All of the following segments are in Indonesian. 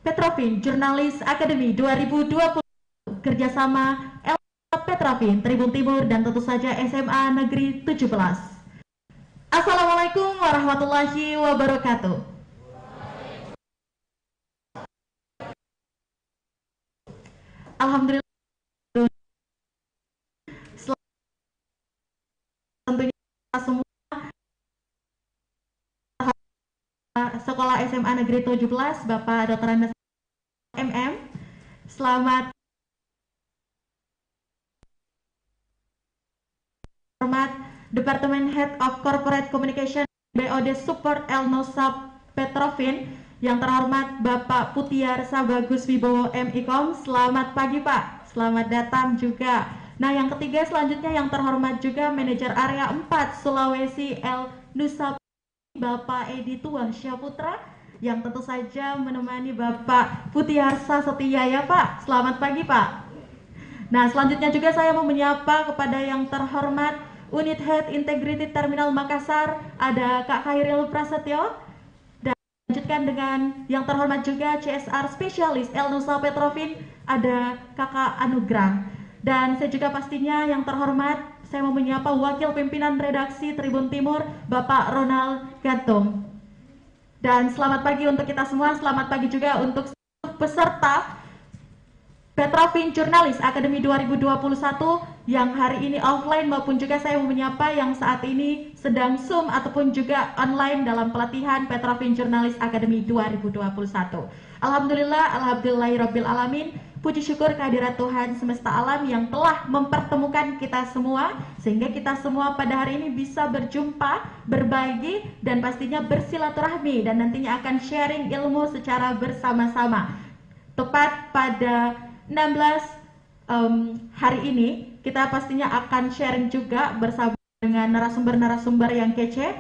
Petrovin Jurnalis Academy 2020 kerjasama Petrovin Tribun Timur dan tentu saja SMA Negeri 17. Assalamualaikum warahmatullahi wabarakatuh. Alhamdulillah, tentunya semua Sekolah SMA Negeri 17 Bapak Dr. Andes MM. Selamat hormat Departemen Head of Corporate Communication BOD Support Elnosa Petrovin, yang terhormat Bapak Putiar Sabagus Wibowo MIKOM. Selamat pagi Pak, selamat datang juga. Nah, yang ketiga selanjutnya yang terhormat juga Manajer Area 4 Sulawesi L Nusa Bapak Edi Tuah Syaputra, yang tentu saja menemani Bapak Putiarsa Setia ya Pak. Selamat pagi Pak. Nah, selanjutnya juga saya mau menyapa kepada yang terhormat Unit Head Integrated Terminal Makassar, ada Kak Khairil Prasetyo. Dan lanjutkan dengan yang terhormat juga CSR Spesialis El Nusa Petrovin, ada Kakak Anugrah. Dan saya juga pastinya yang terhormat, saya mau menyapa Wakil Pimpinan Redaksi Tribun Timur, Bapak Ronald Gantung. Dan selamat pagi untuk kita semua, selamat pagi juga untuk peserta Petrovin Jurnalis Academy 2021 yang hari ini offline maupun juga saya mau menyapa yang saat ini sedang Zoom ataupun juga online dalam pelatihan Petrovin Jurnalis Academy 2021. Alhamdulillahirabbil alamin. Puji syukur kehadirat Tuhan semesta alam yang telah mempertemukan kita semua sehingga kita semua pada hari ini bisa berjumpa, berbagi dan pastinya bersilaturahmi dan nantinya akan sharing ilmu secara bersama-sama. Tepat pada 16 hari ini kita pastinya akan sharing juga bersama dengan narasumber-narasumber yang kece.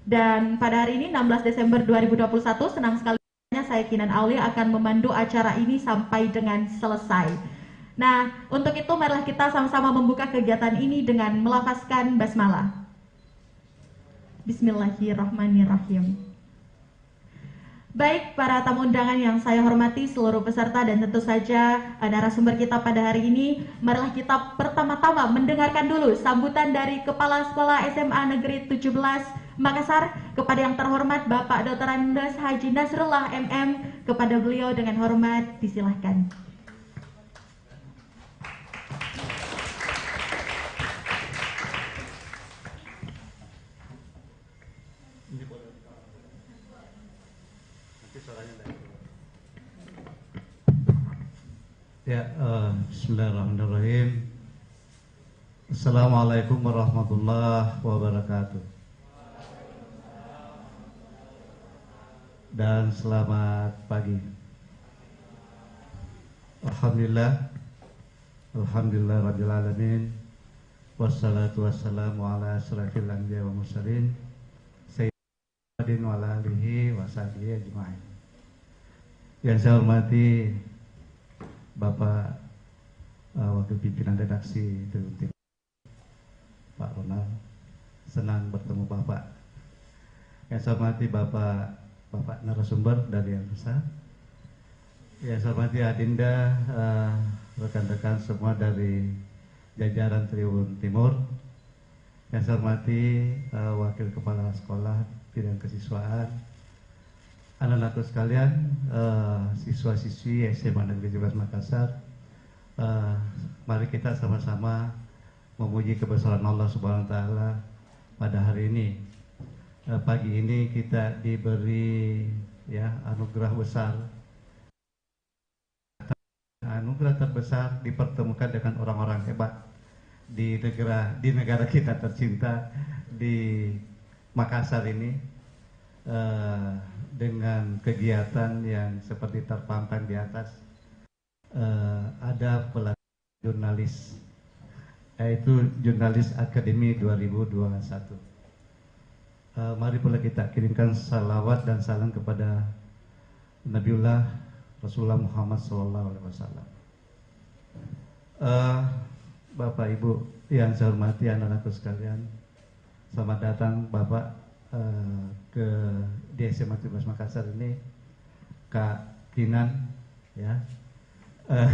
Dan pada hari ini 16 Desember 2021 senang sekali saya Kinan Aulia akan memandu acara ini sampai dengan selesai. Nah, untuk itu marilah kita sama-sama membuka kegiatan ini dengan melafazkan basmalah. Bismillahirrahmanirrahim. Baik, para tamu undangan yang saya hormati, seluruh peserta dan tentu saja narasumber kita pada hari ini, marilah kita pertama-tama mendengarkan dulu sambutan dari Kepala Sekolah SMA Negeri 17 Makassar kepada yang terhormat Bapak Dr. Andes Haji Nasrullah MM. Kepada beliau dengan hormat disilahkan. Ya, bismillahirrahmanirrahim. Assalamualaikum warahmatullahi wabarakatuh. Dan selamat pagi. Alhamdulillah rabbil alamin. Wassalatu wassalamu ala asyrafil anbiya wa mursalin sayyidina wa ala alihi wa sahbihi ajma'in. Yang saya hormati Bapak Wakil Pimpinan Redaksi Tribun Timur, Pak Ronald, senang bertemu Bapak. Yang saya hormati Bapak narasumber dari yang besar. Yang saya hormati Adinda, rekan-rekan semua dari jajaran Tribun Timur. Yang saya hormati Wakil Kepala Sekolah Bidang Kesiswaan, anak-anakku sekalian, siswa-siswi SMA Negeri 17 Makassar, mari kita sama-sama memuji kebesaran Allah Subhanahu wa Ta'ala pada hari ini. Pagi ini kita diberi anugerah besar, anugerah terbesar, dipertemukan dengan orang-orang hebat di negara kita tercinta di Makassar ini. Dengan kegiatan yang seperti terpampang di atas, ada pelatihan jurnalis, yaitu Jurnalis Akademi 2021. Mari pula kita kirimkan salawat dan salam kepada Nabiullah Rasulullah Muhammad SAW. Bapak Ibu yang saya hormati, anak-anakku sekalian, selamat datang Bapak ke di SMA 17 Makassar ini. Kak Kinan, ya, Eh,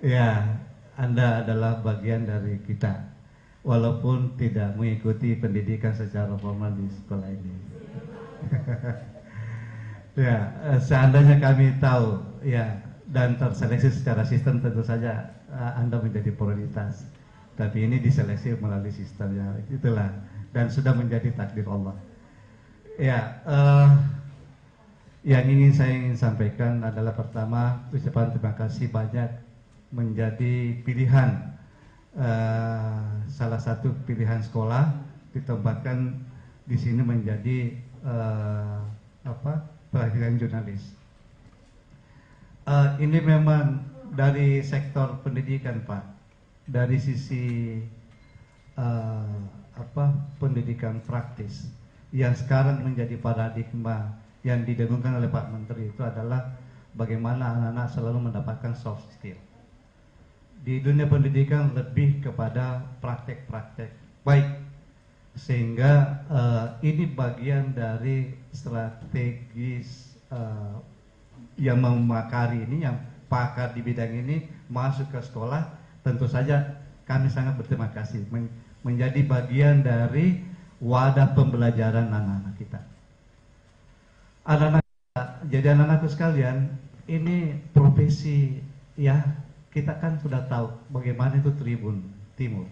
ya, Anda adalah bagian dari kita, walaupun tidak mengikuti pendidikan secara formal di sekolah ini. Ya, seandainya kami tahu, ya, dan terseleksi secara sistem, tentu saja Anda menjadi prioritas. Tapi ini diseleksi melalui sistem, ya, itulah, dan sudah menjadi takdir Allah. Ya, yang ingin saya sampaikan adalah pertama, ucapan terima kasih banyak menjadi pilihan, salah satu pilihan sekolah ditempatkan di sini menjadi pelajaran jurnalis. Ini memang dari sektor pendidikan, Pak, dari sisi pendidikan praktis yang sekarang menjadi paradigma yang didengungkan oleh Pak Menteri itu adalah bagaimana anak-anak selalu mendapatkan soft skill. Di dunia pendidikan lebih kepada praktek-praktek baik, sehingga ini bagian dari strategis yang memakari ini, yang pakar di bidang ini masuk ke sekolah. Tentu saja kami sangat berterima kasih menjadi bagian dari wadah pembelajaran anak-anak kita. Jadi anak-anakku sekalian, ini profesi, ya, kita kan sudah tahu bagaimana itu Tribun Timur.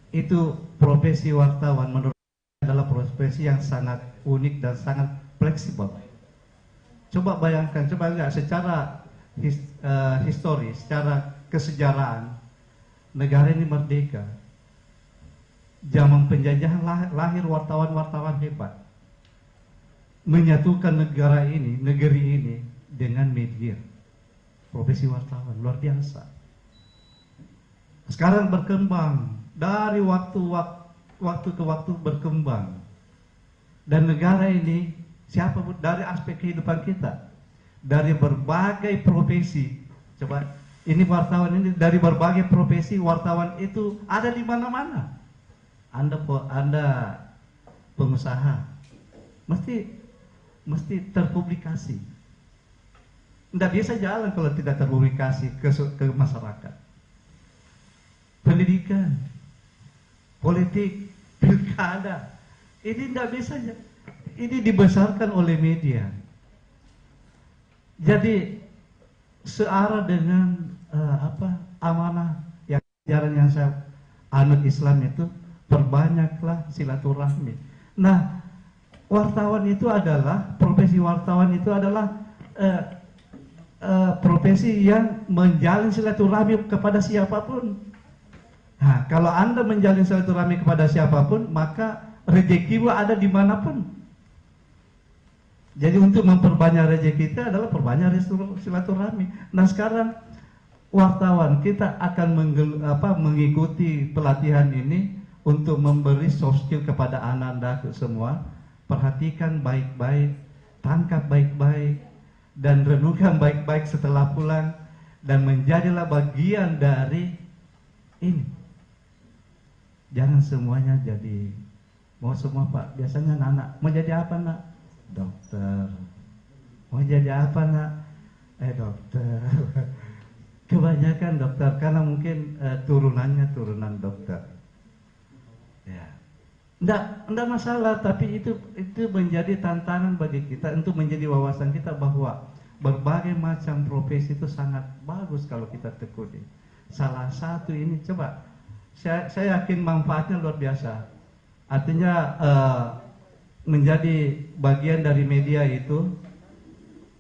Itu profesi wartawan menurut saya adalah profesi yang sangat unik dan sangat fleksibel. Coba bayangkan, coba lihat secara historis, secara kesejarahan, negara ini merdeka. Zaman penjajahan lahir wartawan-wartawan hebat, menyatukan negara ini, negeri ini dengan media. Profesi wartawan luar biasa. Sekarang berkembang, dari waktu ke waktu berkembang. Dan negara ini, siapapun dari aspek kehidupan kita, dari berbagai profesi. Coba, ini wartawan ini dari berbagai profesi, wartawan itu ada di mana-mana. Anda pengusaha, mesti terpublikasi. Tidak bisa jalan kalau tidak terpublikasi ke masyarakat. Pendidikan, politik, pilkada, ini tidak bisa. Ini dibesarkan oleh media. Jadi searah dengan amanah yang ajaran yang saya anut Islam itu, perbanyaklah silaturahmi. Nah, wartawan itu adalah, profesi wartawan itu adalah profesi yang menjalin silaturahmi kepada siapapun. Nah, kalau Anda menjalin silaturahmi kepada siapapun, maka rezekimu ada dimanapun. Jadi untuk memperbanyak rezeki kita adalah perbanyak silaturahmi. Nah, sekarang wartawan kita akan mengikuti pelatihan ini untuk memberi soft skill kepada anak-anak semua. Perhatikan baik-baik, tangkap baik-baik, dan renungkan baik-baik setelah pulang, dan menjadilah bagian dari ini. Jangan semuanya jadi, mau semua Pak, biasanya anak mau jadi apa nak? Dokter. Mau jadi apa nak? Dokter. Kebanyakan dokter, karena mungkin turunannya turunan dokter. Ya. Enggak masalah, tapi itu menjadi tantangan bagi kita untuk menjadi wawasan kita bahwa berbagai macam profesi itu sangat bagus kalau kita tekuni. Salah satu ini, coba, saya yakin manfaatnya luar biasa. Artinya menjadi bagian dari media itu,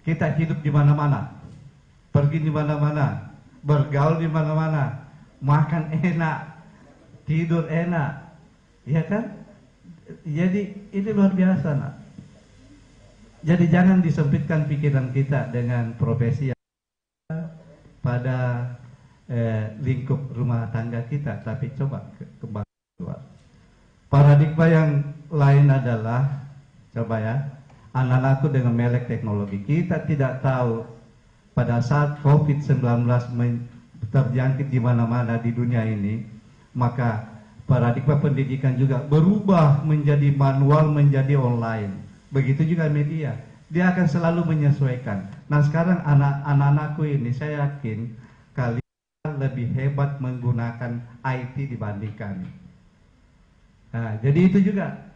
kita hidup di mana-mana, pergi di mana-mana, bergaul di mana-mana, makan enak, tidur enak, ya kan? Jadi ini luar biasa nak. Jadi jangan disempitkan pikiran kita dengan profesi yang pada lingkup rumah tangga kita, tapi coba kembali keluar. Paradigma yang lain adalah, coba ya, anak-anakku dengan melek teknologi. Kita tidak tahu pada saat COVID-19 terjangkit di mana-mana di dunia ini, maka paradigma pendidikan juga berubah menjadi manual, menjadi online. Begitu juga media. dia akan selalu menyesuaikan. Nah sekarang anak-anakku ini saya yakin kalian lebih hebat menggunakan IT dibanding kami. Nah, jadi itu juga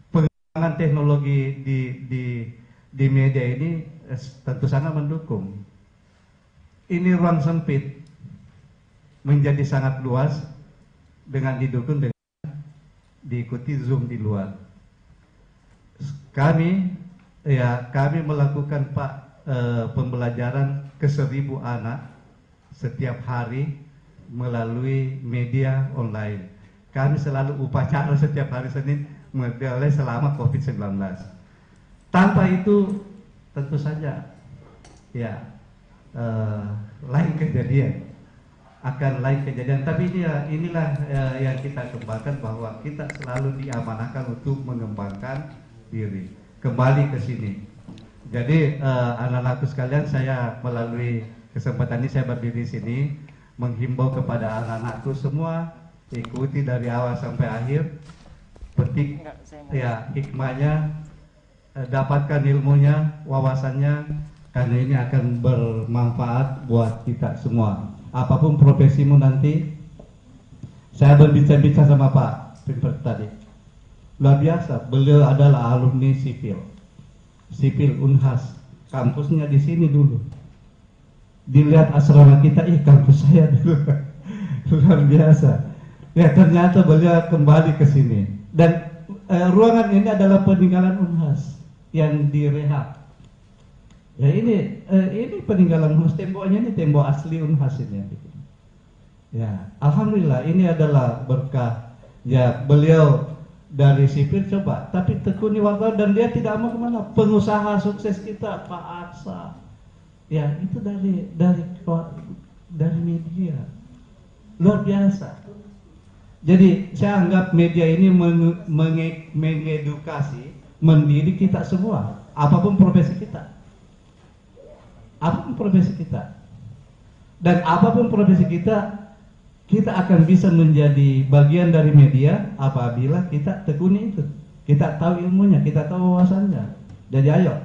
pengembangan teknologi di media ini tentu sangat mendukung. Ini ruang sempit menjadi sangat luas dengan didukung dengan diikuti Zoom di luar. Kami melakukan pembelajaran ke 1.000 anak setiap hari melalui media online. Kami selalu upacara setiap hari Senin mulai selama COVID-19. Tanpa itu tentu saja lain kejadian. Tapi inilah yang kita kembangkan, bahwa kita selalu diamanahkan untuk mengembangkan diri kembali ke sini. Jadi anak-anakku sekalian, saya melalui kesempatan ini saya berdiri di sini menghimbau kepada anak-anakku semua, ikuti dari awal sampai akhir, petik hikmahnya, dapatkan ilmunya, wawasannya, karena ini akan bermanfaat buat kita semua. Apapun profesimu nanti, saya berbincang-bincang sama Pak Pimper tadi, luar biasa. Beliau adalah alumni sipil Unhas, kampusnya di sini dulu. Dilihat asrama kita, kampus saya dulu. Luar biasa. Ya ternyata beliau kembali ke sini. Dan ruangan ini adalah peninggalan Unhas yang direhab. Ya ini peninggalan Unhas, temboknya ini tembok asli Unhas ini. Ya, alhamdulillah ini adalah berkah. Ya, beliau dari sipil coba, tapi tekuni wartawan, dan dia tidak mau kemana. Pengusaha sukses kita, Pak Aksa. Ya, itu dari media. Luar biasa. Jadi saya anggap media ini mengedukasi, mendidik kita semua, apapun profesi kita. Apapun profesi kita, dan apapun profesi kita akan bisa menjadi bagian dari media apabila kita tekuni itu, kita tahu ilmunya, kita tahu wawasannya. Jadi ayo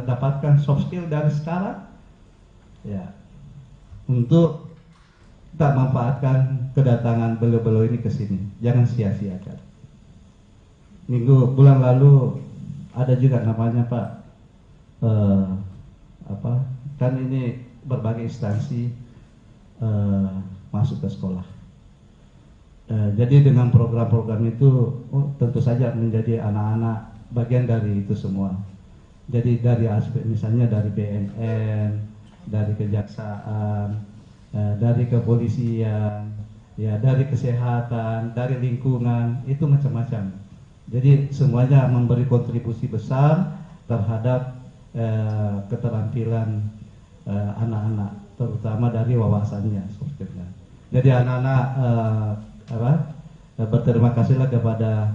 dapatkan soft skill dari sekarang, ya, untuk kita manfaatkan kedatangan beliau-beliau ini ke sini. Jangan sia-siakan. Bulan lalu ada juga namanya Pak kan ini berbagai instansi masuk ke sekolah. Jadi dengan program-program itu tentu saja menjadi anak-anak bagian dari itu semua. Jadi dari aspek misalnya dari BNN, dari kejaksaan, dari kepolisian, ya dari kesehatan, dari lingkungan, itu macam-macam. Jadi semuanya memberi kontribusi besar terhadap keterampilan anak-anak, terutama dari wawasannya. Jadi anak-anak berterima kasihlah kepada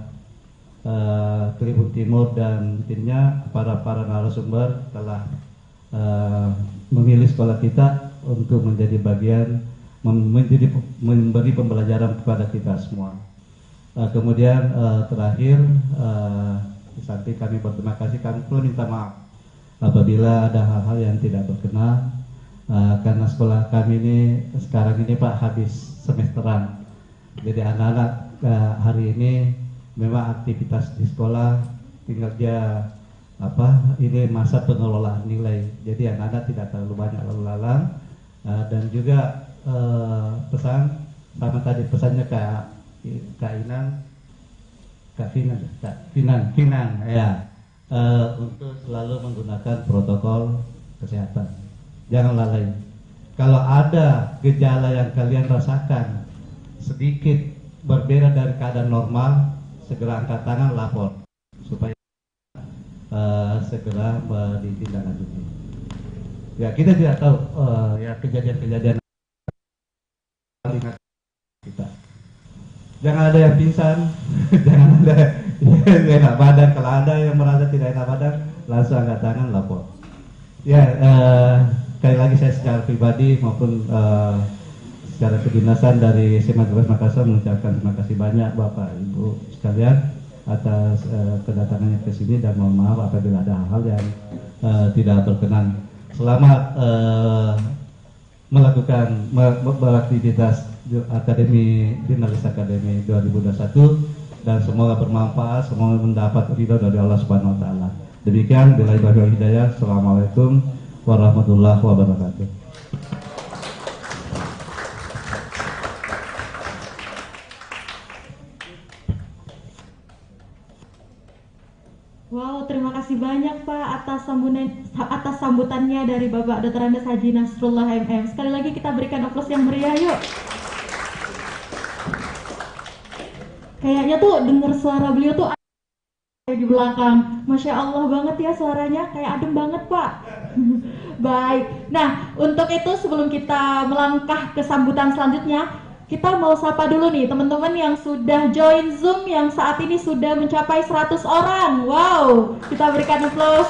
Tribun Timur dan timnya, para narasumber telah memilih sekolah kita untuk menjadi bagian, memberi pembelajaran kepada kita semua. Kemudian terakhir, di samping kami berterima kasih, kami perlu minta maaf apabila ada hal-hal yang tidak berkenan, karena sekolah kami ini sekarang ini Pak habis semesteran. Jadi anak-anak hari ini memang aktivitas di sekolah tinggal dia ini masa pengelolaan nilai. Jadi anak-anak tidak terlalu banyak lalu lalang, dan juga pesan sama tadi pesannya Kak Finan ya. Untuk selalu menggunakan protokol kesehatan. Jangan lalai. Kalau ada gejala yang kalian rasakan sedikit berbeda dari keadaan normal, segera angkat tangan, lapor supaya segera ditindaklanjuti. Ya kita tidak tahu ya kejadian-kejadian kita. Jangan ada yang pingsan, jangan ada yang enak badan. Kalau ada yang merasa tidak enak badan, langsung angkat tangan, lapor. Ya, sekali lagi saya secara pribadi maupun secara kedinasan dari SMA Negeri Makassar mengucapkan terima kasih banyak Bapak Ibu sekalian atas kedatangannya ke sini, dan mohon maaf apabila ada hal-hal yang tidak berkenan. Selamat melakukan beraktivitas Akademi Jurnalis Akademi 2021 dan semoga bermanfaat, semoga mendapat ridho dari Allah Subhanahu wa taala. Demikian, billahi taufiq wal hidayah. Assalamualaikum warahmatullahi wabarakatuh. Wow, terima kasih banyak Pak atas sambutannya dari Bapak Dr. Andes Haji Nasrullah MM. Sekali lagi kita berikan aplaus yang meriah yuk. Kayaknya tuh dengar suara beliau tuh di belakang. Masya Allah banget ya suaranya, kayak adem banget Pak. Baik, nah untuk itu sebelum kita melangkah ke sambutan selanjutnya, kita mau sapa dulu nih teman-teman yang sudah join Zoom yang saat ini sudah mencapai 100 orang. Wow, kita berikan aplaus.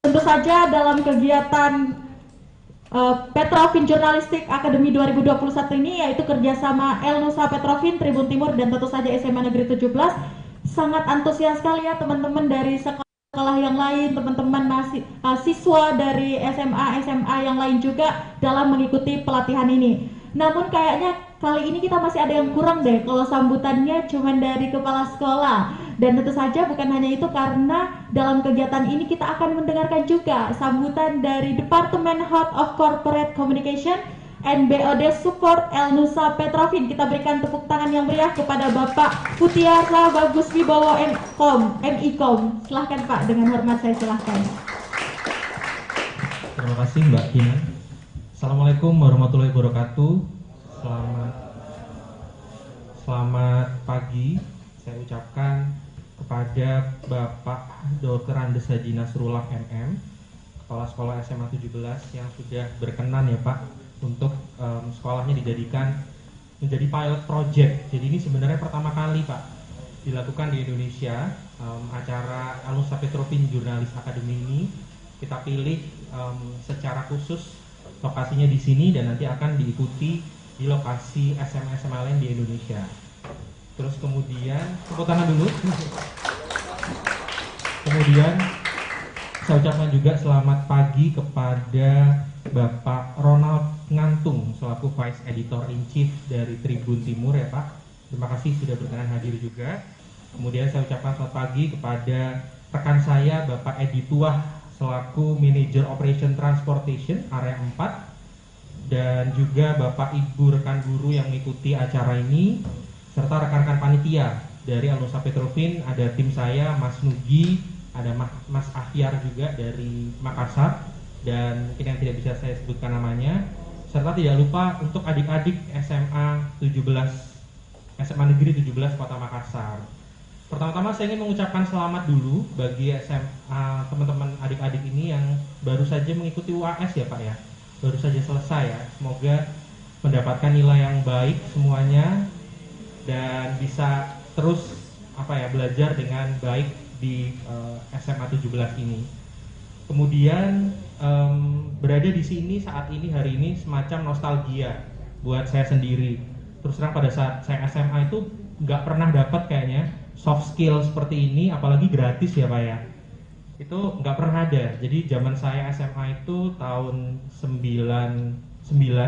Tentu saja dalam kegiatan Petrovin Jurnalistik Akademi 2021 ini, yaitu kerjasama El Nusa Petrovin, Tribun Timur, dan tentu saja SMA Negeri 17, sangat antusias sekali ya teman-teman dari sekolah yang lain, teman-teman siswa dari SMA yang lain juga dalam mengikuti pelatihan ini. Namun kayaknya kali ini kita masih ada yang kurang deh kalau sambutannya cuma dari kepala sekolah. Dan tentu saja bukan hanya itu, karena dalam kegiatan ini kita akan mendengarkan juga sambutan dari Departemen Head of Corporate Communication and BOD Support El Nusa Petrovin. Kita berikan tepuk tangan yang meriah kepada Bapak Putiara Bagus Wibowo MIKOM. Silahkan Pak, dengan hormat saya silahkan. Terima kasih Mbak Tina. Assalamualaikum warahmatullahi wabarakatuh. Selamat pagi. Saya ucapkan kepada Bapak Dr. Andes Haji Nasrullah MM, Kepala Sekolah SMA 17 yang sudah berkenan ya Pak untuk sekolahnya dijadikan menjadi pilot project. Jadi ini sebenarnya pertama kali Pak dilakukan di Indonesia. Acara El Nusa Petrovin Jurnalis Academy ini kita pilih secara khusus lokasinya di sini dan nanti akan diikuti di lokasi SMA lain di Indonesia. Terus kemudian tepuk tangan dulu. Kemudian saya ucapkan juga selamat pagi kepada Bapak Ronald Ngantung selaku Vice Editor in Chief dari Tribun Timur ya Pak. Terima kasih sudah berkenan hadir juga. Kemudian saya ucapkan selamat pagi kepada rekan saya Bapak Edi Tuah selaku Manager Operation Transportation Area 4, dan juga Bapak Ibu rekan guru yang mengikuti acara ini, serta rekan-rekan panitia dari El Nusa Petrovin. Ada tim saya, Mas Nugi, ada Mas Ahyar juga dari Makassar, dan mungkin yang tidak bisa saya sebutkan namanya, serta tidak lupa untuk adik-adik SMA Negeri 17 Kota Makassar. Pertama-tama saya ingin mengucapkan selamat dulu bagi SMA teman-teman adik-adik ini yang baru saja mengikuti UAS ya Pak ya, baru saja selesai ya. Semoga mendapatkan nilai yang baik semuanya dan bisa terus belajar dengan baik di SMA 17 ini. Kemudian berada di sini saat ini hari ini semacam nostalgia buat saya sendiri. Terus terang pada saat saya SMA itu nggak pernah dapat kayaknya soft skill seperti ini, apalagi gratis ya Pak ya. Itu nggak pernah ada. Jadi zaman saya SMA itu tahun 99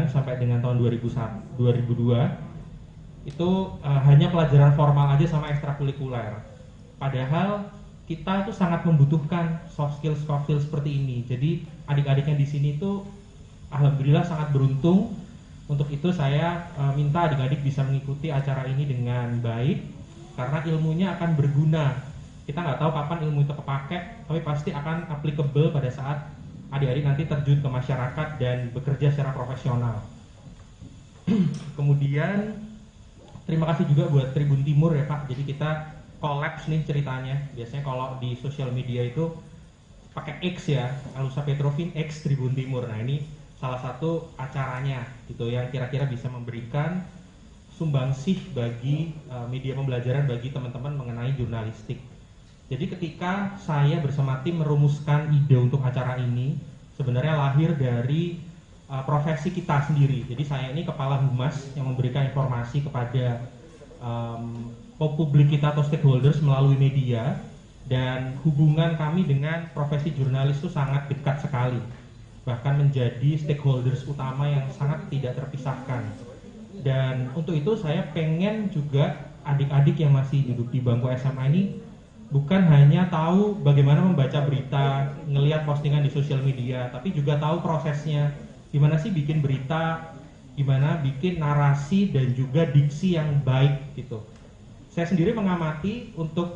sampai dengan tahun 2002 itu hanya pelajaran formal aja sama ekstrakurikuler. Padahal kita itu sangat membutuhkan soft skill seperti ini. Jadi adik-adiknya di sini itu alhamdulillah sangat beruntung. Untuk itu saya minta adik-adik bisa mengikuti acara ini dengan baik, karena ilmunya akan berguna. Kita nggak tahu kapan ilmu itu kepake, tapi pasti akan applicable pada saat adik-adik nanti terjun ke masyarakat dan bekerja secara profesional. Kemudian terima kasih juga buat Tribun Timur ya Pak. Jadi kita collapse nih ceritanya. Biasanya kalau di sosial media itu pakai X ya, El Nusa Petrovin X Tribun Timur. Nah ini salah satu acaranya gitu yang kira-kira bisa memberikan sumbangsih bagi media pembelajaran bagi teman-teman mengenai jurnalistik. Jadi ketika saya bersama tim merumuskan ide untuk acara ini, sebenarnya lahir dari profesi kita sendiri. Jadi saya ini kepala humas yang memberikan informasi kepada publik kita atau stakeholders melalui media. dan hubungan kami dengan profesi jurnalis itu sangat dekat sekali, bahkan menjadi stakeholders utama yang sangat tidak terpisahkan. Dan untuk itu saya pengen juga adik-adik yang masih duduk di bangku SMA ini bukan hanya tahu bagaimana membaca berita, ngelihat postingan di sosial media, tapi juga tahu prosesnya, gimana sih bikin berita, gimana bikin narasi dan juga diksi yang baik gitu. Saya sendiri mengamati untuk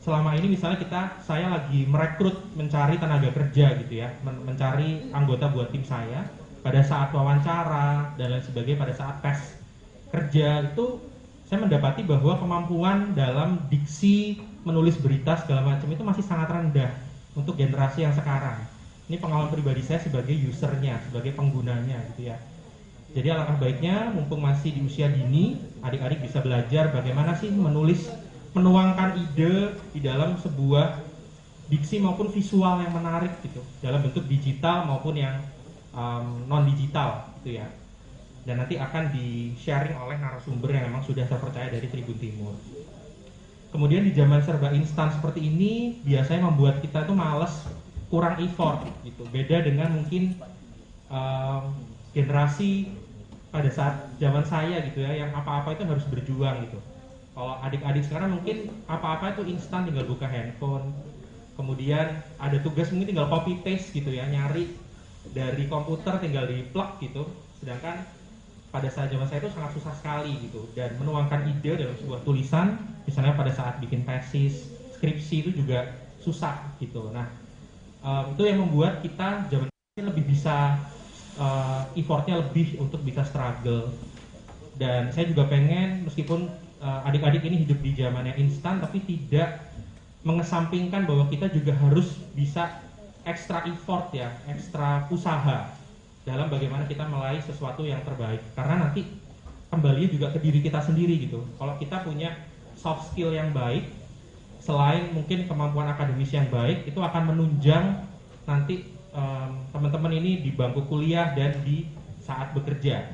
selama ini misalnya saya lagi merekrut, mencari tenaga kerja gitu ya, mencari anggota buat tim saya, pada saat wawancara dan lain sebagainya, pada saat tes kerja itu saya mendapati bahwa kemampuan dalam diksi, menulis berita segala macam itu masih sangat rendah untuk generasi yang sekarang. Ini pengalaman pribadi saya sebagai usernya, sebagai penggunanya gitu ya. Jadi alangkah baiknya mumpung masih di usia dini, adik-adik bisa belajar bagaimana sih menulis, menuangkan ide di dalam sebuah diksi maupun visual yang menarik gitu, dalam bentuk digital maupun yang non digital gitu ya. Dan nanti akan di-sharing oleh narasumber yang memang sudah terpercaya dari Tribun Timur. Kemudian di zaman serba instan seperti ini biasanya membuat kita tuh males, kurang effort gitu. Beda dengan mungkin generasi pada saat zaman saya gitu ya, yang apa-apa itu harus berjuang gitu. Kalau adik-adik sekarang mungkin apa-apa itu instan, tinggal buka handphone. Kemudian ada tugas mungkin tinggal copy paste gitu ya, nyari dari komputer tinggal di plug gitu. Sedangkan pada saat zaman saya itu sangat susah sekali gitu, dan menuangkan ide dalam sebuah tulisan, misalnya pada saat bikin tesis, skripsi itu juga susah gitu. Nah, itu yang membuat kita zaman ini lebih bisa effortnya lebih untuk bisa struggle. Dan saya juga pengen meskipun adik-adik ini hidup di zaman yang instan, tapi tidak mengesampingkan bahwa kita juga harus bisa ekstra effort ya, ekstra usaha dalam bagaimana kita meraih sesuatu yang terbaik, karena nanti kembali juga ke diri kita sendiri gitu. Kalau kita punya soft skill yang baik, selain mungkin kemampuan akademis yang baik, itu akan menunjang nanti teman-teman ini di bangku kuliah dan di saat bekerja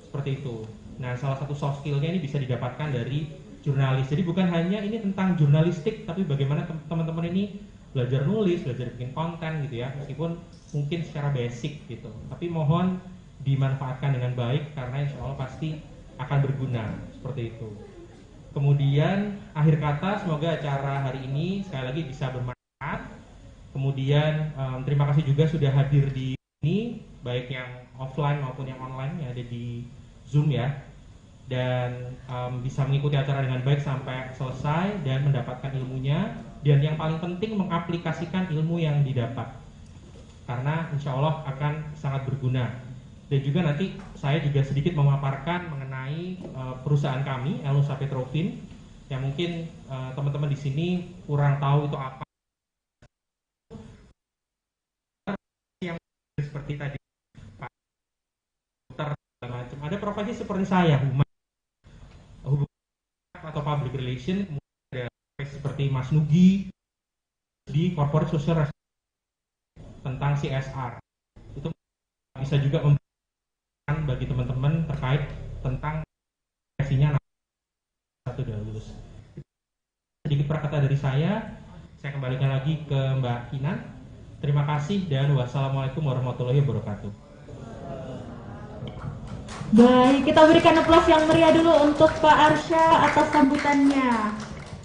seperti itu. Nah, salah satu soft skillnya ini bisa didapatkan dari jurnalis. Jadi bukan hanya ini tentang jurnalistik, tapi bagaimana teman-teman ini belajar nulis, belajar bikin konten gitu ya, meskipun mungkin secara basic gitu, tapi mohon dimanfaatkan dengan baik karena insya Allah pasti akan berguna seperti itu. Kemudian akhir kata, semoga acara hari ini sekali lagi bisa bermanfaat. Kemudian terima kasih juga sudah hadir di sini, baik yang offline maupun yang online yang ada di Zoom ya, dan bisa mengikuti acara dengan baik sampai selesai dan mendapatkan ilmunya, dan yang paling penting mengaplikasikan ilmu yang didapat, karena insya Allah akan sangat berguna. Dan juga nanti saya juga sedikit memaparkan mengenai perusahaan kami, Elnusa Petrofin, yang mungkin teman-teman di sini kurang tahu itu apa. Yang seperti tadi, Pak Dokter, macam ada profesi seperti saya, hubungan atau public relation, kemudian ada profesi seperti Mas Nugi di corporate social tentang CSR. Itu bisa juga memberikan bagi teman-teman terkait tentang profesinya satu dan lulus. Sedikit prakata dari saya kembalikan lagi ke Mbak Kinan. Terima kasih dan wassalamualaikum warahmatullahi wabarakatuh. Baik, kita berikan aplaus yang meriah dulu untuk Pak Arsya atas sambutannya.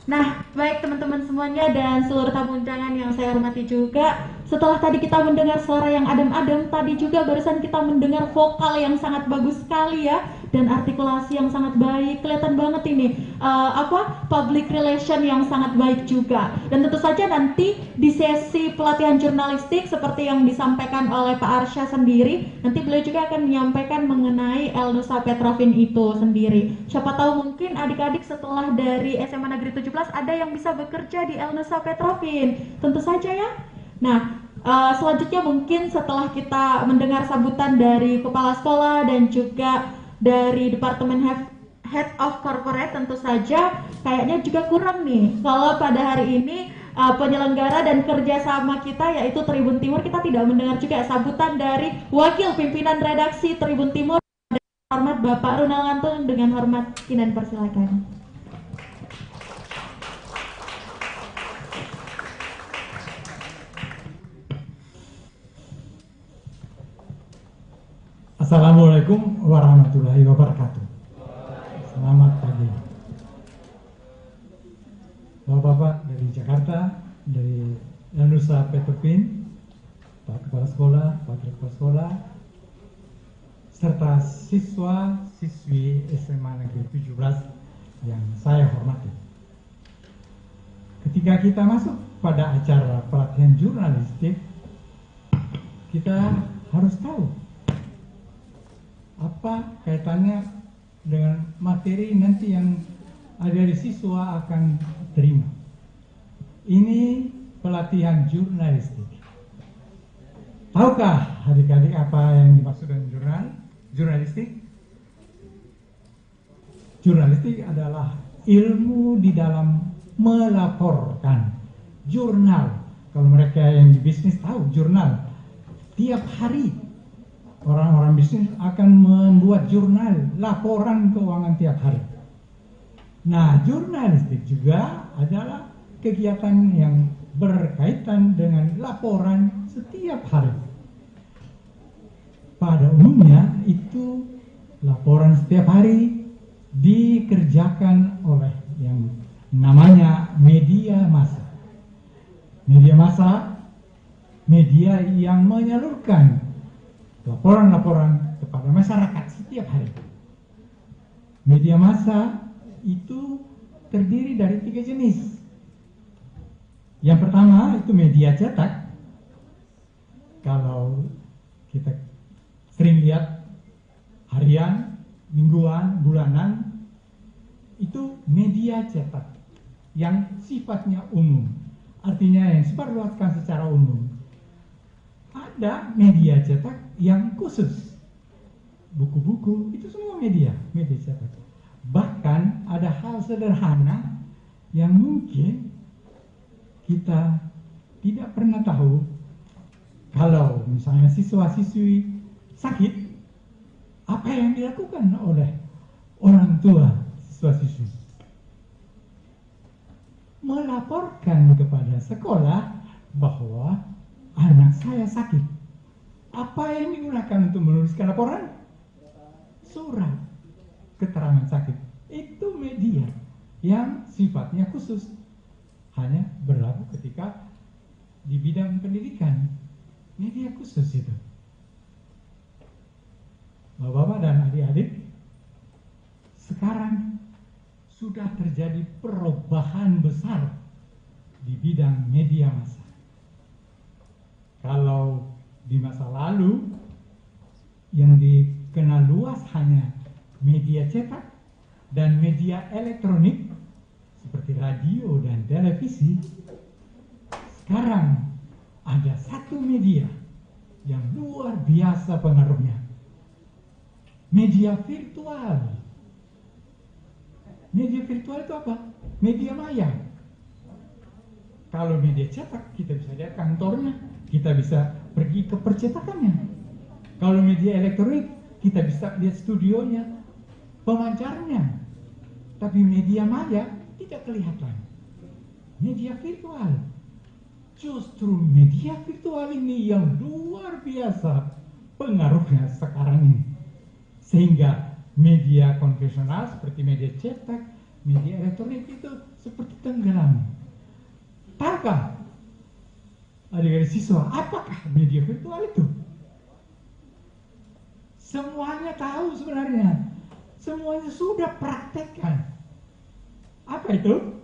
Nah, baik teman-teman semuanya dan seluruh tamu undangan yang saya hormati juga. Setelah tadi kita mendengar suara yang adem-adem, tadi juga barusan kita mendengar vokal yang sangat bagus sekali ya, dan artikulasi yang sangat baik. Kelihatan banget ini public relation yang sangat baik juga. Dan tentu saja nanti di sesi pelatihan jurnalistik seperti yang disampaikan oleh Pak Arsya sendiri, nanti beliau juga akan menyampaikan mengenai Elnusa Petrofin itu sendiri. Siapa tahu mungkin adik-adik setelah dari SMA Negeri 17 ada yang bisa bekerja di Elnusa Petrofin. Tentu saja ya. Nah, selanjutnya mungkin setelah kita mendengar sambutan dari kepala sekolah dan juga dari Departemen Head of Corporate, tentu saja kayaknya juga kurang nih kalau pada hari ini penyelenggara dan kerjasama kita yaitu Tribun Timur, kita tidak mendengar juga sambutan dari Wakil Pimpinan Redaksi Tribun Timur, hormat Bapak Runal Ngantun. Dengan hormat Kinan persilakan. Assalamualaikum warahmatullahi wabarakatuh. Selamat pagi. Bapak-bapak dari Jakarta, dari Nusa Petrofin, Pak Kepala Sekolah, Pak Kepala Sekolah, serta siswa-siswi SMA Negeri 17 yang saya hormati. Ketika kita masuk pada acara pelatihan jurnalistik, kita harus tahu apa kaitannya dengan materi nanti yang adik-adik siswa akan terima. Ini pelatihan jurnalistik. Tahukah adik-adik apa yang dimaksud dengan jurnalistik? Jurnalistik adalah ilmu di dalam melaporkan. Jurnal, kalau mereka yang di bisnis tahu jurnal. Tiap hari orang-orang bisnis akan membuat jurnal, laporan keuangan tiap hari. Nah, jurnalistik juga adalah kegiatan yang berkaitan dengan laporan setiap hari. Pada umumnya itu laporan setiap hari dikerjakan oleh yang namanya media massa. Media massa, media yang menyalurkan laporan-laporan kepada masyarakat setiap hari. Media massa itu terdiri dari 3 jenis. Yang pertama itu media cetak. Kalau kita sering lihat harian, mingguan, bulanan, itu media cetak yang sifatnya umum. Artinya yang disebarluaskan secara umum. Ada media cetak yang khusus. Buku-buku itu semua media cetak. Bahkan ada hal sederhana yang mungkin kita tidak pernah tahu. Kalau misalnya siswa-siswi sakit, apa yang dilakukan oleh orang tua siswa-siswi? Melaporkan kepada sekolah bahwa anak saya sakit. Apa yang digunakan untuk menuliskan laporan? Surat keterangan sakit. Itu media yang sifatnya khusus, hanya berlaku ketika di bidang pendidikan. Media khusus itu. Bapak-bapak dan adik-adik, sekarang sudah terjadi perubahan besar di bidang media massa. Kalau di masa lalu yang dikenal luas hanya media cetak dan media elektronik seperti radio dan televisi, sekarang ada satu media yang luar biasa pengaruhnya. Media virtual. Media virtual itu apa? Media maya. Kalau media cetak, kita bisa lihat kantornya, kita bisa pergi ke percetakannya. Kalau media elektronik, kita bisa lihat studionya, pemancarnya. Tapi media maya tidak kelihatan. Media virtual. Justru media virtual ini yang luar biasa pengaruhnya sekarang ini. Sehingga media konvensional seperti media cetak, media elektronik itu seperti tenggelam. Tahukah adik-adik siswa, apakah media virtual itu? Semuanya tahu sebenarnya. Semuanya sudah praktekkan. Apa itu?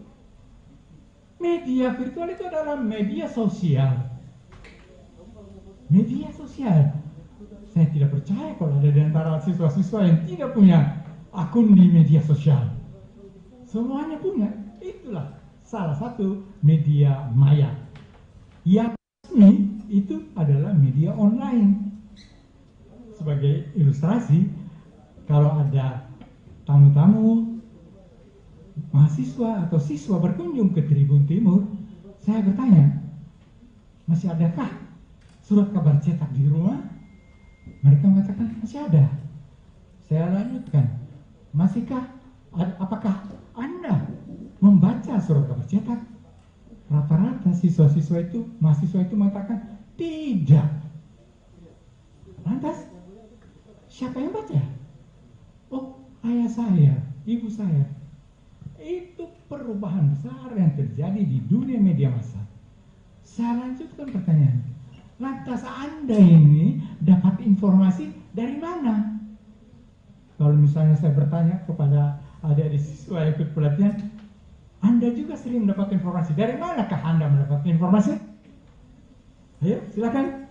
Media virtual itu adalah media sosial. Media sosial. Saya tidak percaya kalau ada di antara siswa-siswa yang tidak punya akun di media sosial. Semuanya punya. Itulah salah satu media maya. Yang resmi itu adalah media online. Sebagai ilustrasi, kalau ada tamu-tamu, mahasiswa atau siswa berkunjung ke Tribun Timur, saya bertanya, masih adakah surat kabar cetak di rumah? Mereka mengatakan masih ada. Saya lanjutkan, masihkah? Apakah Anda membaca surat kabar cetak? Rata-rata mahasiswa itu mengatakan tidak. Lantas, siapa yang baca? Oh, ayah saya, ibu saya. Itu perubahan besar yang terjadi di dunia media massa. Saya lanjutkan pertanyaan. Lantas Anda ini dapat informasi dari mana? Kalau misalnya saya bertanya kepada adik-adik siswa yang ikut pelatihan, Anda juga sering mendapat informasi. Dari manakah Anda mendapat informasi? Ayo, silakan.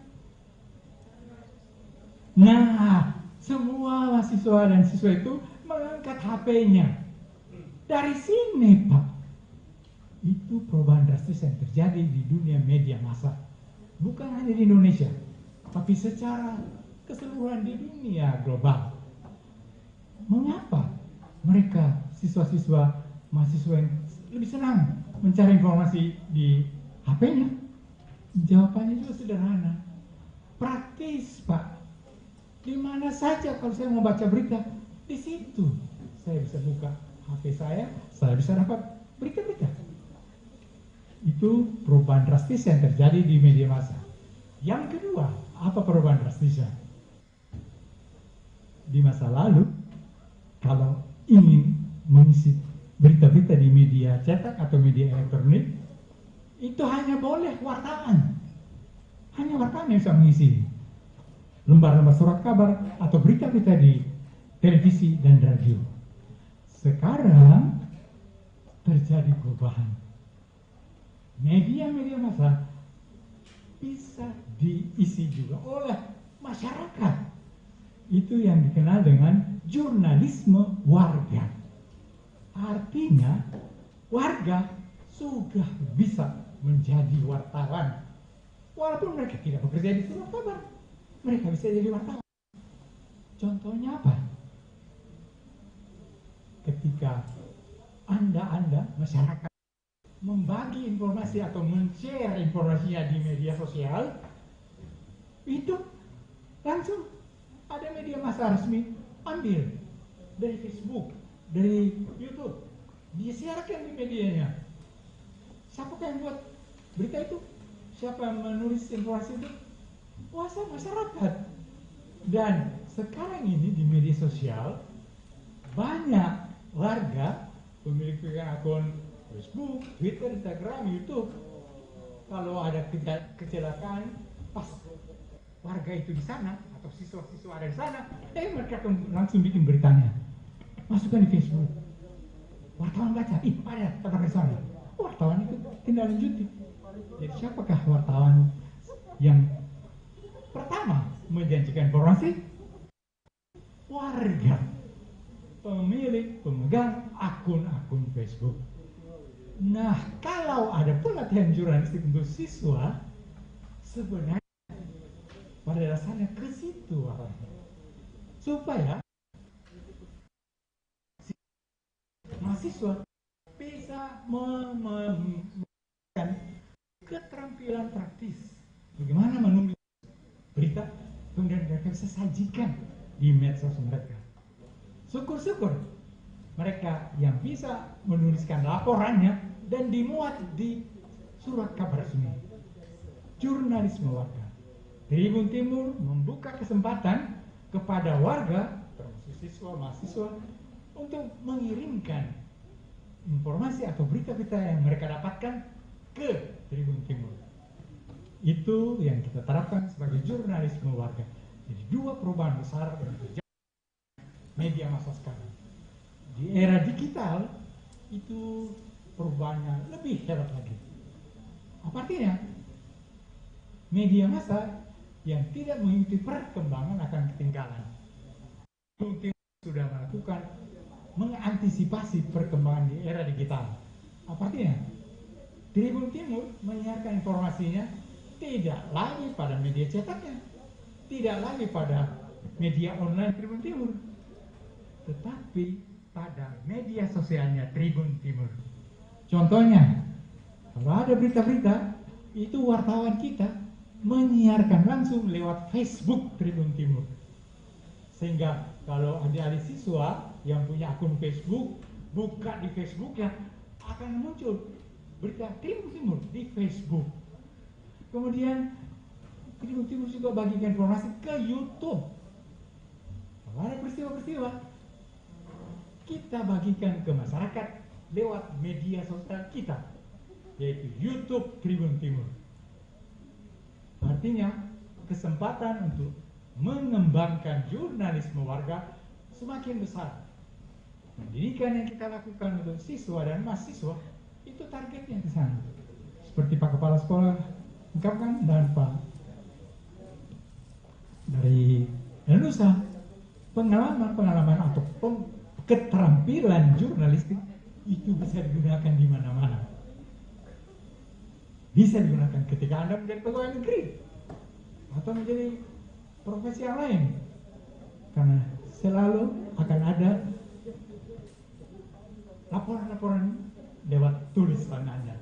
Nah, semua mahasiswa dan siswa itu mengangkat HP-nya. Dari sini, Pak. Itu perubahan drastis yang terjadi di dunia media massa. Bukan hanya di Indonesia, tapi secara keseluruhan di dunia global. Mengapa mereka, siswa-siswa, mahasiswa yang lebih senang mencari informasi di HP-nya? Jawabannya juga sederhana. Praktis, Pak. Di mana saja kalau saya mau baca berita, di situ saya bisa buka HP saya bisa dapat berita-berita. Itu perubahan drastis yang terjadi di media massa. Yang kedua, apa perubahan drastisnya? Di masa lalu, kalau ingin mengisi berita-berita di media cetak atau media elektronik, itu hanya boleh wartawan. Hanya wartawan yang bisa mengisi lembar-lembar surat kabar atau berita-berita di televisi dan radio. Sekarang terjadi perubahan. Media-media massa bisa diisi juga oleh masyarakat. Itu yang dikenal dengan jurnalisme warga. Artinya warga sudah bisa menjadi wartawan. Walaupun mereka tidak bekerja di surat kabar, mereka bisa jadi wartawan. Contohnya apa? Ketika Anda masyarakat membagi informasi atau men-share informasinya di media sosial, itu langsung ada media massa resmi ambil dari Facebook, dari YouTube, disiarkan di medianya. Siapa yang buat berita itu? Siapa yang menulis informasi itu? Kuasa masyarakat. Dan sekarang ini di media sosial banyak warga memiliki akun Facebook, Twitter, Instagram, YouTube. Kalau ada kecelakaan, pas warga itu di sana atau siswa-siswa ada di sana, mereka langsung bikin beritanya, masukkan di Facebook. Wartawan baca, ada kata di sana. Wartawan itu tindak lanjuti. Jadi siapakah wartawan yang pertama menjanjikan informasi? Warga, pemilik, pemegang akun-akun Facebook. Nah, kalau ada pelatihan jurnalistik untuk siswa, sebenarnya pada dasarnya ke situ arahnya. Supaya mahasiswa bisa memberikan keterampilan praktis. Bagaimana menulis berita, kemudian mereka bisa sajikan di medsos mereka. Syukur-syukur mereka yang bisa menuliskan laporannya dan dimuat di surat kabar resmi. Jurnalisme warga. Tribun Timur membuka kesempatan kepada warga, termasuk siswa, mahasiswa, untuk mengirimkan informasi atau berita-berita yang mereka dapatkan ke Tribun Timur. Itu yang kita terapkan sebagai jurnalisme warga. Jadi dua perubahan besar yang terjadi media massa sekarang. Di era digital itu perubahannya lebih hebat lagi. Apa artinya? Media massa yang tidak mengikuti perkembangan akan ketinggalan. Tribun sudah melakukan mengantisipasi perkembangan di era digital. Apa artinya? Tribun Timur menyiarkan informasinya tidak lagi pada media cetaknya, tidak lagi pada media online Tribun Timur, tetapi pada media sosialnya Tribun Timur. Contohnya, kalau ada berita-berita, itu wartawan kita menyiarkan langsung lewat Facebook Tribun Timur. Sehingga kalau adik-adik siswa yang punya akun Facebook, buka di Facebooknya, akan muncul berita Tribun Timur di Facebook. Kemudian Tribun Timur juga bagikan informasi ke YouTube. Kalau ada peristiwa-peristiwa, kita bagikan ke masyarakat lewat media sosial kita, yaitu YouTube Tribun Timur. Artinya, kesempatan untuk mengembangkan jurnalisme warga semakin besar. Pendidikan yang kita lakukan untuk siswa dan mahasiswa itu targetnya ke sana. Seperti Pak Kepala Sekolah ungkapkan dan Pak dari Nusa, pengalaman atau keterampilan jurnalistik itu bisa digunakan di mana-mana. Bisa digunakan ketika Anda menjadi pegawai negeri atau menjadi profesi yang lain, karena selalu akan ada laporan-laporan lewat tulisan Anda.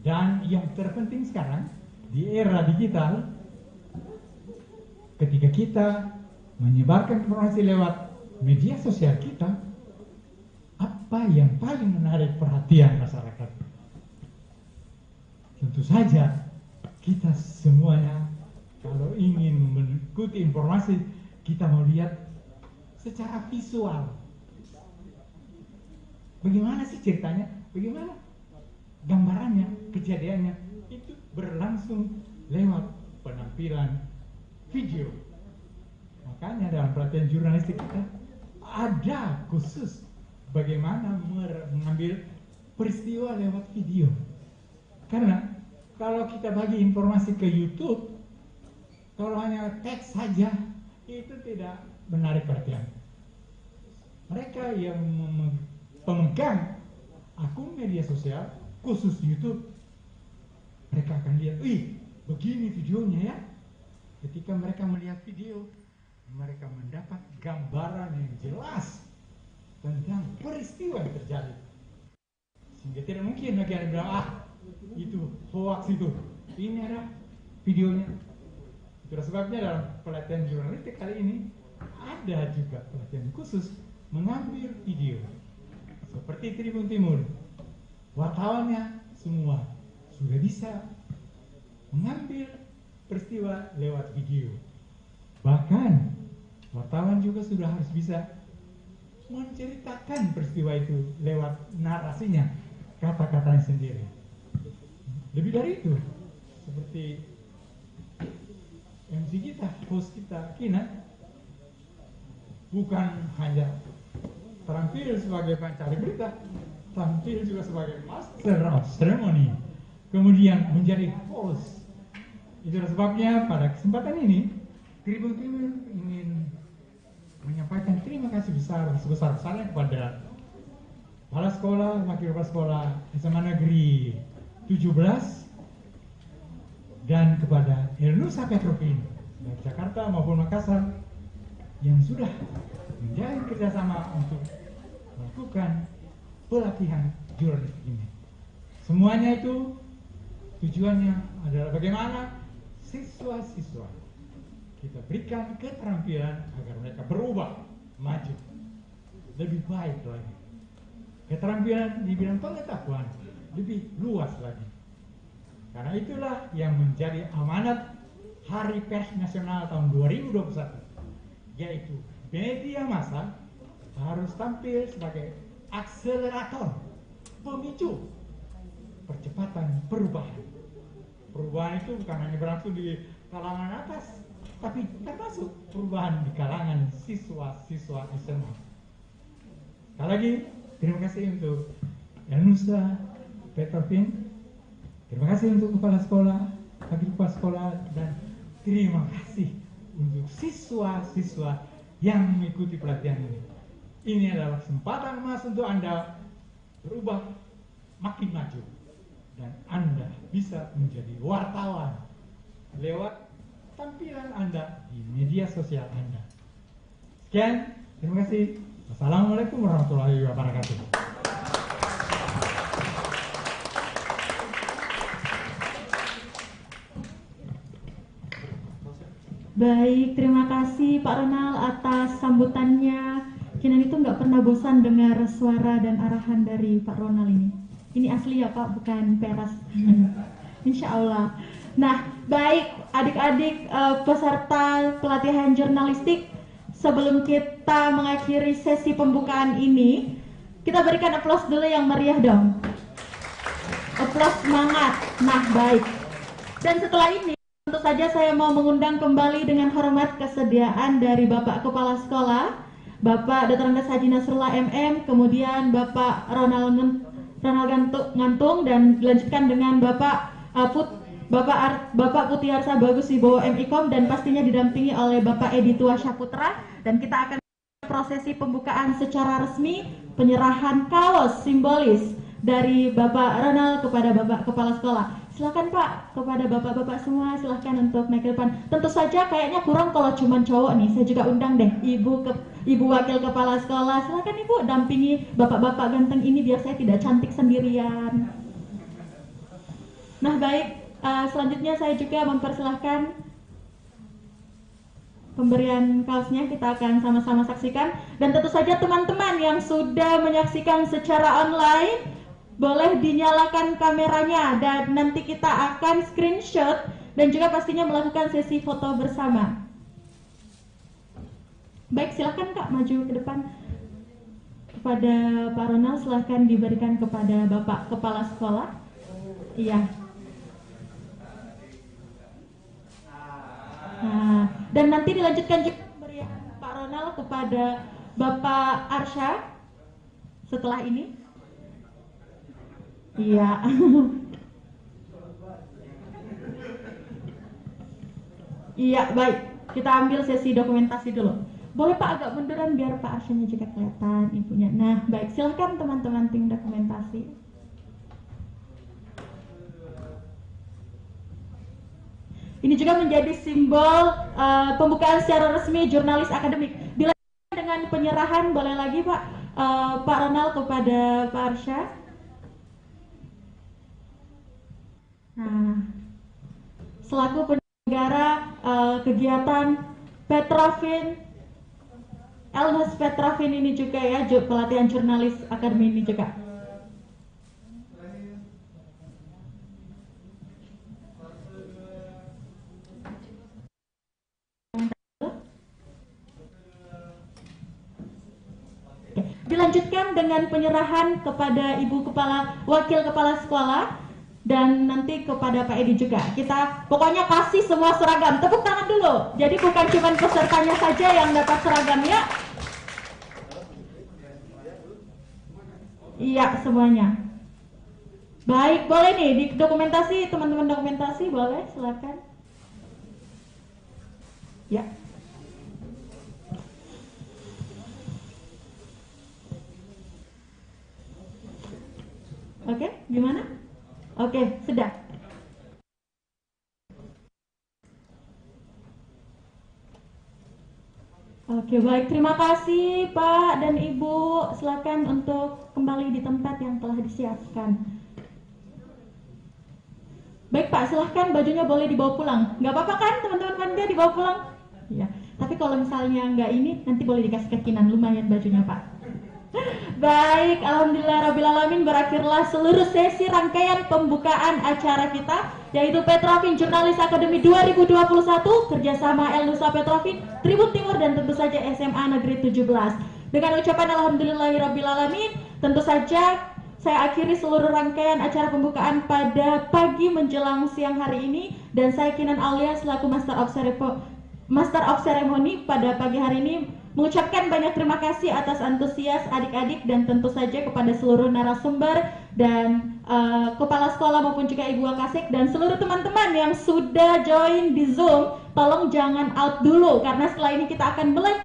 Dan yang terpenting sekarang di era digital, ketika kita menyebarkan informasi lewat media sosial kita, apa yang paling menarik perhatian masyarakat? Tentu saja kita semuanya kalau ingin mengikuti informasi, kita mau lihat secara visual. Bagaimana sih ceritanya? Bagaimana gambarannya, kejadiannya? Itu berlangsung lewat penampilan video. Makanya dalam pelatihan jurnalistik kita ada khusus bagaimana mengambil peristiwa lewat video. Karena kalau kita bagi informasi ke YouTube, kalau hanya teks saja, itu tidak menarik perhatian. Mereka yang pemegang akun media sosial, khusus YouTube, mereka akan lihat, begini videonya ya. Ketika mereka melihat video, mereka mendapat gambaran yang jelas tentang peristiwa yang terjadi. Sehingga tidak mungkin lagi ada bilang, itu hoax itu. Ini ada videonya. Itulah sebabnya dalam pelatihan jurnalistik kali ini ada juga pelatihan khusus mengambil video. Seperti Tribun Timur, wartawannya semua sudah bisa mengambil peristiwa lewat video. Bahkan wartawan juga sudah harus bisa menceritakan peristiwa itu lewat narasinya, kata-katanya sendiri. Lebih dari itu, seperti MC kita, host kita, Kina, bukan hanya terampil sebagai pencari berita, tampil juga sebagai master of ceremony, kemudian menjadi host. Itulah sebabnya pada kesempatan ini, Tribun Timur ingin menyampaikan terima kasih besar sebesar-besarnya kepada kepala sekolah, wakil kepala sekolah SMA Negeri 17 dan kepada Nusa Petrovin dari Jakarta maupun Makassar yang sudah menjalin kerjasama untuk melakukan pelatihan jurnalistik ini. Semuanya itu tujuannya adalah bagaimana siswa-siswa kita berikan keterampilan agar mereka berubah, maju, lebih baik lagi. Keterampilan di bidang pengetahuan lebih luas lagi. Karena itulah yang menjadi amanat Hari Pers Nasional tahun 2021, yaitu media massa harus tampil sebagai akselerator, pemicu percepatan perubahan. Perubahan itu bukan hanya berlangsung di kalangan atas, tapi termasuk perubahan di kalangan siswa-siswa SMA. Sekali lagi, terima kasih untuk Nusa Petrovin, terima kasih untuk kepala sekolah, wakil kepala sekolah, dan terima kasih untuk siswa-siswa yang mengikuti pelatihan ini. Ini adalah kesempatan emas untuk Anda berubah makin maju, dan Anda bisa menjadi wartawan lewat tampilan Anda di media sosial Anda. Sekian, terima kasih. Wassalamualaikum warahmatullahi wabarakatuh. Baik, terima kasih Pak Ronald atas sambutannya. Kinan itu nggak pernah bosan dengar suara dan arahan dari Pak Ronald ini. Ini asli ya Pak, bukan peras. Insya Allah. Nah, baik adik-adik peserta pelatihan jurnalistik, sebelum kita mengakhiri sesi pembukaan ini, kita berikan aplaus dulu yang meriah dong. Aplaus semangat. Nah, baik. Dan setelah ini, tentu saja saya mau mengundang kembali dengan hormat kesediaan dari Bapak Kepala Sekolah, Bapak Dr. Andes Haji Nasrullah MM, kemudian Bapak Ronald Ngantung, dan dilanjutkan dengan Bapak Putiarsa Bagus Wibowo MIKOM, dan pastinya didampingi oleh Bapak Edi Tua Syaputra. Dan kita akan prosesi pembukaan secara resmi, penyerahan kaos simbolis dari Bapak Ronald kepada Bapak Kepala Sekolah. Silakan Pak, kepada bapak-bapak semua silakan untuk naik ke depan. Tentu saja kayaknya kurang kalau cuma cowok nih. Saya juga undang deh Ibu Wakil Kepala Sekolah. Silakan Ibu dampingi bapak-bapak ganteng ini biar saya tidak cantik sendirian. Nah, baik, selanjutnya saya juga mempersilahkan pemberian kaosnya. Kita akan sama-sama saksikan. Dan tentu saja teman-teman yang sudah menyaksikan secara online, boleh dinyalakan kameranya dan nanti kita akan screenshot dan juga pastinya melakukan sesi foto bersama. Baik, silakan Kak maju ke depan. Kepada Pak Ronald silakan diberikan kepada Bapak Kepala Sekolah. Iya. Nah, dan nanti dilanjutkan juga pemberian Pak Ronald kepada Bapak Arsya setelah ini. Iya. Iya, baik. Kita ambil sesi dokumentasi dulu. Boleh Pak agak munduran biar Pak Arsyanya juga kelihatan ibunya. Nah, baik. Silahkan teman-teman tim dokumentasi. Ini juga menjadi simbol pembukaan secara resmi jurnalis akademik. Dilanjutkan dengan penyerahan, boleh lagi Pak, Pak Ronald kepada Pak Arsya. Nah, selaku penyelenggara kegiatan Petrofin, Elnus Petrofin ini juga ya, pelatihan jurnalis akademi ini juga. Dilanjutkan dengan penyerahan kepada Ibu Wakil Kepala Sekolah. Dan nanti kepada Pak Edi juga. Kita pokoknya kasih semua seragam. Tepuk tangan dulu. Jadi bukan cuma pesertanya saja yang dapat seragamnya. Iya, semuanya. Baik, boleh nih di dokumentasi, teman-teman dokumentasi boleh, silakan. Ya. Oke, gimana? Oke, sudah. Oke, baik. Terima kasih Pak dan Ibu. Silakan untuk kembali di tempat yang telah disiapkan. Baik Pak, silahkan bajunya boleh dibawa pulang. Nggak apa-apa kan teman-teman panitia dibawa pulang? Iya. Tapi kalau misalnya nggak ini, nanti boleh dikasih ke Kinan, lumayan bajunya Pak. Baik, alhamdulillahirrahmanirrahim, berakhirlah seluruh sesi rangkaian pembukaan acara kita, yaitu Petrofin Jurnalis Akademi 2021 kerjasama Elnusa Petrofin, Tribun Timur, dan tentu saja SMA Negeri 17. Dengan ucapan alhamdulillahirrahmanirrahim, tentu saja saya akhiri seluruh rangkaian acara pembukaan pada pagi menjelang siang hari ini, dan saya Kinan Aulia selaku Master of Ceremony pada pagi hari ini mengucapkan banyak terima kasih atas antusias adik-adik dan tentu saja kepada seluruh narasumber dan kepala sekolah maupun juga Ibu Wakasek dan seluruh teman-teman yang sudah join di Zoom. Tolong jangan out dulu karena setelah ini kita akan mulai.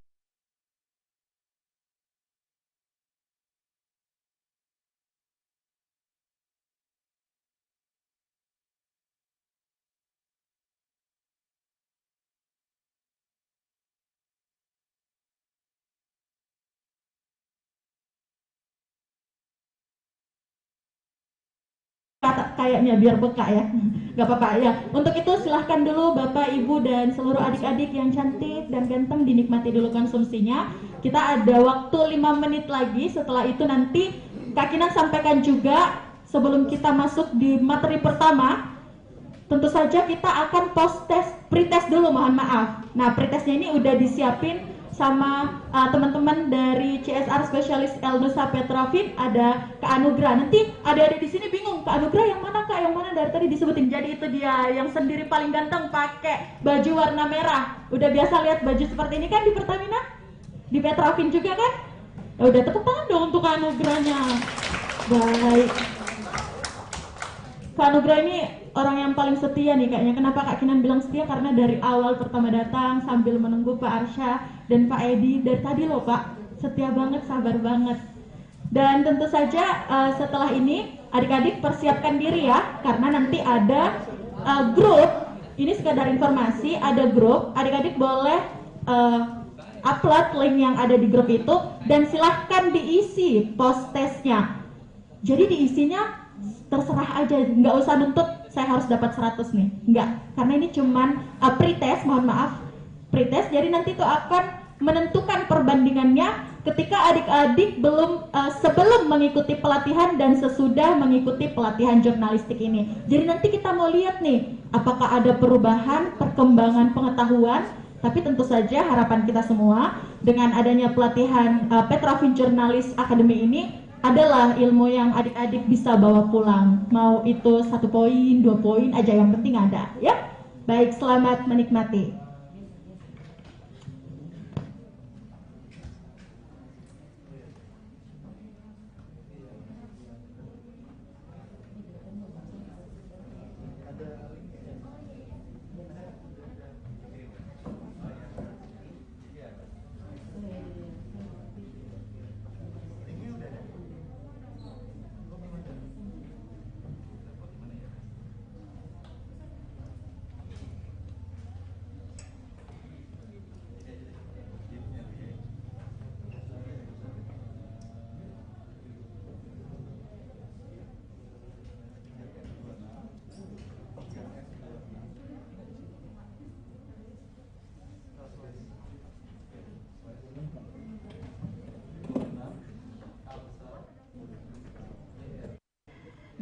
Kayaknya biar beka ya, nggak apa-apa ya. Untuk itu silahkan dulu Bapak, Ibu, dan seluruh adik-adik yang cantik dan ganteng dinikmati dulu konsumsinya. Kita ada waktu 5 menit lagi, setelah itu nanti Kak Kinan sampaikan juga sebelum kita masuk di materi pertama. Tentu saja kita akan post test, pretest dulu, mohon maaf. Nah, pretestnya ini udah disiapin sama teman-teman dari CSR Spesialis Elnusa Petrofin, ada Kak Anugrah. Nanti adik-adik di sini bingung, Kak Anugrah yang mana Kak? Yang mana dari tadi disebutin. Jadi itu dia yang sendiri paling ganteng pakai baju warna merah. Udah biasa lihat baju seperti ini kan di Pertamina? Di Petrofin juga kan? Ya udah, tepuk tangan dong untuk Kak Anugrahnya. Baik. Kak Anugrah ini orang yang paling setia nih kayaknya. Kenapa Kak Kinan bilang setia? Karena dari awal pertama datang sambil menunggu Pak Arsya dan Pak Edi dari tadi loh Pak, setia banget, sabar banget. Dan tentu saja setelah ini adik-adik persiapkan diri ya, karena nanti ada grup. Ini sekadar informasi, ada grup. Adik-adik boleh upload link yang ada di grup itu dan silahkan diisi post testnya. Jadi diisinya terserah aja, nggak usah nuntut saya harus dapat 100 nih, nggak, karena ini cuman pretest, mohon maaf, pretest. Jadi nanti itu akan menentukan perbandingannya ketika adik-adik sebelum mengikuti pelatihan dan sesudah mengikuti pelatihan jurnalistik ini. Jadi nanti kita mau lihat nih apakah ada perubahan, perkembangan pengetahuan. Tapi tentu saja harapan kita semua dengan adanya pelatihan Petrofin Jurnalis Academy ini adalah ilmu yang adik-adik bisa bawa pulang. Mau itu 1 poin, 2 poin aja, yang penting ada ya. Baik, selamat menikmati.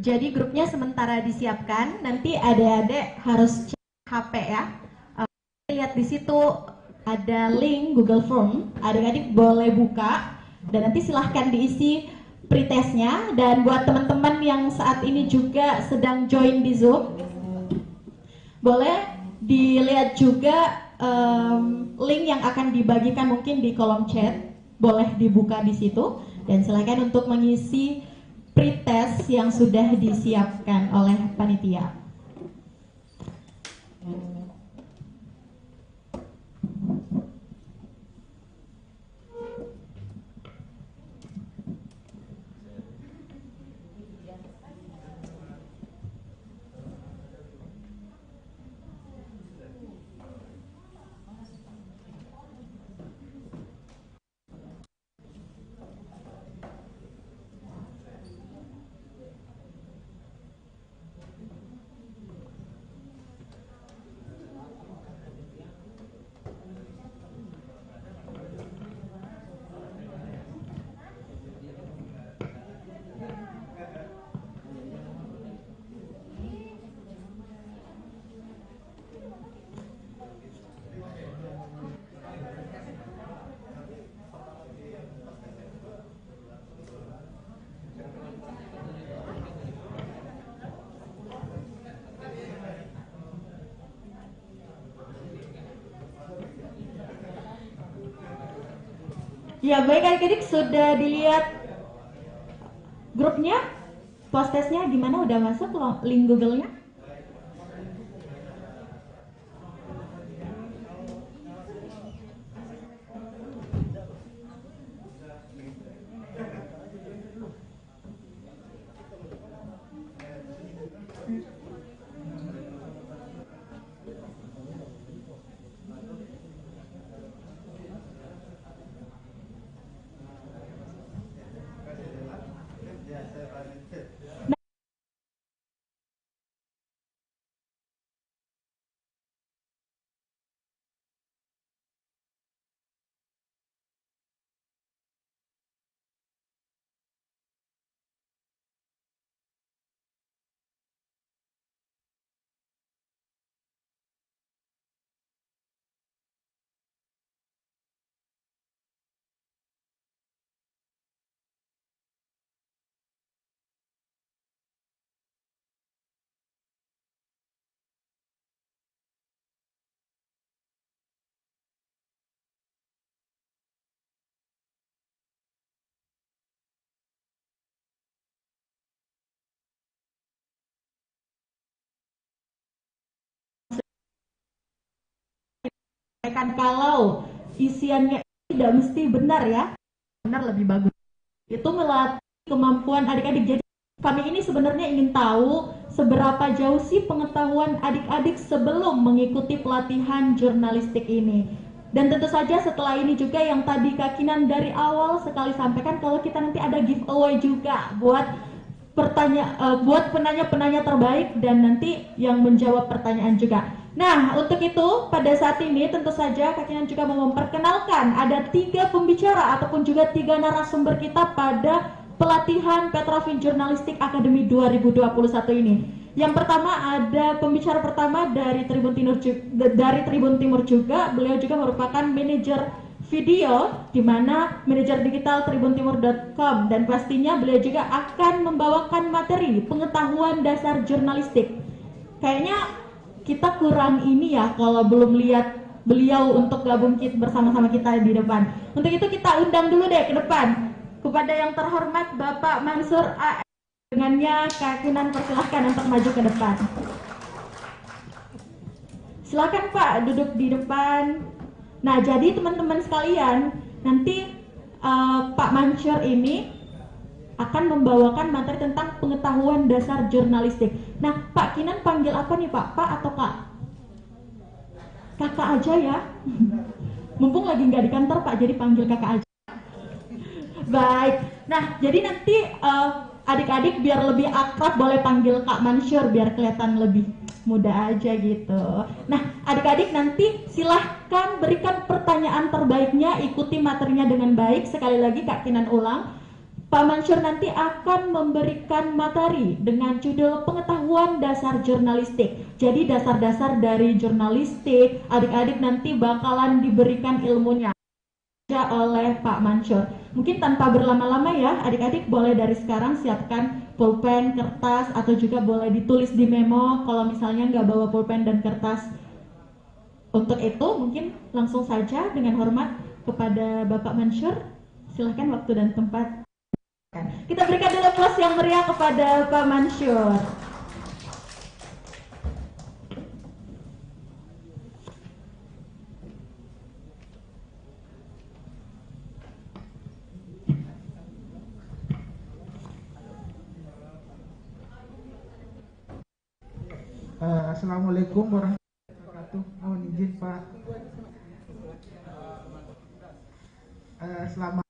Jadi grupnya sementara disiapkan, nanti adik-adik harus cek HP ya. Lihat di situ ada link Google Form, adik-adik boleh buka dan nanti silahkan diisi pretestnya. Dan buat teman-teman yang saat ini juga sedang join di Zoom, boleh dilihat juga link yang akan dibagikan mungkin di kolom chat, boleh dibuka di situ dan silahkan untuk mengisi pretest yang sudah disiapkan oleh panitia. Ya baik adik-adik, sudah dilihat grupnya, post testnya gimana, udah masuk link Google-nya? Kan kalau isiannya tidak mesti benar ya, benar lebih bagus. Itu melatih kemampuan adik-adik. Jadi kami ini sebenarnya ingin tahu seberapa jauh sih pengetahuan adik-adik sebelum mengikuti pelatihan jurnalistik ini. Dan tentu saja setelah ini juga yang tadi Kak Kinan dari awal sekali sampaikan, kalau kita nanti ada giveaway juga buat buat penanya-penanya terbaik dan nanti yang menjawab pertanyaan juga. Nah, untuk itu pada saat ini tentu saja Kak Kinan juga mau memperkenalkan ada 3 pembicara ataupun juga 3 narasumber kita pada pelatihan Petrovin Jurnalistik Academy 2021 ini. Yang pertama ada pembicara pertama dari Tribun Timur juga. Beliau juga merupakan manajer video di mana manajer digital tribuntimur.com, dan pastinya beliau juga akan membawakan materi pengetahuan dasar jurnalistik. Kayaknya kita kurang ini ya kalau belum lihat beliau untuk gabung bersama-sama kita di depan. Untuk itu kita undang dulu deh ke depan kepada yang terhormat Bapak Mansur A. Dengannya Kak Kinan persilahkan untuk maju ke depan. Silakan Pak duduk di depan. Nah, jadi teman-teman sekalian, nanti Pak Mansur ini akan membawakan materi tentang pengetahuan dasar jurnalistik. Nah, Pak Kinan panggil apa nih Pak? Pak atau Kak? Kakak aja ya. Mumpung lagi nggak di kantor Pak, jadi panggil kakak aja. Baik. Nah, jadi nanti adik-adik biar lebih akrab boleh panggil Kak Mansur biar kelihatan lebih muda aja gitu. Nah, adik-adik nanti silahkan berikan pertanyaan terbaiknya, ikuti materinya dengan baik. Sekali lagi Kak Kinan ulang, Pak Mansur nanti akan memberikan materi dengan judul pengetahuan dasar jurnalistik. Jadi dasar-dasar dari jurnalistik, adik-adik nanti bakalan diberikan ilmunya oleh Pak Mansur. Mungkin tanpa berlama-lama ya, adik-adik boleh dari sekarang siapkan pulpen, kertas, atau juga boleh ditulis di memo kalau misalnya nggak bawa pulpen dan kertas. Untuk itu mungkin langsung saja dengan hormat kepada Bapak Mansur, silahkan waktu dan tempat. Kita berikan dulu aplaus yang meriah kepada Pak Mansur. Assalamualaikum warahmatullahi wabarakatuh. Mohon izin Pak. Selamat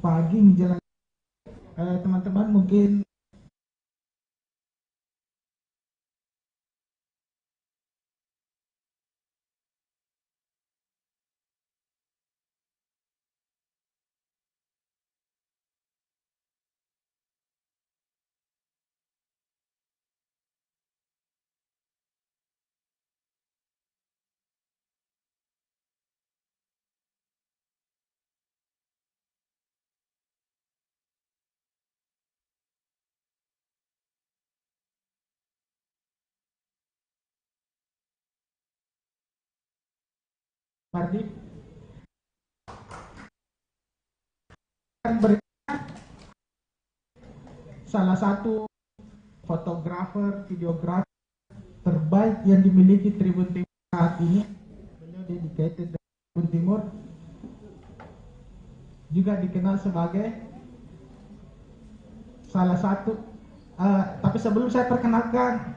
pagi menjelang teman-teman, mungkin Pardi salah satu fotografer, videografer terbaik yang dimiliki Tribun Timur saat ini. Beliau dedicated dari Tribun Timur, juga dikenal sebagai salah satu tapi sebelum saya perkenalkan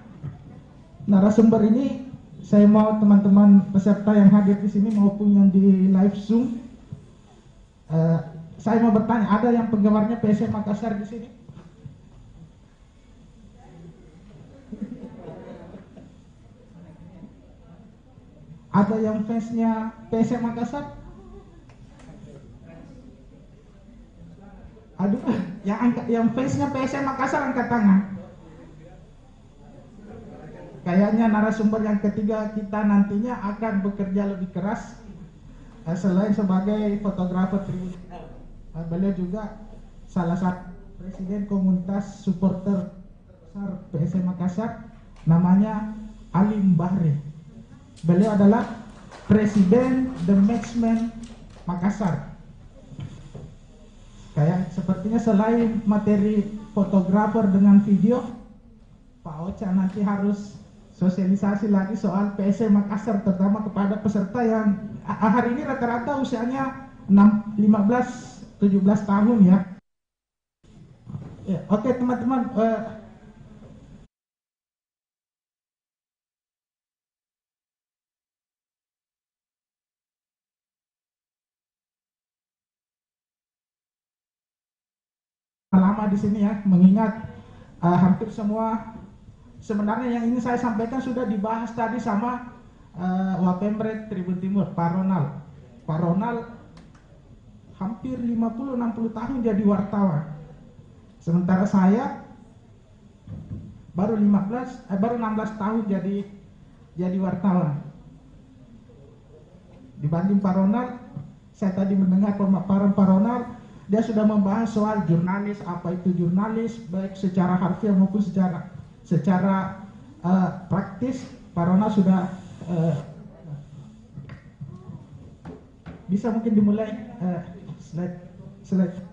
narasumber ini, saya mau teman-teman peserta yang hadir di sini maupun yang di live Zoom, saya mau bertanya, ada yang penggemarnya PSM Makassar di sini? Ada yang fansnya PSM Makassar? Aduh, yang fansnya PSM Makassar angkat tangan. Kayaknya narasumber yang ketiga kita nantinya akan bekerja lebih keras. Selain sebagai fotografer Tribun, beliau juga salah satu presiden komunitas supporter besar PSM Makassar, namanya Alim Bahri. Beliau adalah presiden The Matchman Makassar. Kayak sepertinya selain materi fotografer dengan video, Pak Ocha nanti harus sosialisasi lagi soal PSM Makassar, terutama kepada peserta yang hari ini rata-rata usianya 15-17 tahun ya. Oke teman-teman, lama di sini ya, mengingat hampir semua sebenarnya yang ingin saya sampaikan sudah dibahas tadi sama Wapemret Tribun Timur, Pak Ronald. Pak Ronald hampir 50-60 tahun jadi wartawan. Sementara saya baru 16 tahun jadi wartawan. Dibanding Pak Ronald, saya tadi mendengar pemaparan Pak Ronald, dia sudah membahas soal jurnalis, apa itu jurnalis, baik secara harfiah maupun secara praktis. Pak Ronald sudah bisa mungkin dimulai slide.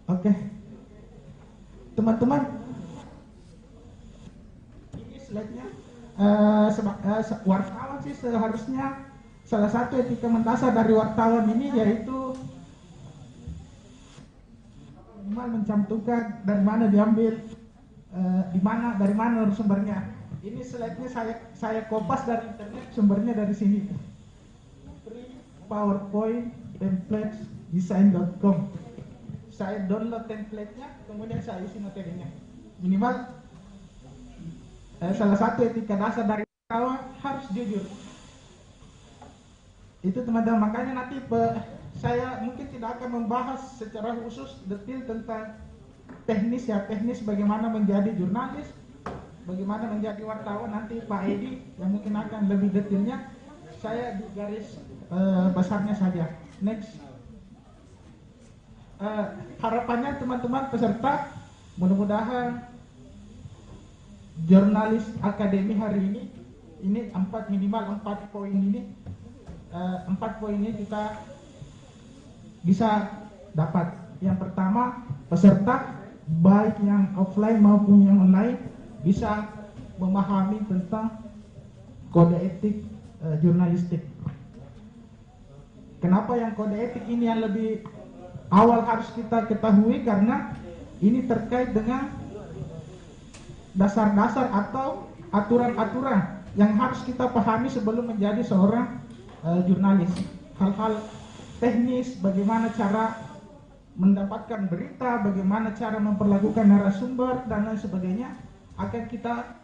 Oke, teman-teman, ini slide-nya. Wartawan sih seharusnya salah satu etika mendasar dari wartawan ini yaitu minimal mencantumkan dari mana diambil, dari mana sumbernya. Ini slide-nya saya kopas dari internet, sumbernya dari sini. Free PowerPoint templates design.com. Saya download template-nya, kemudian saya isi materinya. Minimal salah satu etika dasar dari wartawan harus jujur. Itu teman-teman, makanya nanti saya mungkin tidak akan membahas secara khusus detail tentang teknis bagaimana menjadi jurnalis, bagaimana menjadi wartawan. Nanti Pak Edi yang mungkin akan lebih detailnya, saya di garis besarnya saja. Next. Harapannya teman-teman peserta, mudah-mudahan jurnalis akademi hari ini minimal 4 poin ini, 4 poin ini kita bisa dapat. Yang pertama, peserta baik yang offline maupun yang online bisa memahami tentang kode etik jurnalistik. Kenapa yang kode etik ini yang lebih awal harus kita ketahui? Karena ini terkait dengan dasar-dasar atau aturan-aturan yang harus kita pahami sebelum menjadi seorang jurnalis. Hal-hal teknis, bagaimana cara mendapatkan berita, bagaimana cara memperlakukan narasumber dan lain sebagainya akan kita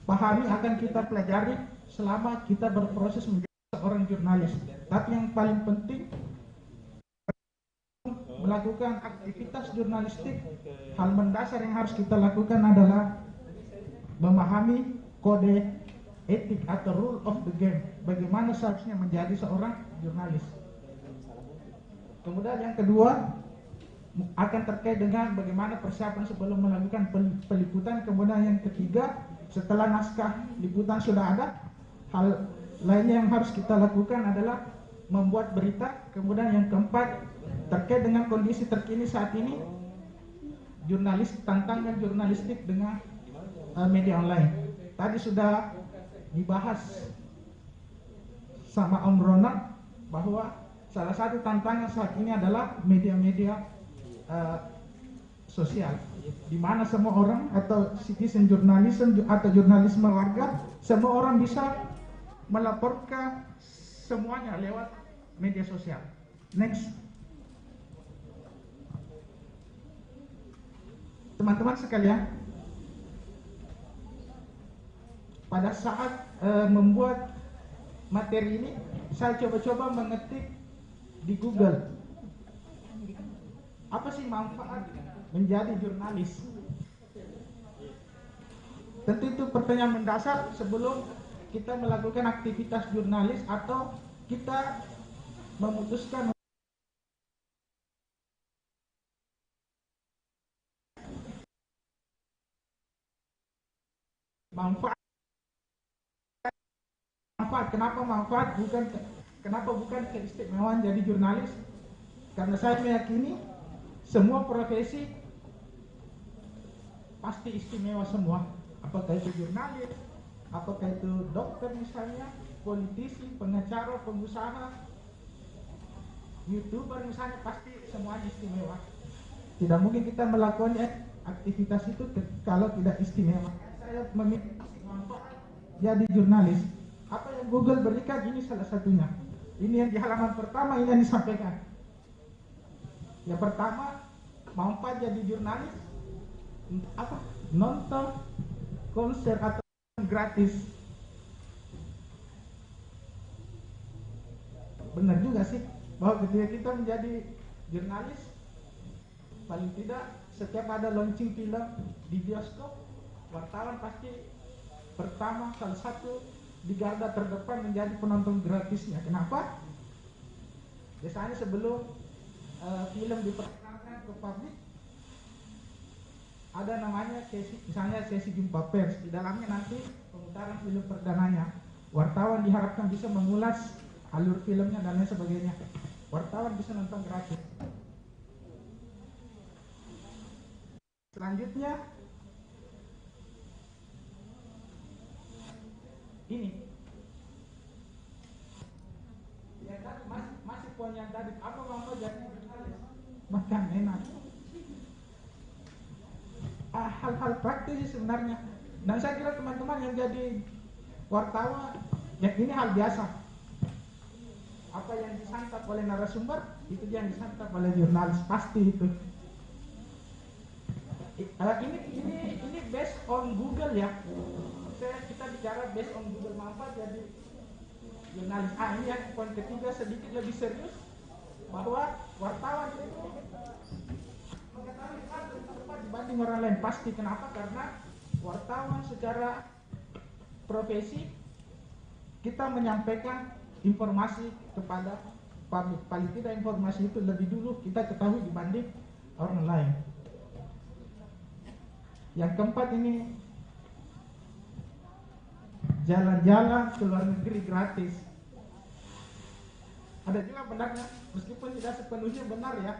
pahami, akan kita pelajari selama kita berproses menjadi seorang jurnalis. Tapi yang paling penting melakukan aktivitas jurnalistik, hal mendasar yang harus kita lakukan adalah memahami kode etik atau rule of the game, bagaimana seharusnya menjadi seorang jurnalis. Kemudian yang kedua akan terkait dengan bagaimana persiapan sebelum melakukan peliputan. Kemudian yang ketiga, setelah naskah liputan sudah ada, hal lainnya yang harus kita lakukan adalah membuat berita. Kemudian yang keempat, terkait dengan kondisi terkini saat ini, tantangan jurnalistik dengan media online. Tadi sudah dibahas sama Om Ronald bahwa salah satu tantangan saat ini adalah media-media sosial, di mana semua orang atau citizen journalism atau jurnalisme warga, semua orang bisa melaporkan semuanya lewat media sosial. Next. Teman-teman sekalian, pada saat membuat materi ini, saya coba-coba mengetik di Google, apa sih manfaat menjadi jurnalis? Tentu itu pertanyaan mendasar sebelum kita melakukan aktivitas jurnalis atau kita memutuskan manfaat. Kenapa manfaat? Kenapa bukan keistimewaan jadi jurnalis? Karena saya meyakini semua profesi pasti istimewa semua. Apakah itu jurnalis, apakah itu dokter misalnya, politisi, pengacara, pengusaha, YouTuber misalnya, pasti semuanya istimewa. Tidak mungkin kita melakukan aktivitas itu kalau tidak istimewa. Saya memilih jadi jurnalis. Apa yang Google berikan ini salah satunya. Ini yang di halaman pertama ini yang disampaikan. Yang pertama, manfaat jadi jurnalis apa? Nonton konser atau gratis. Benar juga sih bahwa ketika kita menjadi jurnalis, paling tidak setiap ada launching film di bioskop, wartawan pasti pertama salah satu di garda terdepan menjadi penonton gratisnya. Kenapa? Biasanya sebelum film diperkenalkan ke publik, ada namanya sesi, misalnya sesi jumpa pers. Di dalamnya nanti pemutaran film perdananya. Wartawan diharapkan bisa mengulas alur filmnya dan lain sebagainya. Wartawan bisa nonton gratis. Selanjutnya ini yang tadi masih poin yang tadi, apa mau jadi jurnalis? Makan enak. Hal-hal praktis sebenarnya. Dan saya kira teman-teman yang jadi wartawan, ya ini hal biasa. Apa yang disantap oleh narasumber, itu yang disantap oleh jurnalis, pasti itu. Ini based on Google ya. Kita bicara based on Google manfaat jadi jurnalis. Ini yang poin ketiga sedikit lebih serius, bahwa wartawan itu mengetahui hal lebih cepat dibanding orang lain. Pasti. Kenapa? Karena wartawan secara profesi kita menyampaikan informasi kepada publik. Paling tidak informasi itu lebih dulu kita ketahui dibanding orang lain. Yang keempat ini, jalan-jalan ke luar negeri gratis. Ada juga benarnya, meskipun tidak sepenuhnya benar ya.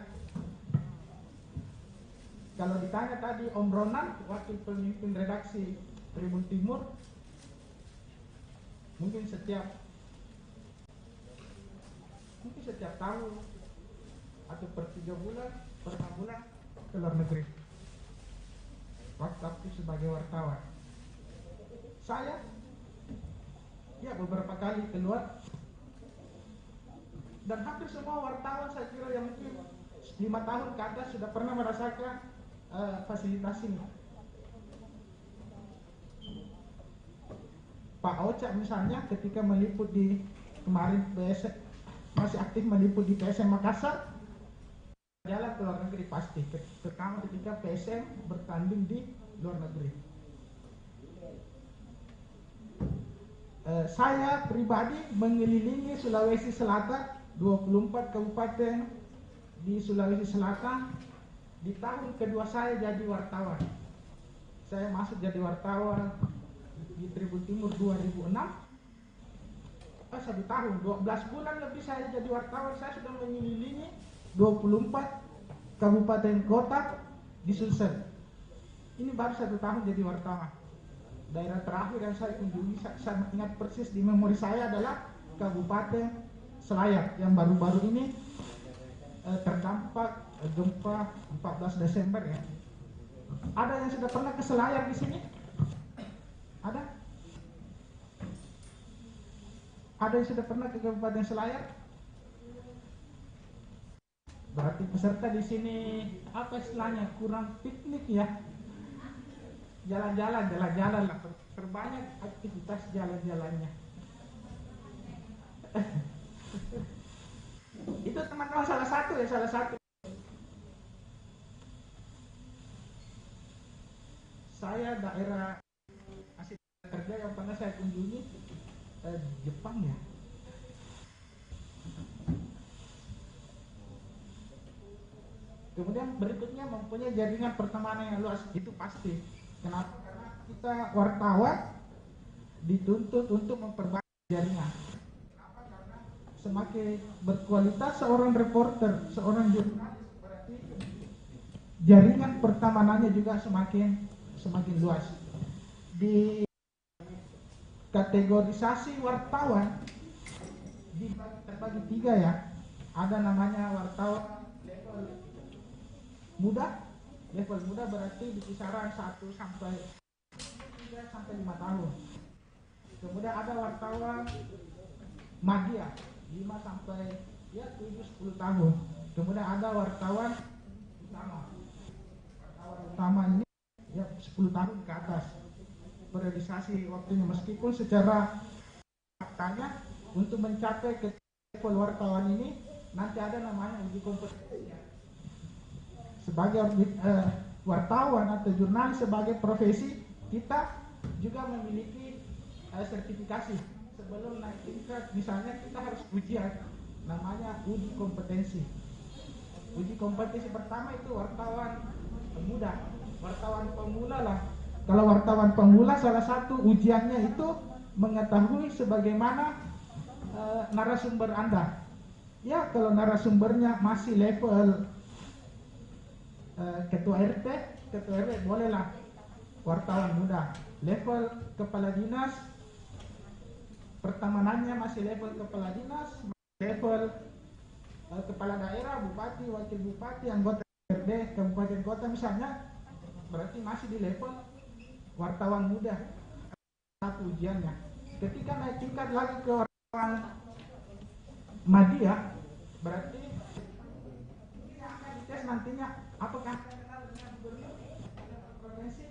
Kalau ditanya tadi Om Ronan, wakil pemimpin redaksi Tribun Timur, mungkin setiap tahun atau per 3 bulan, per 6 bulan ke luar negeri. Waktu aktif sebagai wartawan. Saya beberapa kali keluar, dan hampir semua wartawan saya kira yang mungkin 5 tahun ke atas sudah pernah merasakan fasilitas ini. Pak Ocha misalnya ketika meliput di kemarin masih aktif meliput di PSM Makassar, jalan ke luar negeri pasti, terutama ketika PSM bertanding di luar negeri. Saya pribadi mengelilingi Sulawesi Selatan, 24 kabupaten di Sulawesi Selatan. Di tahun kedua saya jadi wartawan. Saya masuk jadi wartawan di Tribun Timur 2006. 1 tahun, 12 bulan lebih saya jadi wartawan. Saya sudah mengelilingi 24 kabupaten kota di Sulsel. Ini baru 1 tahun jadi wartawan. Daerah terakhir yang saya kunjungi, saya ingat persis di memori saya adalah Kabupaten Selayar yang baru-baru ini terdampak gempa 14 Desember ya. Ada yang sudah pernah ke Selayar di sini? Ada? Ada yang sudah pernah ke Kabupaten Selayar? Berarti peserta di sini apa istilahnya, kurang piknik ya? Jalan-jalan lah, terbanyak aktivitas jalan-jalannya. Itu teman-teman salah satu. Saya daerah asli kerja yang pernah saya kunjungi Jepang ya. Kemudian berikutnya mempunyai jaringan pertemanan yang luas, itu pasti. Kenapa? Karena kita wartawan dituntut untuk memperbanyak jaringan. Kenapa? Karena semakin berkualitas seorang reporter, seorang jurnalis, berarti jaringan pertemanannya juga semakin luas. Di kategorisasi wartawan terbagi 3 ya. Ada namanya wartawan level muda berarti di kisaran 1 sampai 3 sampai 5 tahun. Kemudian ada wartawan media 5 sampai 7-10 tahun. Kemudian ada wartawan utama ini 10 tahun ke atas. Periodisasi waktunya, meskipun secara faktanya untuk mencapai ke level wartawan ini nanti ada namanya uji kompetensi. Sebagai wartawan atau jurnalis sebagai profesi, kita juga memiliki sertifikasi. Sebelum naik tingkat, misalnya kita harus ujian, namanya uji kompetensi. Uji kompetensi pertama itu wartawan muda, wartawan pemula lah. Kalau wartawan pemula, salah satu ujiannya itu mengetahui sebagaimana narasumber Anda. Ya, kalau narasumbernya masih level ketua RT bolehlah wartawan muda. Level kepala dinas, pertemanannya masih level kepala dinas, level kepala daerah, bupati, wakil bupati, anggota DPRD, kabupaten kota misalnya, berarti masih di level wartawan muda. Satu ujiannya. Ketika naik tingkat lagi ke wartawan media, berarti ini akan dites nantinya apakah kenal dengan gubernur provinsi,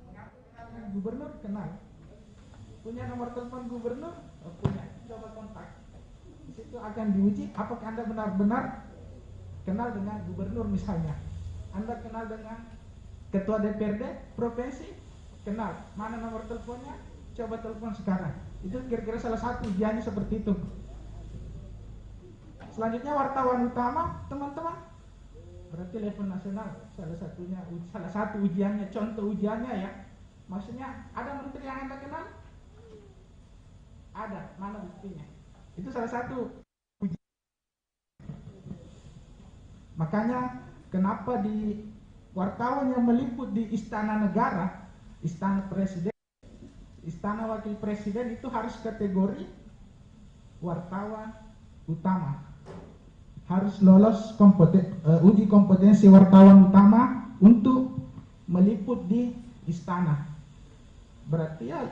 kenal dengan gubernur, kenal, punya nomor telepon gubernur, punya, coba kontak. Di situ akan diuji apakah Anda benar-benar kenal dengan gubernur misalnya. Anda kenal dengan ketua DPRD provinsi, kenal, mana nomor teleponnya, coba telepon sekarang. Itu kira-kira salah satu ujiannya seperti itu. Selanjutnya wartawan utama, teman-teman, berarti level nasional. Salah satu ujiannya, contoh ujiannya ya, maksudnya ada menteri yang Anda kenal? Ada, mana buktinya? Itu salah satu ujian. Makanya kenapa di wartawan yang meliput di istana negara, istana presiden, istana wakil presiden itu harus kategori wartawan utama. Harus lolos uji kompetensi wartawan utama untuk meliput di istana. Berarti ya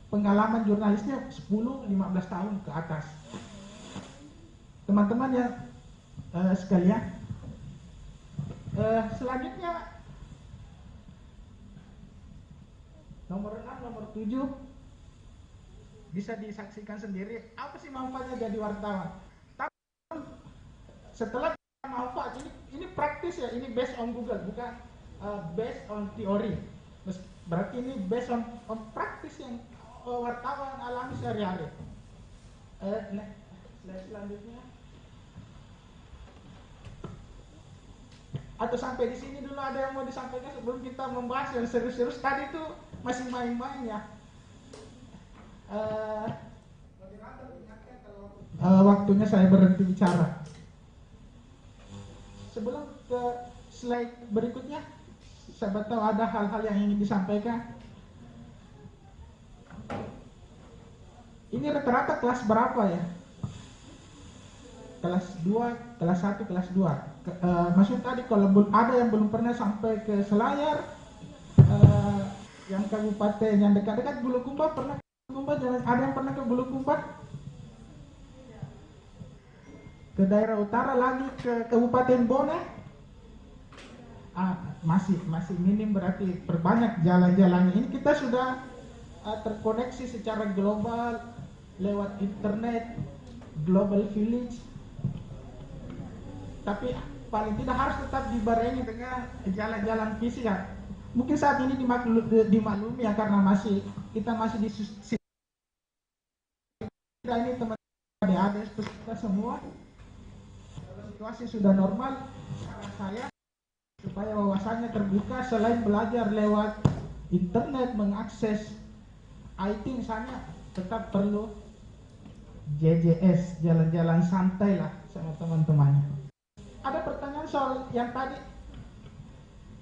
pengalaman jurnalisnya 10-15 tahun ke atas. Teman-teman ya sekalian, selanjutnya nomor 6, nomor 7 bisa disaksikan sendiri apa sih manfaatnya jadi wartawan. Tapi setelah manfaat ini praktis ya, ini based on Google, bukan based on teori. Berarti ini based on praktis yang wartawan alami sehari-hari. Selanjutnya, atau sampai di sini dulu ada yang mau disampaikan sebelum kita membahas yang serius-serius. Tadi itu masih main-main ya. Waktunya saya berhenti bicara. Sebelum ke slide berikutnya, saya tahu ada hal-hal yang ingin disampaikan. Ini rata-rata kelas berapa ya? Kelas 2, kelas 1, kelas 2. Maksudnya tadi kalau ada yang belum pernah sampai ke Selayar, yang kabupaten yang dekat-dekat Bulukumba, pernah ke Bulukumba? Ada yang pernah ke Bulukumba? Ke daerah utara lagi, ke Kabupaten Bone? Masih minim, berarti perbanyak jalan-jalannya. Ini kita sudah terkoneksi secara global lewat internet, global village. Tapi paling tidak harus tetap dibarengi dengan jalan-jalan fisik ya. Mungkin saat ini dimaklumi ya, karena kita masih di ini teman-teman ada kita semua. Situasi sudah normal, saran saya supaya wawasannya terbuka, selain belajar lewat internet, mengakses IT misalnya, tetap perlu JJS, jalan-jalan santai lah sama teman-temannya. Ada pertanyaan soal yang tadi,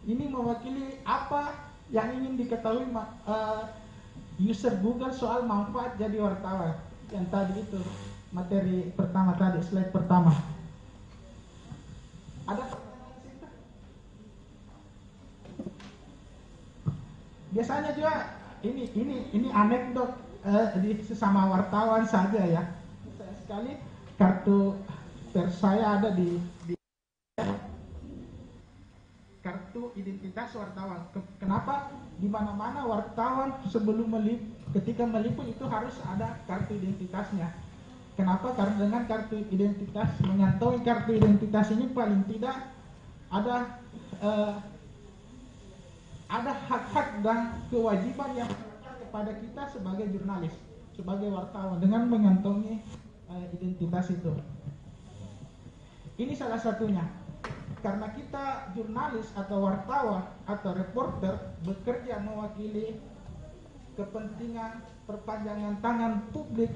ini mewakili apa yang ingin diketahui user Google soal manfaat jadi wartawan. Yang tadi itu materi pertama tadi, slide pertama. Ada pertanyaan singkat? Biasanya juga ini anekdot di sesama wartawan saja ya. Saya sekali kartu pers saya ada di kartu identitas wartawan. Kenapa? Di mana-mana wartawan sebelum ketika meliput itu harus ada kartu identitasnya. Kenapa? Karena dengan kartu identitas, menyantui kartu identitas ini paling tidak ada hak-hak dan kewajiban yang kepada kita sebagai jurnalis, sebagai wartawan dengan mengantongi identitas itu. Ini salah satunya. Karena kita jurnalis atau wartawan atau reporter bekerja mewakili kepentingan perpanjangan tangan publik,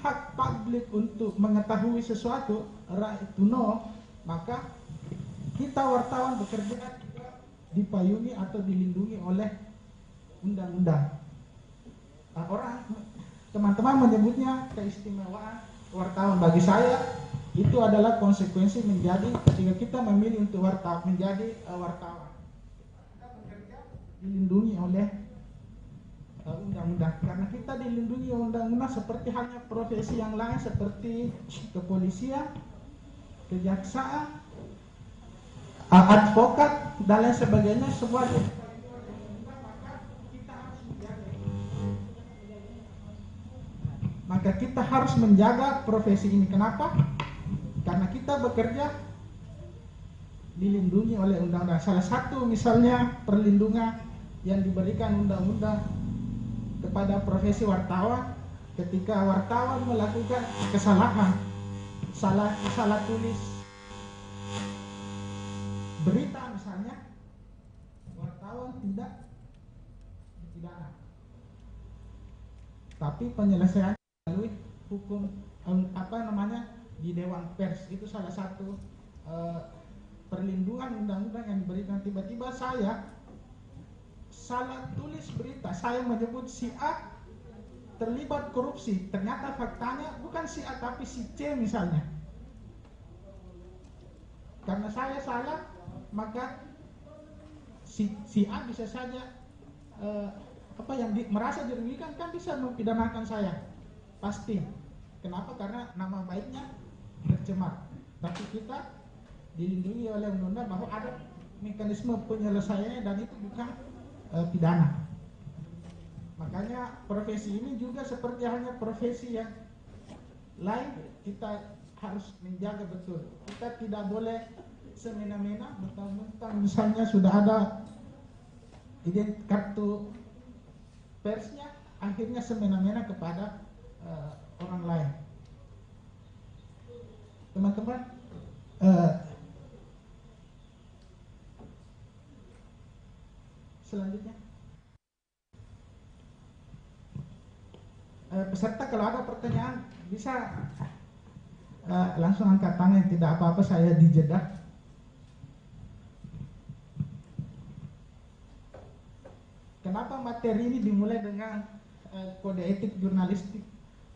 hak publik untuk mengetahui sesuatu, right to know, maka kita wartawan bekerja dipayungi atau dilindungi oleh undang-undang. Teman-teman menyebutnya keistimewaan wartawan. Bagi saya itu adalah konsekuensi ketika kita memilih untuk menjadi wartawan. Kita bekerja dilindungi oleh undang-undang. Karena kita dilindungi undang-undang seperti halnya profesi yang lain seperti kepolisian, kejaksaan, advokat dan lain sebagainya, semua maka kita harus menjaga profesi ini. Kenapa? Karena kita bekerja dilindungi oleh undang-undang. Salah satu misalnya perlindungan yang diberikan undang-undang kepada profesi wartawan, ketika wartawan melakukan kesalahan, salah tulis berita misalnya, wartawan tidak dipidana, tapi penyelesaian melalui hukum di Dewan Pers. Itu salah satu perlindungan undang-undang yang diberikan. Tiba-tiba saya salah tulis berita, saya menyebut si A terlibat korupsi, ternyata faktanya bukan si A tapi si C misalnya. Karena saya salah, maka si A bisa saja merasa dirugikan, kan bisa mempidanakan saya. Pasti. Kenapa? Karena nama baiknya tercemar. Tapi kita dilindungi oleh undang-undang bahwa ada mekanisme penyelesaiannya dan itu bukan pidana. Makanya profesi ini juga seperti halnya profesi yang lain, kita harus menjaga betul. Kita tidak boleh semena-mena mentang-mentang misalnya sudah ada kartu persnya, akhirnya semena-mena kepada orang lain. Teman-teman, selanjutnya peserta kalau ada pertanyaan bisa langsung angkat tangan, tidak apa-apa, saya dijeda. Kenapa materi ini dimulai dengan kode etik jurnalistik?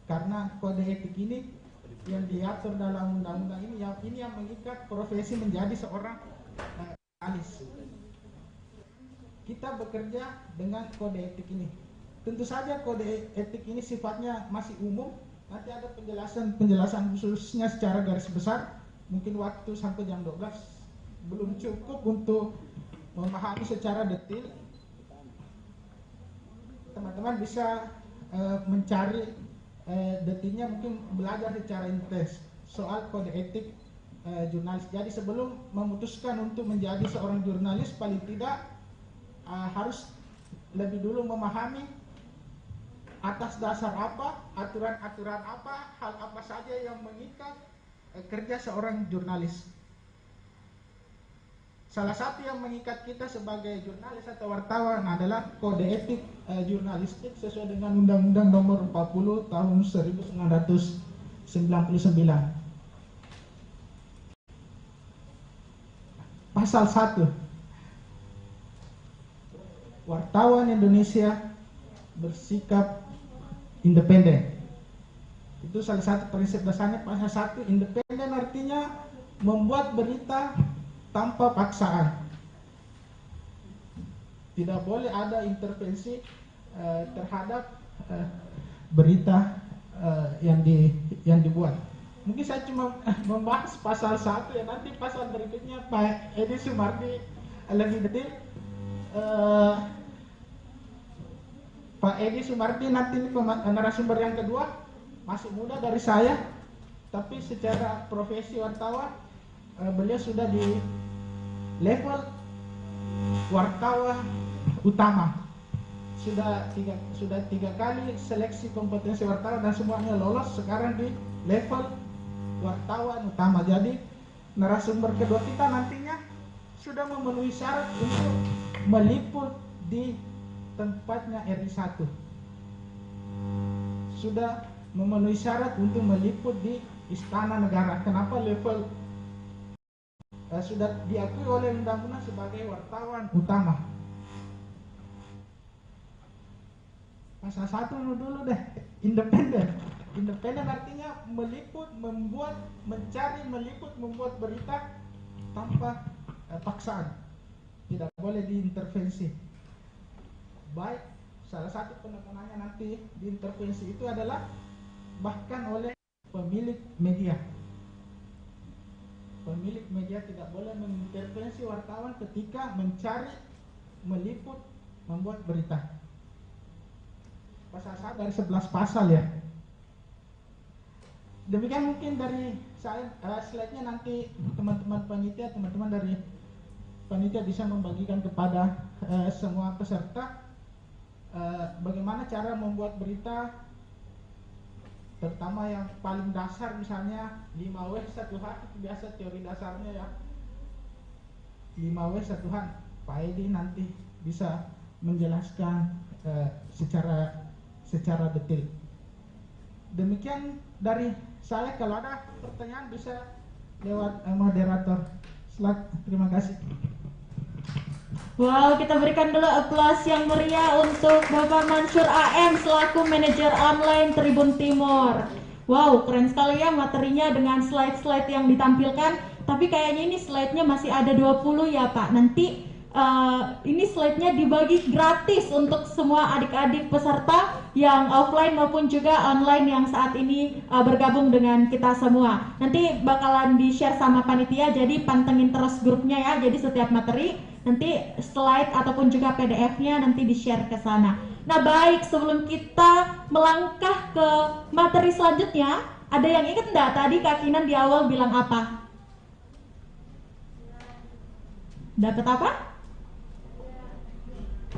Karena kode etik ini yang diatur dalam undang-undang ini yang mengikat profesi menjadi seorang jurnalis. Kita bekerja dengan kode etik ini. Tentu saja kode etik ini sifatnya masih umum. Nanti ada penjelasan khususnya secara garis besar. Mungkin waktu sampai jam 12 belum cukup untuk memahami secara detail. Teman-teman bisa mencari detailnya, mungkin belajar secara intens soal kode etik jurnalis. Jadi sebelum memutuskan untuk menjadi seorang jurnalis, paling tidak harus lebih dulu memahami atas dasar apa, aturan-aturan apa, hal apa saja yang mengikat kerja seorang jurnalis. salah satu yang mengikat kita sebagai jurnalis atau wartawan adalah kode etik jurnalistik sesuai dengan Undang-Undang Nomor 40 Tahun 1999. Pasal 1. Wartawan Indonesia bersikap independen. Itu salah satu prinsip dasarnya. Pasal 1, independen artinya membuat berita tanpa paksaan. Tidak boleh ada intervensi terhadap berita yang dibuat. Mungkin saya cuma membahas pasal 1 ya, nanti pasal berikutnya Pak Edi Sumardi lebih detail. Pak Edi Sumardi nanti ini narasumber yang kedua, masih muda dari saya, tapi secara profesi wartawan beliau sudah di level wartawan utama. Sudah tiga kali seleksi kompetensi wartawan dan semuanya lolos. Sekarang di level wartawan utama. Jadi narasumber kedua kita nantinya sudah memenuhi syarat untuk meliput di tempatnya RI1. Sudah memenuhi syarat untuk meliput di Istana Negara. Kenapa level sudah diakui oleh undang-undang sebagai wartawan utama. Pasal 1 dulu deh, independen. Independen artinya meliput, membuat berita tanpa paksaan. Tidak boleh diintervensi. Baik, salah satu penekanannya nanti diintervensi itu adalah bahkan oleh pemilik media. Pemilik media tidak boleh mengintervensi wartawan ketika mencari, meliput, membuat berita. Pasal 1 dari 11 pasal ya. Demikian mungkin dari saya, slide-nya nanti teman-teman panitia, teman-teman dari panitia bisa membagikan kepada semua peserta bagaimana cara membuat berita, terutama yang paling dasar, misalnya 5W 1H itu biasa teori dasarnya ya. 5W 1H, Pak Edi nanti bisa menjelaskan secara detail. Demikian dari saya, kalau ada pertanyaan bisa lewat moderator. Terima kasih. Wow, kita berikan dulu aplaus yang meriah untuk Bapak Mansur AM selaku manajer online Tribun Timur. Wow, keren sekali ya materinya dengan slide-slide yang ditampilkan. Tapi kayaknya ini slide-nya masih ada 20 ya Pak. Nanti ini slide-nya dibagi gratis untuk semua adik-adik peserta yang offline maupun juga online yang saat ini bergabung dengan kita semua. Nanti bakalan di-share sama panitia, jadi pantengin terus grupnya ya. Jadi setiap materi nanti slide ataupun juga PDF-nya nanti di-share ke sana. Nah baik, sebelum kita melangkah ke materi selanjutnya, ada yang ingat enggak tadi Kak Kinan di awal bilang apa? Dapat apa?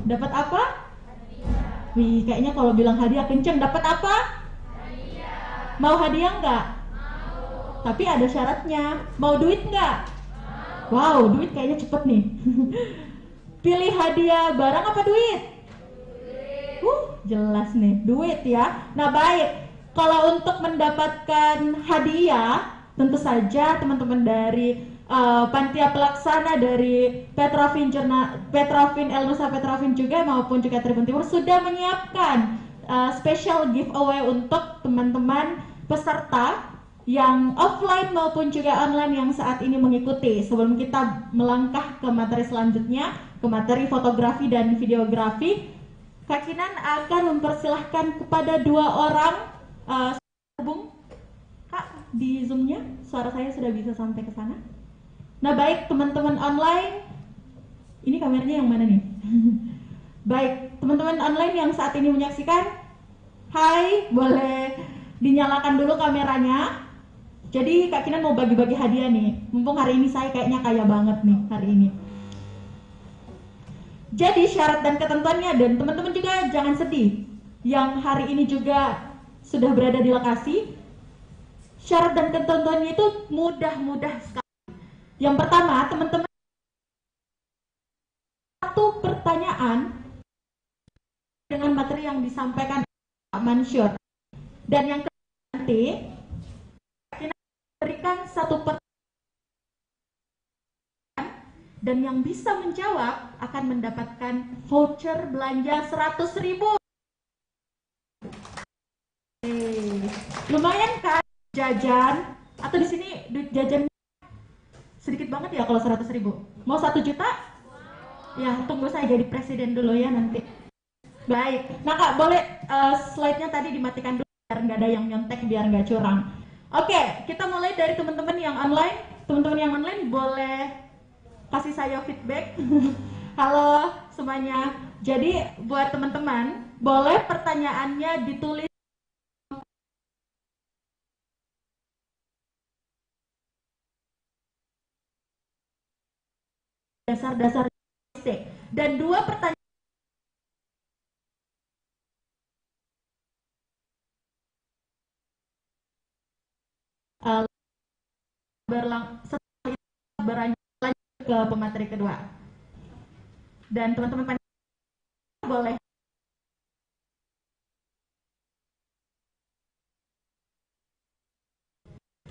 Dapat apa? Wih, kayaknya kalau bilang hadiah kenceng. Dapat apa? Hadiah. Mau hadiah enggak? Mau. Tapi ada syaratnya. Mau duit enggak? Wow, duit kayaknya cepet nih. Pilih hadiah barang apa duit? Jelas nih, duit ya. Nah baik, kalau untuk mendapatkan hadiah, tentu saja teman-teman dari panitia pelaksana dari Petrovin Elnusa Petrovin juga maupun juga Tribun Timur sudah menyiapkan special giveaway untuk teman-teman peserta yang offline maupun juga online yang saat ini mengikuti. Sebelum kita melangkah ke materi selanjutnya, ke materi fotografi dan videografi, Kak Kinan akan mempersilahkan kepada 2 orang gabung. Kak, di Zoom-nya suara saya sudah bisa sampai ke sana. Nah baik teman-teman online, ini kameranya yang mana nih? Baik, teman-teman online yang saat ini menyaksikan, hai, boleh dinyalakan dulu kameranya. Jadi Kak Kinan mau bagi-bagi hadiah nih. Mumpung hari ini saya kayaknya kaya banget nih hari ini. Jadi syarat dan ketentuannya, dan teman-teman juga jangan sedih yang hari ini juga sudah berada di lokasi. Syarat dan ketentuannya itu mudah-mudah sekali. Yang pertama, teman-teman pertanyaan dengan materi yang disampaikan Pak Mansyur. Dan yang kedua nanti kita berikan satu pertanyaan dan yang bisa menjawab akan mendapatkan voucher belanja 100.000. Lumayan kan jajan, atau di sini duit jajan sedikit banget ya kalau 100.000. Mau 1 juta? Ya, tunggu saya jadi presiden dulu ya nanti. Baik, nah Kak boleh slide-nya tadi dimatikan dulu biar nggak ada yang nyontek, biar nggak curang. Oke, kita mulai dari teman-teman yang online. Teman-teman yang online boleh kasih saya feedback. Halo semuanya. Jadi buat teman-teman, boleh pertanyaannya ditulis dasar-dasar basic. Dan 2 pertanyaan berlanjut ke pemateri kedua. Dan teman-teman boleh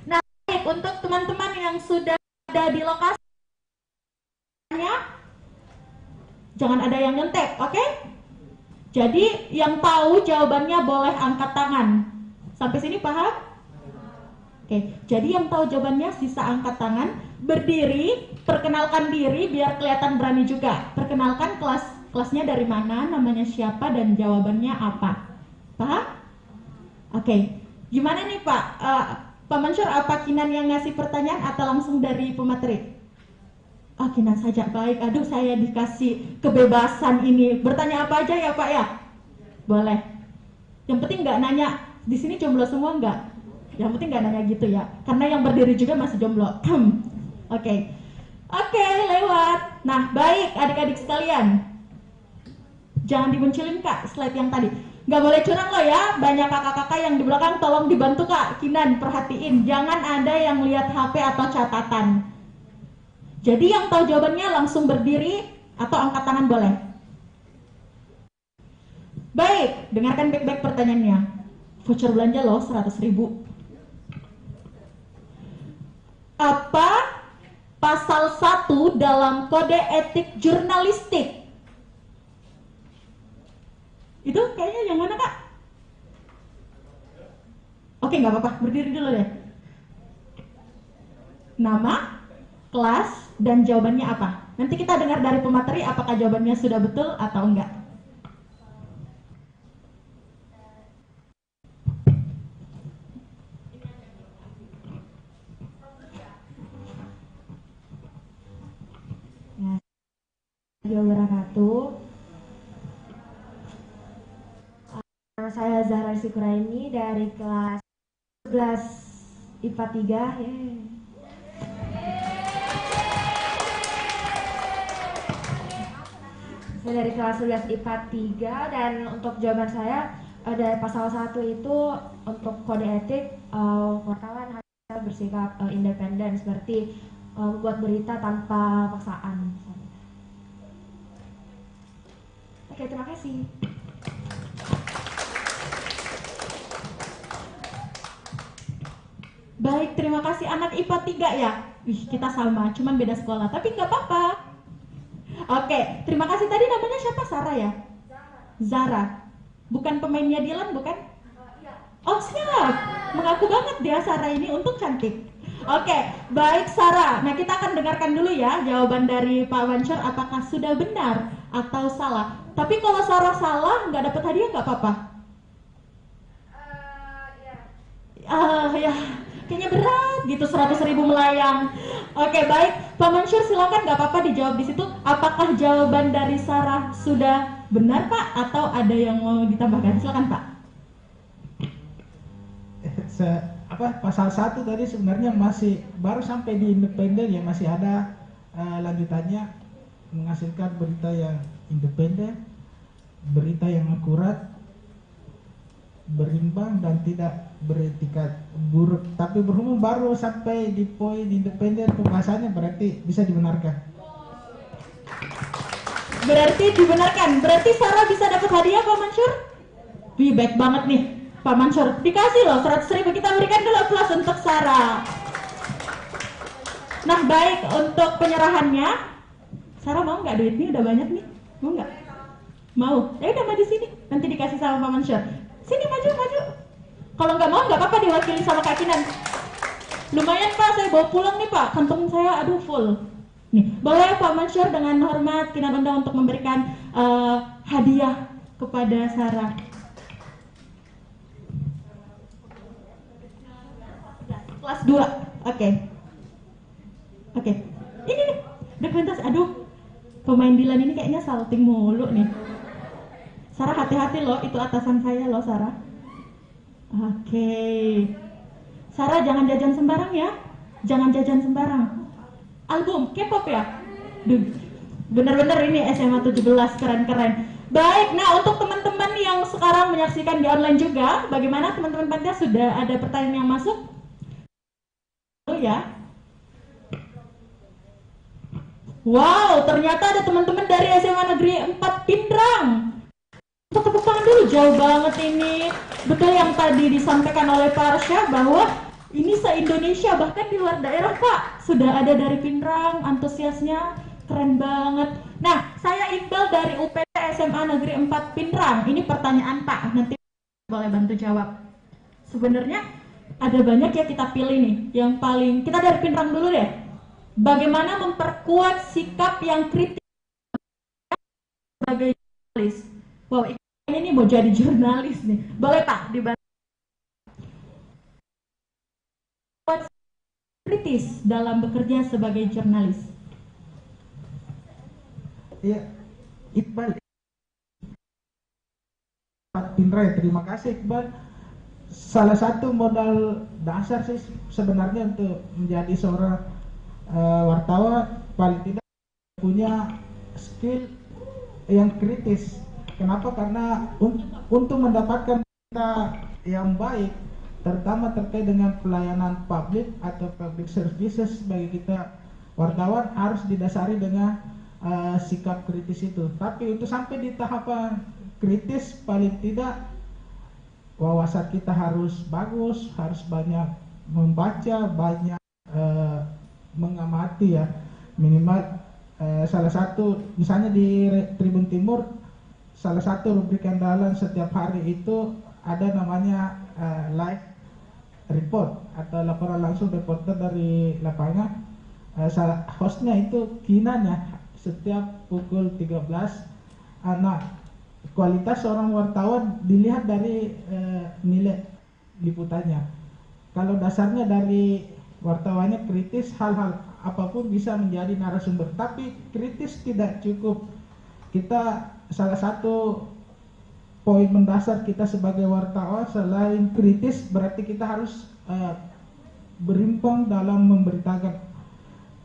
nah, baik, untuk teman-teman yang sudah ada di lokasi jangan ada yang nyontek, oke? Jadi yang tahu jawabannya boleh angkat tangan. Sampai sini paham? Oke, jadi yang tahu jawabannya sisa angkat tangan, berdiri, perkenalkan diri biar kelihatan berani juga. Perkenalkan kelasnya dari mana, namanya siapa, dan jawabannya apa. Paham? Oke, gimana nih Pak? Pak Mansyur, apa Kinan yang ngasih pertanyaan atau langsung dari pemateri? Oh, Kinan saja, baik. Aduh, saya dikasih kebebasan ini. Bertanya apa aja ya Pak ya? Boleh. Yang penting nggak nanya, di sini jomblo semua nggak? Yang penting nggak nanya gitu ya, karena yang berdiri juga masih jomblo. Oke, lewat. Nah, baik adik-adik sekalian, jangan dimunculin Kak slide yang tadi. Nggak boleh curang loh ya, banyak kakak-kakak yang di belakang, tolong dibantu Kak. Kinan, perhatiin, jangan ada yang lihat HP atau catatan. Jadi yang tahu jawabannya langsung berdiri atau angkat tangan boleh. Baik, dengarkan baik-baik pertanyaannya. Voucher belanja loh 100.000. Apa pasal 1 dalam kode etik jurnalistik? Itu kayaknya yang mana Kak? Oke, nggak apa-apa, berdiri dulu deh. Nama, kelas, dan jawabannya apa? Nanti kita dengar dari pemateri apakah jawabannya sudah betul atau enggak. Wabarakatuh. Nama saya Zahra Sikuraini dari kelas 11 IPA 3. Saya dari kelas 11 IPA 3 dan untuk jawaban saya dari pasal 1 itu untuk kode etik wartawan harus bersikap independen seperti membuat berita tanpa paksaan. Oke, terima kasih. Baik, terima kasih. Anak IPA 3 ya? Wih, kita sama, cuman beda sekolah, tapi nggak apa-apa. Oke, terima kasih. Tadi namanya siapa? Sarah ya? Zara. Bukan pemainnya Dylan, bukan? Oh, siap. Mengaku banget dia Sarah ini, untuk cantik. Oke, baik Sarah. Nah, kita akan dengarkan dulu ya jawaban dari Pak Mansyur apakah sudah benar atau salah. Tapi kalau Sarah salah, nggak dapat hadiah nggak apa-apa? Ya, kayaknya berat gitu 100.000 melayang. Oke, baik. Pak Mansyur silakan, nggak apa-apa dijawab di situ. Apakah jawaban dari Sarah sudah benar Pak atau ada yang mau ditambahkan? Silakan Pak. Pasal 1 tadi sebenarnya masih baru sampai di independen ya, masih ada lanjutannya, menghasilkan berita yang independen, berita yang akurat, berimbang dan tidak beretikat buruk. Tapi berhubung baru sampai di poin independen pembahasannya, berarti bisa dibenarkan. Berarti dibenarkan. Berarti Sarah bisa dapat hadiah, Pak Mansur? Wih, baik banget nih, Pak Mansur. Dikasih loh 100.000. Kita berikan dulu aplaus untuk Sarah. Nah, baik, untuk penyerahannya, Sarah mau nggak duitnya? Udah banyak nih. Mau nggak? Mau. Ya udah maju sini. Nanti dikasih sama Pak Mansur. Sini maju. Kalau nggak mau nggak apa-apa, diwakili sama Kak Kinan. Lumayan Pak, saya bawa pulang nih Pak. Kantong saya aduh full. Nih, boleh Pak Mansur dengan hormat Kinan undang untuk memberikan hadiah kepada Sarah. Kelas 2. Oke. Ini nih, dokumentasi. Aduh, pemain Dilan ini kayaknya salting mulu nih. Sarah hati-hati loh, itu atasan saya loh Sarah. Oke. Sarah jangan jajan sembarang ya. Jangan jajan sembarang. Album K-pop ya? Bener-bener ini SMA 17, keren-keren. Baik, nah untuk teman-teman yang sekarang menyaksikan di online juga, bagaimana teman-teman panitia, sudah ada pertanyaan yang masuk? Oh ya. Wow, ternyata ada teman-teman dari SMA Negeri 4 Pindrang. Tepuk tangan dulu, jauh banget ini. Betul yang tadi disampaikan oleh Pak Arsya bahwa ini se-Indonesia, bahkan di luar daerah Pak, sudah ada dari Pindrang, antusiasnya keren banget. Nah, saya Iqbal dari UPT SMA Negeri 4 Pindrang. Ini pertanyaan Pak, nanti boleh bantu jawab. Sebenarnya ada banyak ya kita pilih nih, yang paling, kita dari Pindrang dulu deh. Bagaimana memperkuat sikap yang kritis sebagai jurnalis? Wow, ini mau jadi jurnalis nih. Boleh Pak dibantu? Kritis dalam bekerja sebagai jurnalis. Ya, Iqbal. Pak Pindra, terima kasih Iqbal. Salah satu modal dasar sih sebenarnya untuk menjadi seorang wartawan paling tidak punya skill yang kritis. Kenapa? Karena untuk mendapatkan berita yang baik, terutama terkait dengan pelayanan publik atau public services bagi kita wartawan, harus didasari dengan sikap kritis itu. Tapi untuk sampai di tahapan kritis, paling tidak wawasan kita harus bagus, harus banyak membaca, banyak mengamati ya, minimal salah satu misalnya di Tribun Timur, salah satu rubrik andalan setiap hari itu ada namanya live report atau laporan langsung reporter dari lapangan. Hostnya itu Kinan ya, setiap pukul 13. Nah, kualitas seorang wartawan dilihat dari nilai liputannya. Kalau dasarnya dari wartawannya kritis, hal-hal apapun bisa menjadi narasumber. Tapi kritis tidak cukup. Kita salah satu poin mendasar kita sebagai wartawan selain kritis, berarti kita harus berimbang dalam memberitakan.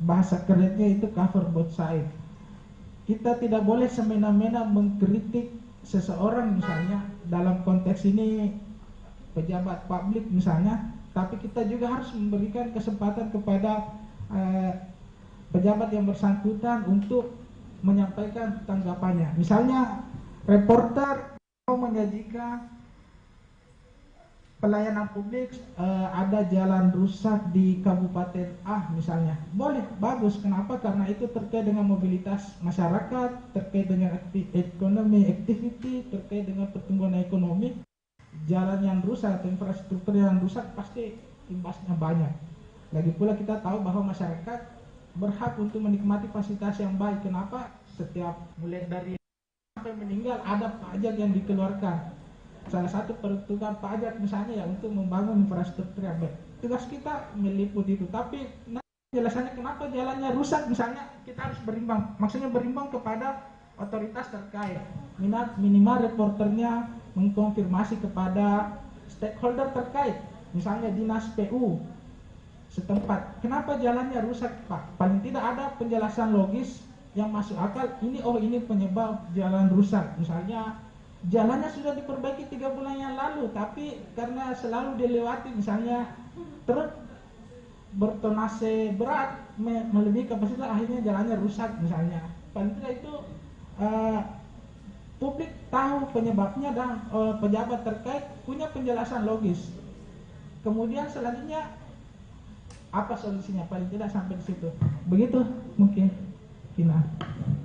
Bahasa kerennya itu cover both side. Kita tidak boleh semena-mena mengkritik seseorang, misalnya dalam konteks ini pejabat publik misalnya, tapi kita juga harus memberikan kesempatan kepada pejabat yang bersangkutan untuk menyampaikan tanggapannya. Misalnya reporter mau menyajikan pelayanan publik, ada jalan rusak di Kabupaten A misalnya, boleh, bagus. Kenapa? Karena itu terkait dengan mobilitas masyarakat, terkait dengan ekonomi, activity, terkait dengan pertumbuhan ekonomi. Jalan yang rusak atau infrastruktur yang rusak pasti imbasnya banyak. Lagi pula kita tahu bahwa masyarakat berhak untuk menikmati fasilitas yang baik. Kenapa? Setiap mulai dari sampai meninggal ada pajak yang dikeluarkan. Salah satu peruntukan pajak misalnya ya untuk membangun infrastruktur yang baik. Tugas kita meliput itu. Tapi jelasannya kenapa jalannya rusak misalnya, kita harus berimbang. Maksudnya berimbang kepada otoritas terkait. Minimal reporternya mengkonfirmasi kepada stakeholder terkait, misalnya dinas PU setempat, kenapa jalannya rusak Pak? Paling tidak ada penjelasan logis yang masuk akal. Ini penyebab jalan rusak. Misalnya jalannya sudah diperbaiki 3 bulan yang lalu, tapi karena selalu dilewati misalnya truk bertonase berat melebihi kapasitas, akhirnya jalannya rusak misalnya. Paling tidak itu publik tahu penyebabnya dan pejabat terkait punya penjelasan logis. Kemudian selanjutnya apa solusinya, paling tidak sampai di situ. Begitu mungkin, Vina.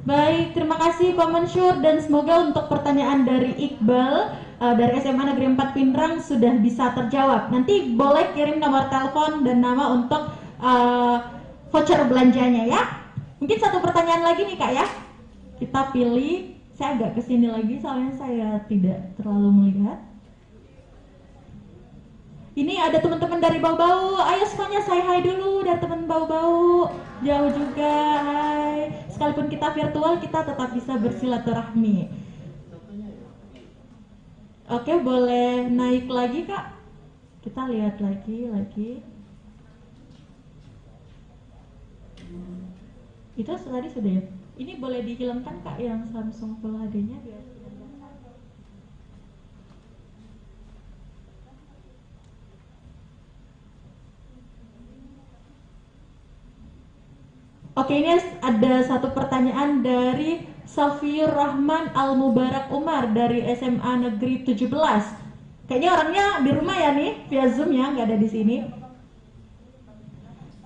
Baik, terima kasih Pak Mansur, dan semoga untuk pertanyaan dari Iqbal dari SMA Negeri 4 Pindrang sudah bisa terjawab. Nanti boleh kirim nomor telepon dan nama untuk voucher belanjanya ya. Mungkin satu pertanyaan lagi nih Kak ya. Kita pilih, saya agak kesini lagi soalnya saya tidak terlalu melihat. Ini ada teman-teman dari Bau-Bau, ayo semuanya say hi dulu dari teman Bau-Bau. Jauh juga, hai. Sekalipun kita virtual, kita tetap bisa bersilaturahmi. Oke, boleh naik lagi Kak. Kita lihat lagi. Itu tadi sudah ya. Ini boleh dihilangkan Kak yang Samsung Full HD-nya biar. Oke, ini ada satu pertanyaan dari Safiur Rahman Al-Mubarak Umar dari SMA Negeri 17. Kayaknya orangnya di rumah ya nih, via Zoom ya, nggak ada di sini.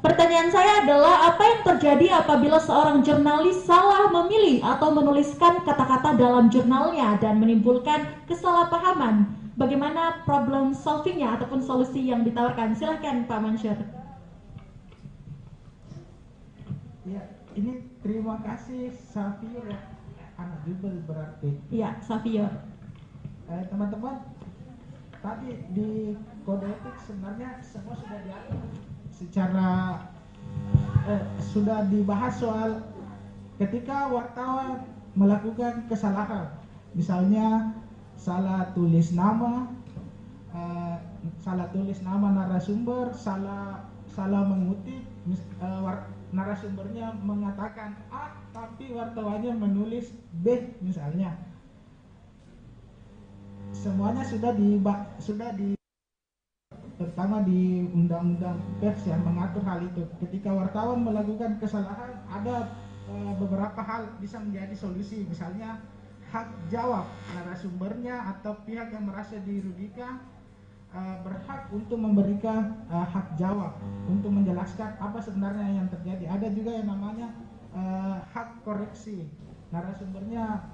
Pertanyaan saya adalah, apa yang terjadi apabila seorang jurnalis salah memilih atau menuliskan kata-kata dalam jurnalnya dan menimbulkan kesalahpahaman? Bagaimana problem solvingnya ataupun solusi yang ditawarkan? Silahkan Pak Mansur. Ya, ini terima kasih Safiur ya, anak jubel berarti. Iya, Safiur. Teman-teman, tadi di kode etik sebenarnya semua sudah diatur secara sudah dibahas soal ketika wartawan melakukan kesalahan, misalnya salah tulis nama narasumber, salah mengutip, narasumbernya mengatakan A tapi wartawannya menulis B misalnya. Semuanya sudah terutama di undang-undang pers yang mengatur hal itu. Ketika wartawan melakukan kesalahan, ada beberapa hal bisa menjadi solusi, misalnya hak jawab narasumbernya atau pihak yang merasa dirugikan berhak untuk memberikan hak jawab untuk menjelaskan apa sebenarnya yang terjadi. Ada juga yang namanya hak koreksi, narasumbernya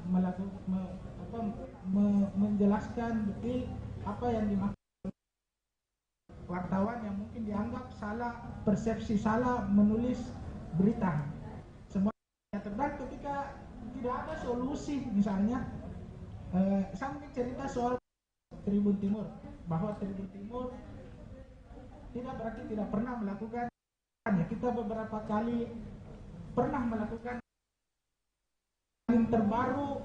menjelaskan betul apa yang dimaksud wartawan yang mungkin dianggap salah, persepsi salah menulis berita. Semua terbaik ketika tidak ada solusi, misalnya saya mungkin cerita soal Tribun Timur, bahwa Tribun Timur tidak berarti tidak pernah melakukan. Kita beberapa kali pernah melakukan yang terbaru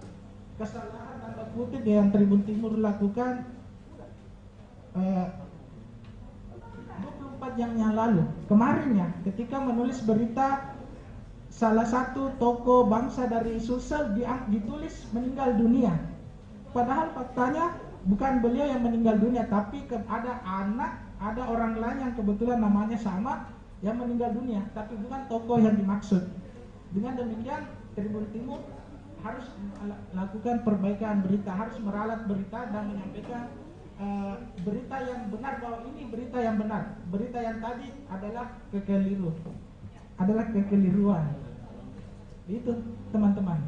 kesalahan tanda kutip yang Tribun Timur lakukan 24 jam yang lalu kemarin ya, ketika menulis berita salah satu tokoh bangsa dari Sulsel ditulis meninggal dunia, padahal faktanya bukan beliau yang meninggal dunia, tapi ada orang lain yang kebetulan namanya sama yang meninggal dunia, tapi bukan tokoh yang dimaksud. Dengan demikian Tribun Timur harus melakukan perbaikan berita, harus meralat berita dan menyampaikan berita yang benar, bahwa ini berita yang benar, berita yang tadi adalah kekeliruan. Itu teman-teman,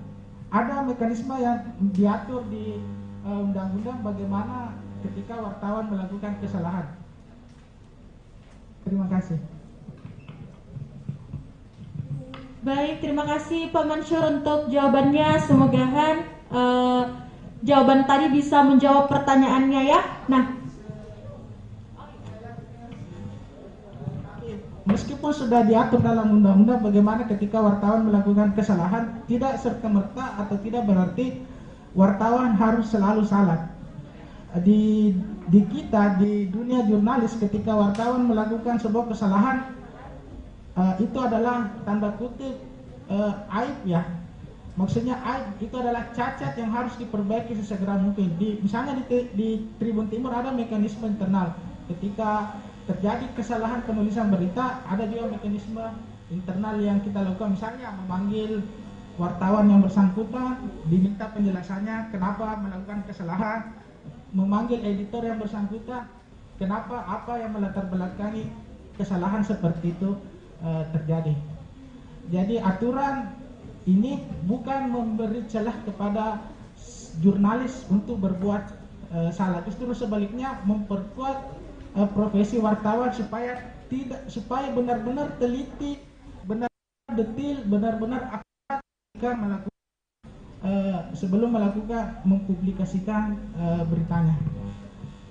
ada mekanisme yang diatur di undang-undang bagaimana ketika wartawan melakukan kesalahan. Terima kasih. Baik, terima kasih Pak Mansur untuk jawabannya. Semoga jawaban tadi bisa menjawab pertanyaannya ya. Nah, meskipun sudah diatur dalam undang-undang bagaimana ketika wartawan melakukan kesalahan, tidak serta-merta atau tidak berarti wartawan harus selalu salah. Di kita, di dunia jurnalis, ketika wartawan melakukan sebuah kesalahan, itu adalah tanda kutip aib ya. Maksudnya aib itu adalah cacat yang harus diperbaiki sesegera mungkin. Misalnya di Tribun Timur ada mekanisme internal. Ketika terjadi kesalahan penulisan berita, ada juga mekanisme internal yang kita lakukan. Misalnya memanggil wartawan yang bersangkutan, diminta penjelasannya kenapa melakukan kesalahan, memanggil editor yang bersangkutan, kenapa, apa yang melatar belakangi kesalahan seperti itu terjadi. Jadi aturan ini bukan memberi celah kepada jurnalis untuk berbuat salah, justru sebaliknya memperkuat profesi wartawan supaya benar-benar teliti, benar-benar detail, benar-benar akurat ketika melakukan sebelum mempublikasikan beritanya.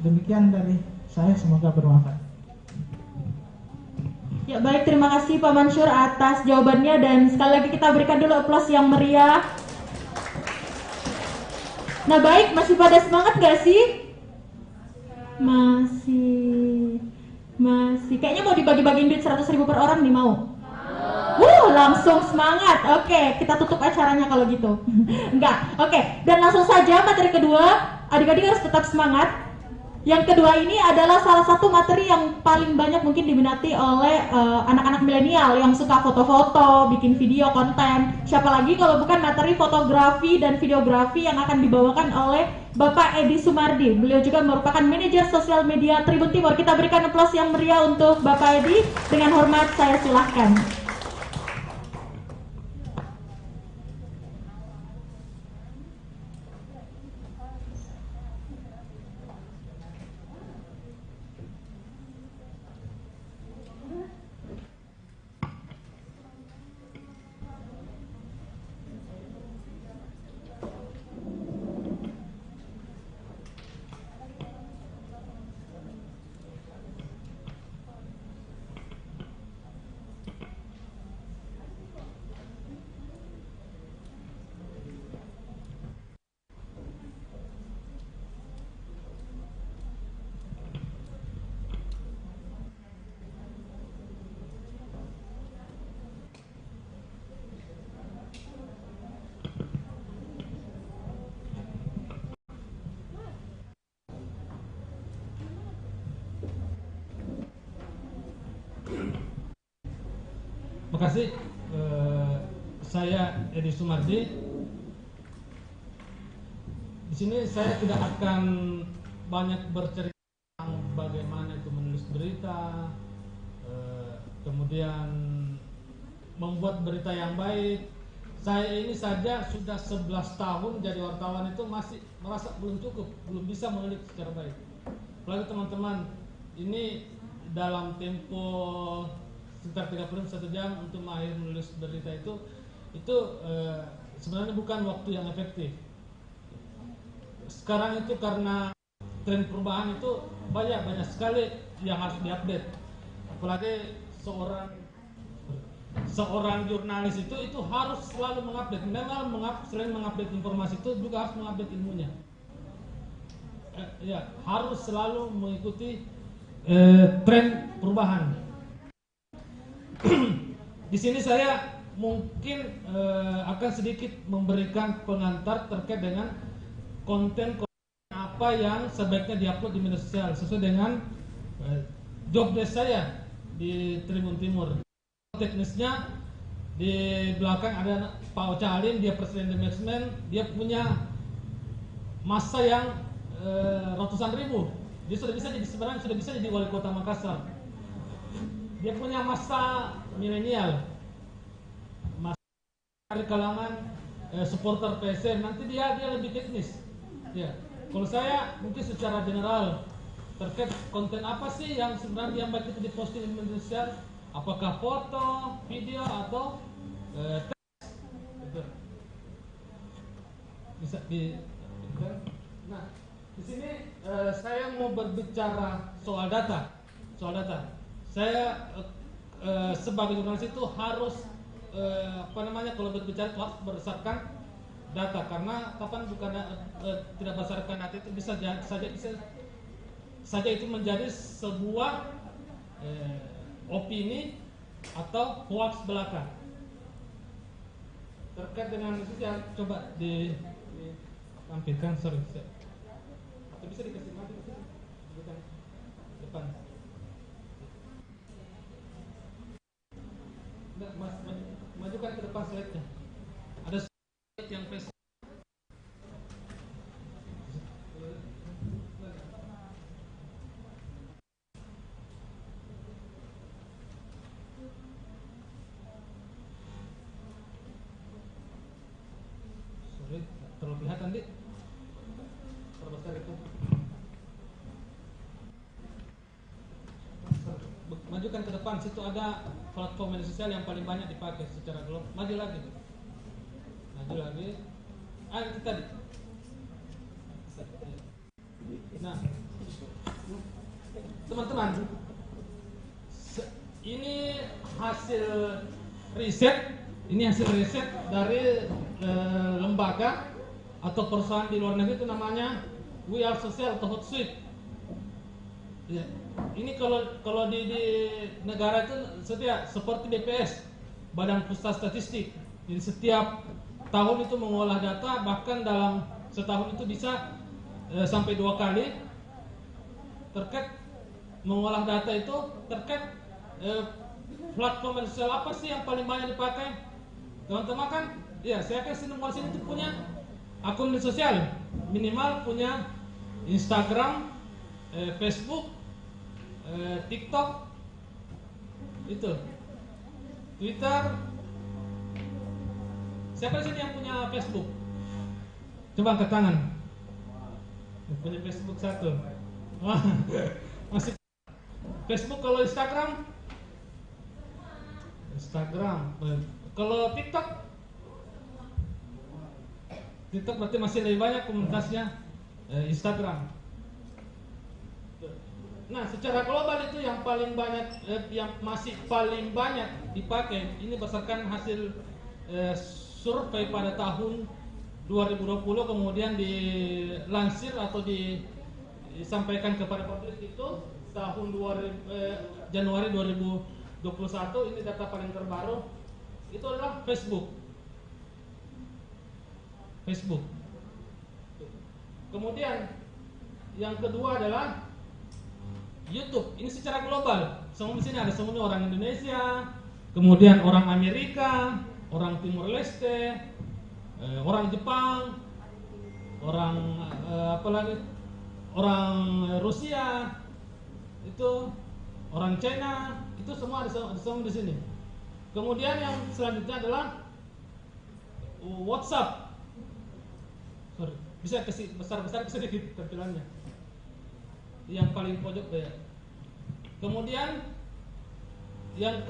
Demikian dari saya, semoga bermanfaat. Ya baik, terima kasih Pak Mansur atas jawabannya, dan sekali lagi kita berikan dulu aplaus yang meriah. Nah baik, masih pada semangat gak sih? Masih. Kayaknya mau dibagi-bagiin duit 100.000 per orang nih, mau? Langsung semangat. Oke, kita tutup acaranya kalau gitu. Enggak. Oke, dan langsung saja materi kedua. Adik-adik harus tetap semangat. Yang kedua ini adalah salah satu materi yang paling banyak mungkin diminati oleh anak-anak milenial yang suka foto-foto, bikin video konten. Siapa lagi kalau bukan materi fotografi dan videografi yang akan dibawakan oleh Bapak Edi Sumardi. Beliau juga merupakan manajer sosial media Tribun Timur. Kita berikan aplaus yang meriah untuk Bapak Edi. Dengan hormat saya silahkan. Terima kasih. Saya Edi Sumardi. Di sini saya tidak akan banyak bercerita tentang bagaimana itu menulis berita, kemudian membuat berita yang baik. Saya ini saja sudah 11 tahun jadi wartawan itu masih merasa belum cukup, belum bisa menulis secara baik. Apalagi teman-teman, ini dalam tempo sekitar 31 jam untuk mengakhiri menulis berita itu sebenarnya bukan waktu yang efektif. Sekarang itu karena tren perubahan itu banyak sekali yang harus diupdate. Apalagi seorang jurnalis itu harus selalu mengupdate. Memang selain mengupdate informasi itu juga harus mengupdate ilmunya. Harus selalu mengikuti tren perubahan. Di sini saya mungkin akan sedikit memberikan pengantar terkait dengan konten apa yang sebaiknya diupload di media sosial sesuai dengan job desk saya di Tribun Timur. Teknisnya di belakang ada Pak Ocha Alim, dia presiden management, dia punya massa yang ratusan ribu. Dia sebenarnya sudah bisa jadi wali kota Makassar. Dia punya massa milenial, massa dari kalangan supporter PSM. Nanti dia lebih teknis. Ya, kalau saya mungkin secara general terkait konten apa sih yang sebenarnya yang baik itu diposting di media sosial, apakah foto, video atau teks. Gitu. Bisa di. Nah, di sini saya mau berbicara soal data. Saya sebagai jurnalis itu harus kalau berbicara itu harus berdasarkan data, karena kapan bukan tidak berdasarkan data itu bisa saja itu menjadi sebuah opini atau hoax belaka. Terkait dengan itu yang coba ditampilkan, sorry. Atau bisa dikasih mati ke sini, bukan depan. Mas, majukan ke depan slide-nya. Ada yang Facebook. Sorry, terlalu kelihatan Dik. Terbesar itu. Majukan ke depan, situ ada platform media sosial yang paling banyak dipakai secara global. Maju lagi. Maju lagi. Itu tadi. Nah, teman-teman, ini hasil riset dari lembaga atau perusahaan di luar negeri, itu namanya We Are Social atau Hootsuite. Ya. Ini kalau di negara itu seperti BPS, Badan Pusat Statistik. Jadi setiap tahun itu mengolah data, bahkan dalam setahun itu bisa sampai 2 kali terkait mengolah data itu terkait platform sosial apa sih yang paling banyak dipakai. Teman-teman kan, ya saya kan semua sini itu punya akun media sosial, minimal punya Instagram, Facebook, TikTok, itu, Twitter. Siapa di sini yang punya Facebook? Coba angkat tangan. Punya Facebook satu. Masih Facebook. Kalau Instagram, kalau TikTok berarti masih lebih banyak komunitasnya Instagram. Nah, secara global itu yang paling banyak, yang masih paling banyak dipakai, ini berdasarkan hasil survei pada tahun 2020, kemudian dilansir atau disampaikan kepada publik itu tahun Januari 2021. Ini data paling terbaru, itu adalah Facebook. Kemudian yang kedua adalah YouTube. Ini secara global. Semua di sini ada semuanya orang Indonesia, kemudian orang Amerika, orang Timur Leste, orang Jepang, orang orang Rusia, itu orang China, itu semua ada semua di sini. Kemudian yang selanjutnya adalah WhatsApp. Sorry, bisa kasih besar-besar sedikit tampilannya. Yang paling pojok ya. Kemudian yang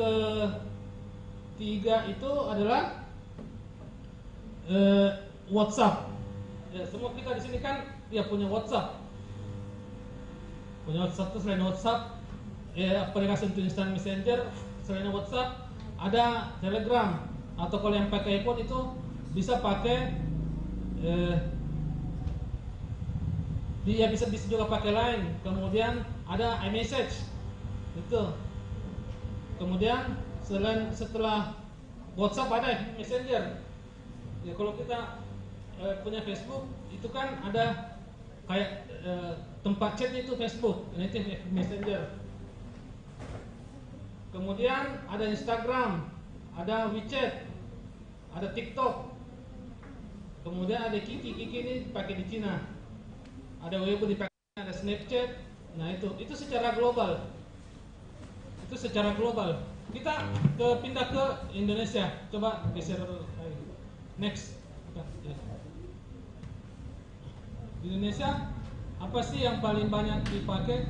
ketiga itu adalah WhatsApp. Ya, semua kita di sini kan ya punya WhatsApp. Punya WhatsApp itu selain WhatsApp, aplikasi untuk instant messenger, selain WhatsApp ada Telegram, atau kalau yang pakai iPhone itu bisa pakai dia bisa juga pakai Line. Kemudian ada iMessage itu. Kemudian setelah WhatsApp ada Messenger. Ya, kalau kita punya Facebook itu kan ada kayak tempat chatnya itu Facebook, ini itu Messenger. Kemudian ada Instagram, ada WeChat, ada TikTok. Kemudian ada Kiki ini dipakai di Cina. Ada Weibo dipakai, ada Snapchat. Nah, itu secara global. Kita pindah ke Indonesia. Coba geser next. Di Indonesia apa sih yang paling banyak dipakai?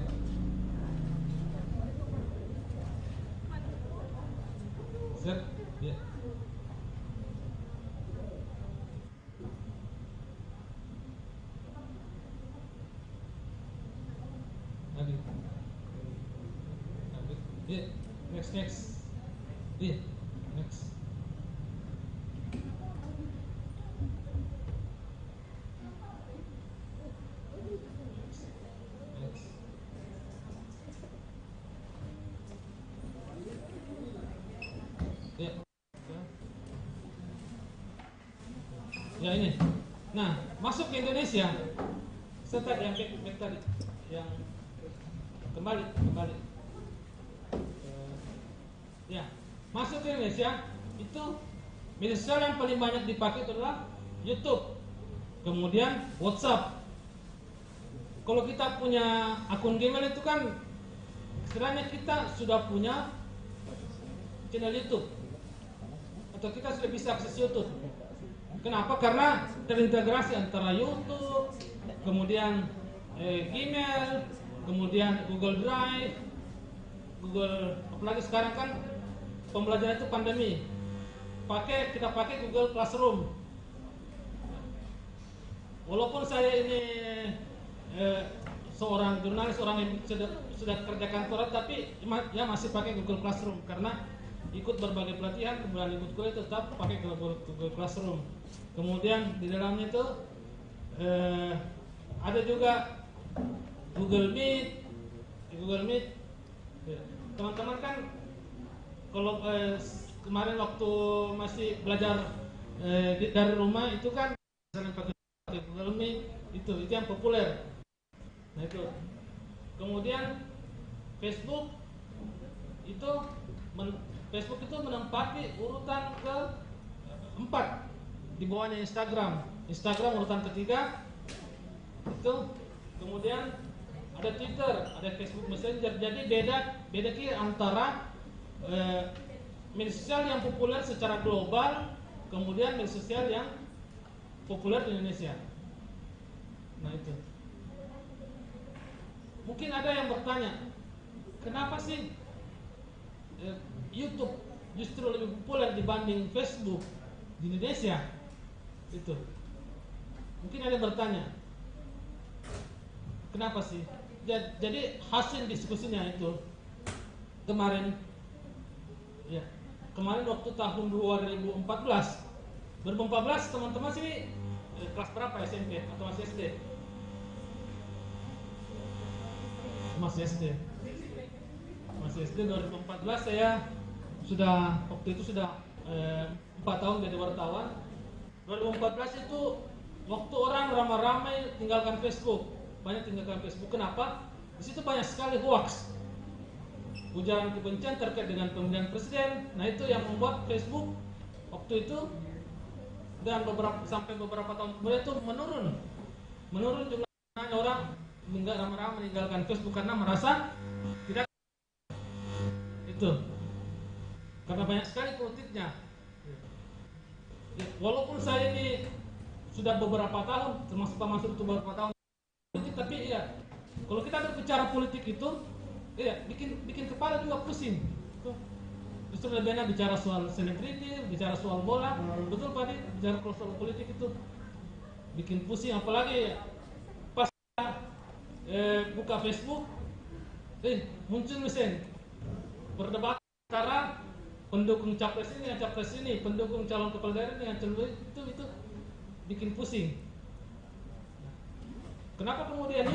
Ya. Yeah, next. Yeah, next. Yeah. Ya ini. Nah, masuk ke Indonesia. Setelah yang back tadi, yang kembali. Ya, masuk ke Indonesia itu media sosial yang paling banyak dipakai itu adalah YouTube, kemudian WhatsApp. Kalau kita punya akun Gmail itu kan istilahnya kita sudah punya channel YouTube atau kita sudah bisa akses YouTube. Kenapa? Karena terintegrasi antara YouTube, kemudian Gmail, kemudian Google Drive, apalagi sekarang kan pembelajaran itu pandemi. Kita pakai Google Classroom. Walaupun saya ini seorang jurnalis, orang yang sudah kerja kantoran, tapi ya masih pakai Google Classroom karena ikut berbagai pelatihan, kemudian ikut kuliah tetap pakai Google Classroom. Kemudian di dalamnya itu ada juga Google Meet. Teman-teman kan kalau kemarin waktu masih belajar dari rumah itu kan sering pakai Google Meet, itu yang populer. Nah itu. Kemudian Facebook itu menempati urutan ke-4 di bawahnya Instagram urutan ketiga itu. Kemudian ada Twitter, ada Facebook Messenger. Jadi beda kira antara media sosial yang populer secara global, kemudian media sosial yang populer di Indonesia. Nah itu. Mungkin ada yang bertanya, kenapa sih YouTube justru lebih populer dibanding Facebook di Indonesia? Itu. Mungkin ada yang bertanya, kenapa sih? Jadi hasil diskusinya itu kemarin waktu tahun 2014 teman-teman sini kelas berapa, SMP atau masih SD? Masih SD 2014 saya waktu itu sudah 4 tahun jadi wartawan. 2014 itu waktu orang ramai-ramai tinggalkan Facebook, banyak tinggalkan Facebook. Kenapa? Di situ banyak sekali hoax, ujaran kebencian terkait dengan pemilihan presiden. Nah itu yang membuat Facebook waktu itu dan sampai beberapa tahun kemudian itu menurun jumlah orang ramai-ramai meninggalkan Facebook karena merasa tidak itu, karena banyak sekali politiknya. Walaupun saya ini sudah beberapa tahun, termasuk Pak Mansur itu beberapa tahun politik, tapi ya kalau kita berbicara politik itu bikin kepala juga pusing. Justru lebih enak bicara soal selebriti, bicara soal bola. Betul Pak, bicara soal politik itu bikin pusing. Apalagi pas buka Facebook, muncul mesin berdebat antara pendukung capres ini, pendukung calon kepala daerah ini, itu bikin pusing. Kenapa kemudian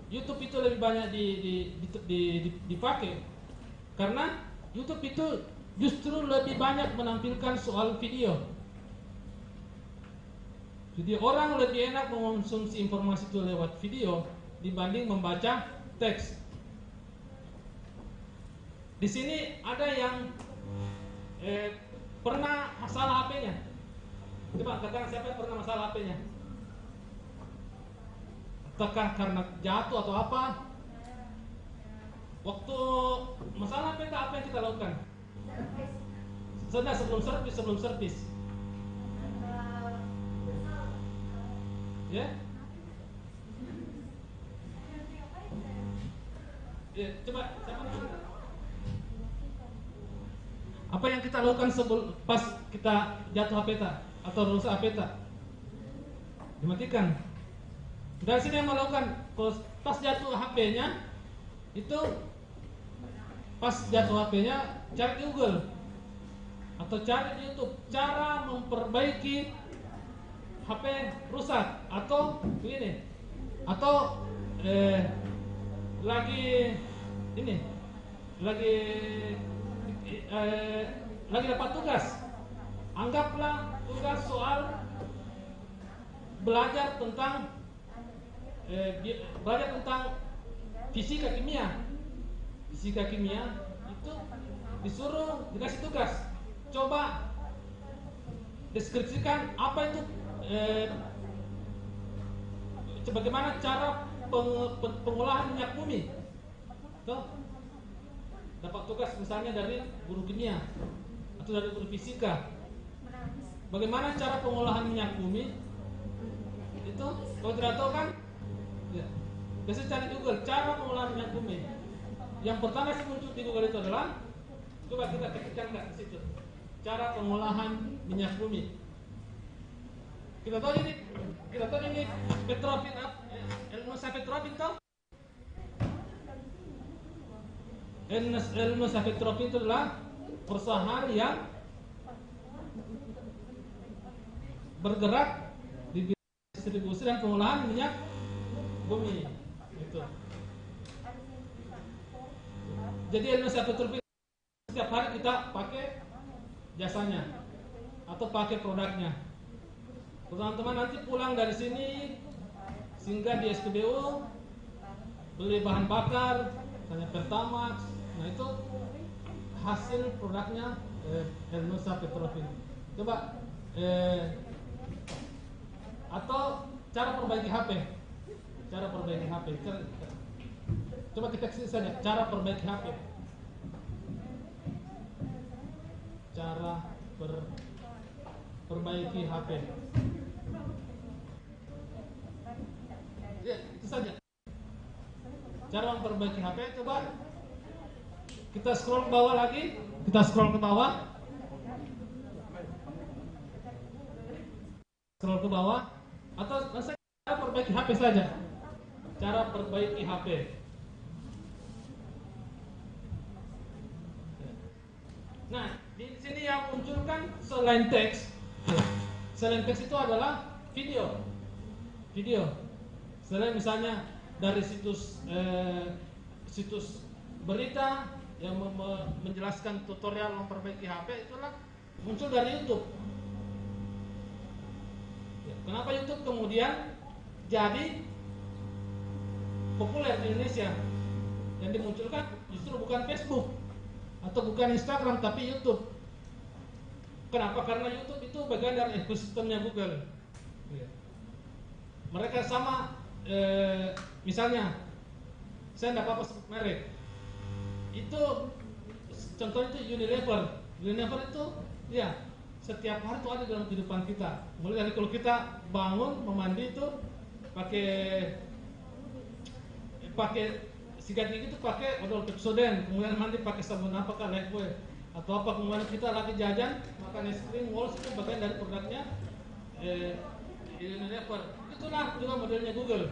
YouTube itu lebih banyak dipakai? Karena YouTube itu justru lebih banyak menampilkan soal video. Jadi orang lebih enak mengonsumsi informasi itu lewat video dibanding membaca teks. Di sini ada yang pernah masalah HP-nya. Coba katakan siapa yang pernah masalah HP-nya? Apakah karena jatuh atau apa? Waktu masalah HP apa yang kita lakukan? Sebelum servis. Ya? Ya, coba siapa dulu? Apa yang kita lakukan pas kita jatuh HP atau rusak HP? Dimatikan. Dari sini yang melakukan pas jatuh HP-nya itu, pas jatuh HP-nya cari di Google atau cari di YouTube cara memperbaiki HP rusak atau begini, atau lagi dapat tugas. Anggaplah tugas soal belajar tentang fisika kimia itu disuruh dikasih tugas, coba deskripsikan apa itu bagaimana cara pengolahan minyak bumi. Tuh, dapat tugas misalnya dari guru kimia atau dari guru fisika. Bagaimana cara pengolahan minyak bumi? Itu kalau tidak tahu kan, ya, biasa cari Google cara pengolahan minyak bumi. Yang pertama sih muncul di Google itu adalah, coba kita ketikkan nggak di situ, cara pengolahan minyak bumi. Kita tahu ini Petrofin, Elnusa Petrofin tahu? Elnusa Petrofin itu adalah perusahaan yang bergerak di distribusi dan pengolahan minyak bumi. Gitu. Jadi Elnusa Petrofin setiap hari kita pakai jasanya atau pakai produknya. Teman-teman nanti pulang dari sini singgah di SPBU, beli bahan bakar, misalnya Pertamax. Nah itu hasil produknya Elnusa Petrofin. Coba atau cara perbaiki HP. Cara perbaiki HP. Coba kita kasih saja cara perbaiki HP. Cara perbaiki HP. Ya, itu saja. Cara memperbaiki HP, coba kita scroll ke bawah lagi, kita scroll ke bawah. Scroll ke bawah atau cara perbaiki HP saja. Cara perbaiki HP. Nah, di sini yang munculkan selain teks itu adalah video. Selain misalnya dari situs berita yang menjelaskan tutorial memperbaiki HP, itulah muncul dari YouTube. Kenapa YouTube kemudian jadi populer di Indonesia? Yang dimunculkan justru bukan Facebook atau bukan Instagram, tapi YouTube. Kenapa? Karena YouTube itu bagian dari ekosistemnya Google. Mereka sama, misalnya saya tidak apa-apa sebut merek. Itu contohnya itu Unilever. Unilever itu ya setiap hari itu ada dalam kehidupan kita. Mulai dari kalau kita bangun, memandi itu pakai sikat gigi itu pakai odol Pepsodent, kemudian mandi pakai sabun apakah Lifebuoy atau apa, kemudian kita lagi jajan makan es krim Walls, itu bagian dari produknya Unilever. Itulah juga modelnya Google.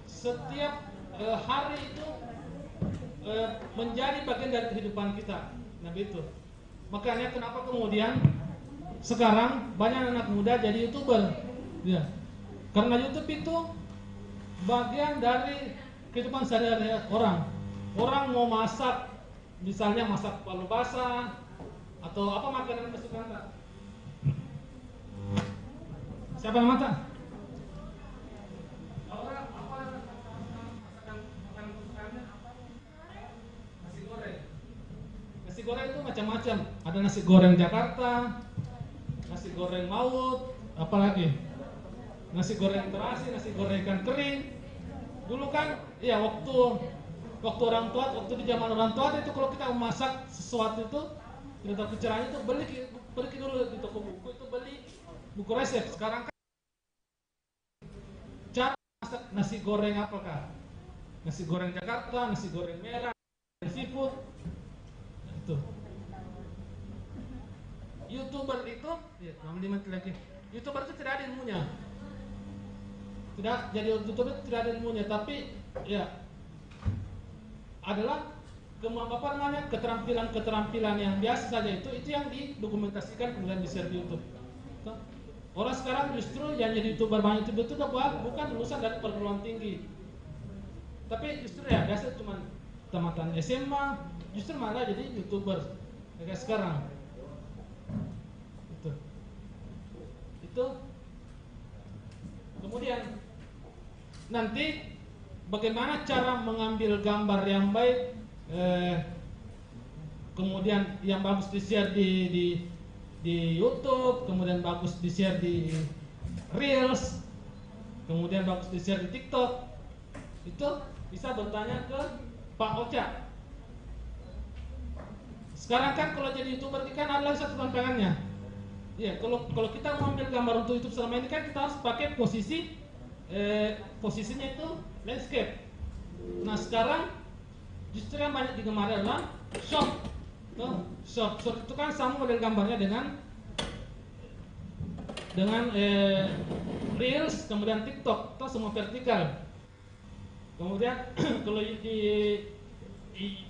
Setiap hari itu menjadi bagian dari kehidupan kita. Nah begitu. Makanya kenapa kemudian sekarang banyak anak muda jadi YouTuber, ya. Karena YouTube itu bagian dari kehidupan sehari-hari orang. Orang mau masak, misalnya masak palu basah atau apa makanan kesukaan tak? Siapa yang masak? Orang apa masakan makanan kesukaannya apa? Nasi goreng. Nasi goreng itu macam-macam. Ada nasi goreng Jakarta, nasi goreng Maut, apalagi nasi goreng terasi, nasi goreng ikan kering. Dulu kan, ya waktu orang tua, waktu di zaman orang tua itu kalau kita memasak sesuatu itu tidak tahu caranya itu beli dulu di toko buku itu beli buku resep. Sekarang kan cara masak nasi goreng apakah? Nasi goreng Jakarta, nasi goreng merah, seafood. Itu. YouTuber itu, ya, 5 menit lagi. YouTuber itu tidak ada ilmunya. Tidak, jadi YouTuber itu tidak ada ilmunya, tapi ya adalah keterampilan yang biasa saja itu yang didokumentasikan kemudian di-share di YouTube. Orang sekarang justru yang jadi YouTuber banyak itu bukan lulusan dari perguruan tinggi, tapi justru ya biasa cuma tamatan SMA, justru malah jadi YouTuber kayak sekarang. Itu kemudian nanti bagaimana cara mengambil gambar yang baik, kemudian yang bagus di-share di di YouTube, kemudian bagus di-share di Reels, kemudian bagus di-share di TikTok, itu bisa bertanya ke Pak Ocha. Sekarang kan kalau jadi YouTuber ini kan adalah satu tantangannya. Ya, kalau kita mau ambil gambar untuk YouTube selama ini kan kita harus pakai posisinya itu landscape. Nah sekarang justru yang banyak digemari adalah short. Short itu kan sama model gambarnya dengan Reels, kemudian TikTok, itu semua vertikal. Kemudian kalau di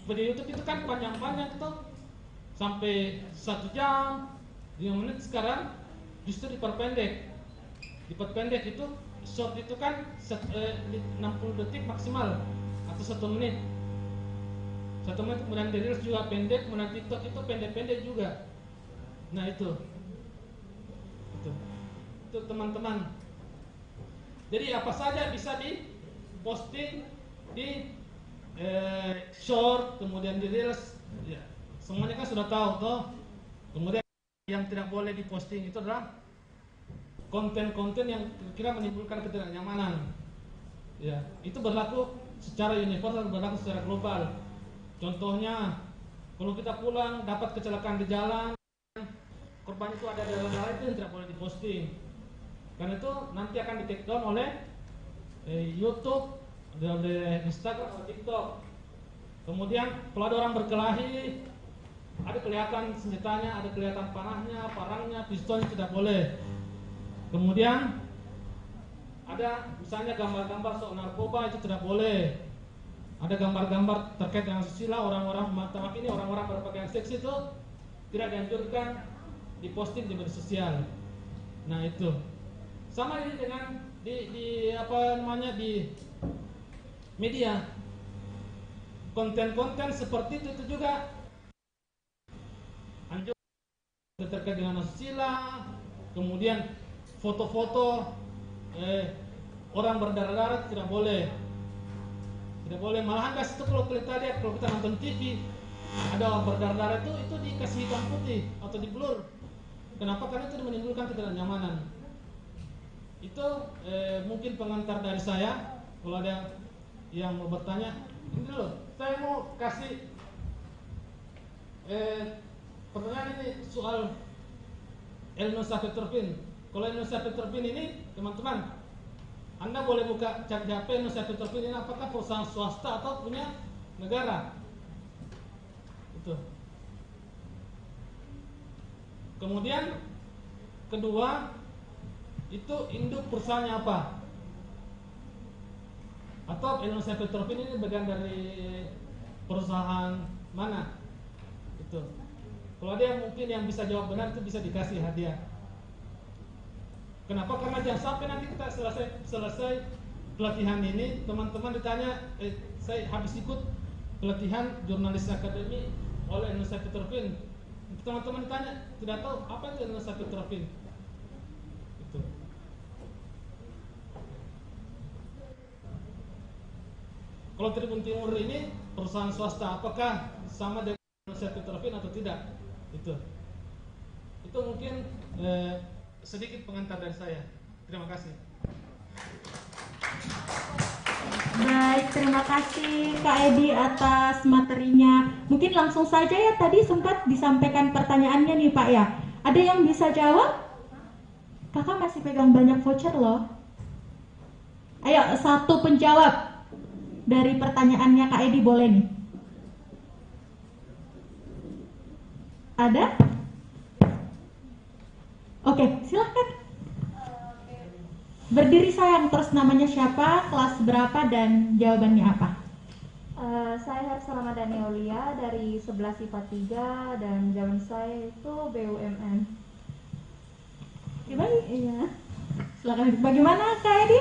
video YouTube itu kan panjang-panjang itu sampai 1 jam 5 menit. Sekarang justru diperpendek itu short itu kan 60 detik maksimal atau 1 menit. 1 menit, kemudian di Reels juga pendek, kemudian TikTok itu pendek-pendek juga. Nah itu teman-teman. Jadi apa saja bisa diposting di short, kemudian di Reels, ya, semuanya kan sudah tahu toh. Kemudian yang tidak boleh diposting itu adalah konten-konten yang kira menimbulkan ketidaknyamanan. Ya, itu berlaku secara universal, berlaku secara global. Contohnya, kalau kita pulang dapat kecelakaan di jalan, korban itu ada dalam hal itu yang tidak boleh diposting. Karena itu nanti akan di take down oleh YouTube, oleh Instagram atau TikTok. Kemudian kalau ada orang berkelahi, ada kelihatan senjatanya, ada kelihatan panahnya, parangnya, pistolnya, tidak boleh. Kemudian ada misalnya gambar-gambar soal narkoba, itu tidak boleh. Ada gambar-gambar terkait dengan susila, orang-orang ini, orang-orang berpakaian seksi itu tidak dianjurkan diposting di media sosial. Nah itu sama ini dengan di media. Konten-konten seperti itu juga anjur terkait dengan asusila, kemudian foto-foto orang berdarah-darah tidak boleh. Tidak boleh, malahan kasih itu kalau kita lihat, kalau kita nonton TV ada orang berdarah-darah itu dikasih hitam putih atau di blur. Kenapa? Karena itu menimbulkan ketidaknyamanan. Itu mungkin pengantar dari saya. Kalau ada yang mau bertanya, ini dulu, saya mau kasih pertanyaan ini soal Elnosapetropin. Kalau Elnosapetropin ini, teman-teman, Anda boleh buka cari HP Elnosapetropin ini apakah perusahaan swasta atau punya negara. Itu. Kemudian kedua, itu induk perusahaannya apa? Atau Elnosapetropin ini bagian dari perusahaan mana? Itu. Kalau ada yang mungkin yang bisa jawab benar itu bisa dikasih hadiah. Kenapa? Karena jangan sampai nanti kita selesai pelatihan ini teman-teman ditanya, saya habis ikut pelatihan jurnalis akademi oleh Elnosapetropin. Teman-teman ditanya, tidak tahu apa itu Elnosapetropin. Itu. Kalau Tribun Timur ini perusahaan swasta, apakah sama dengan Elnosapetropin atau tidak? Itu mungkin sedikit pengantar dari saya. Terima kasih. Baik, terima kasih Kak Edi atas materinya. Mungkin langsung saja ya, tadi sempat disampaikan pertanyaannya nih Pak ya. Ada yang bisa jawab? Kakak masih pegang banyak voucher loh. Ayo, satu penjawab dari pertanyaannya Kak Edi boleh nih. Ada? Oke, silahkan. Berdiri sayang, terus namanya siapa, kelas berapa, dan jawabannya apa? Saya Hersa Ramadhani Aulia dari 11 IPA 3 dan jawaban saya itu BUMN. Gimana? Iya. Silakan. Bagaimana Kak Edi?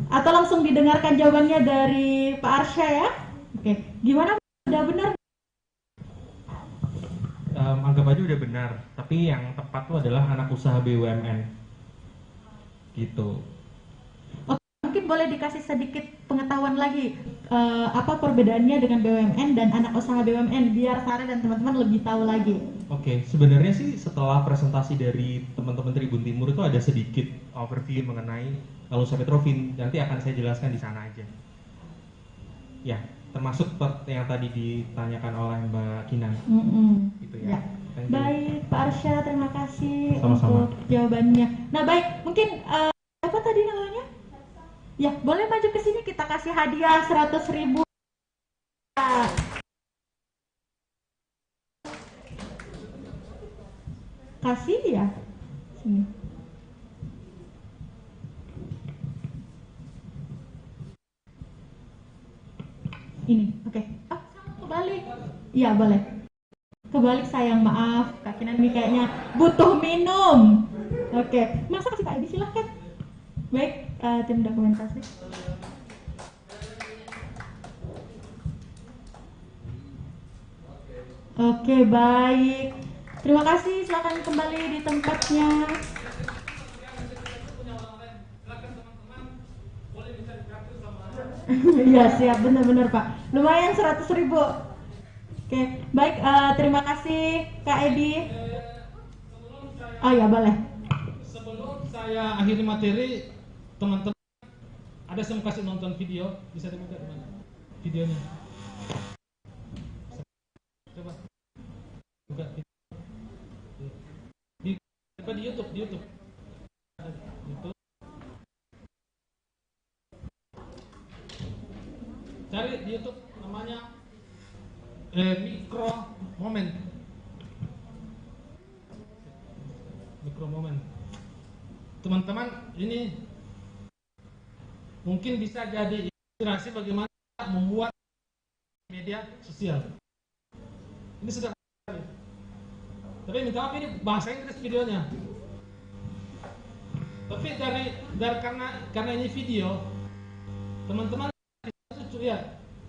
Atau langsung didengarkan jawabannya dari Pak Arsya ya? Oke, gimana? Udah benar? Anggap aja udah benar, tapi yang tepat itu adalah anak usaha BUMN gitu. Oke, mungkin boleh dikasih sedikit pengetahuan lagi. apa perbedaannya dengan BUMN dan anak usaha BUMN, biar Sarah dan teman-teman lebih tahu lagi. Oke, sebenarnya sih setelah presentasi dari teman-teman Tribun Timur itu ada sedikit overview mengenai Lensa Petrofin, nanti akan saya jelaskan di sana aja. Ya, termasuk yang tadi ditanyakan oleh Mbak Kinan. Itu ya. Baik, Pak Arsya, terima kasih Sama-sama untuk jawabannya. Nah, baik, mungkin apa tadi namanya? Ya, boleh maju ke sini, kita kasih hadiah 100.000. Kasih ya. Sini. Ini, oke. Ah, kebalik. Iya, boleh. Kebalik, sayang, maaf. Kak Kinan ini kayaknya butuh minum. Oke, masa kasih Kak Edi, silahkan. Baik, tim dokumentasi. Oke, baik. Terima kasih, silakan kembali di tempatnya. Iya, siap, benar-benar Pak. Lumayan 100.000. Oke, baik, terima kasih Kak Edi. Oh ya, boleh. Sebelum saya akhiri materi, teman-teman ada yang mau kasih nonton video, bisa dibuka di mana? Videonya. Coba buka video. Di YouTube, di YouTube. YouTube. Cari di YouTube namanya Micro Moment. Micro Moment. Teman-teman, ini mungkin bisa jadi inspirasi bagaimana membuat media sosial. Ini sudah, tapi minta maaf ini bahasa Inggris videonya. Tapi karena ini video, teman-teman ya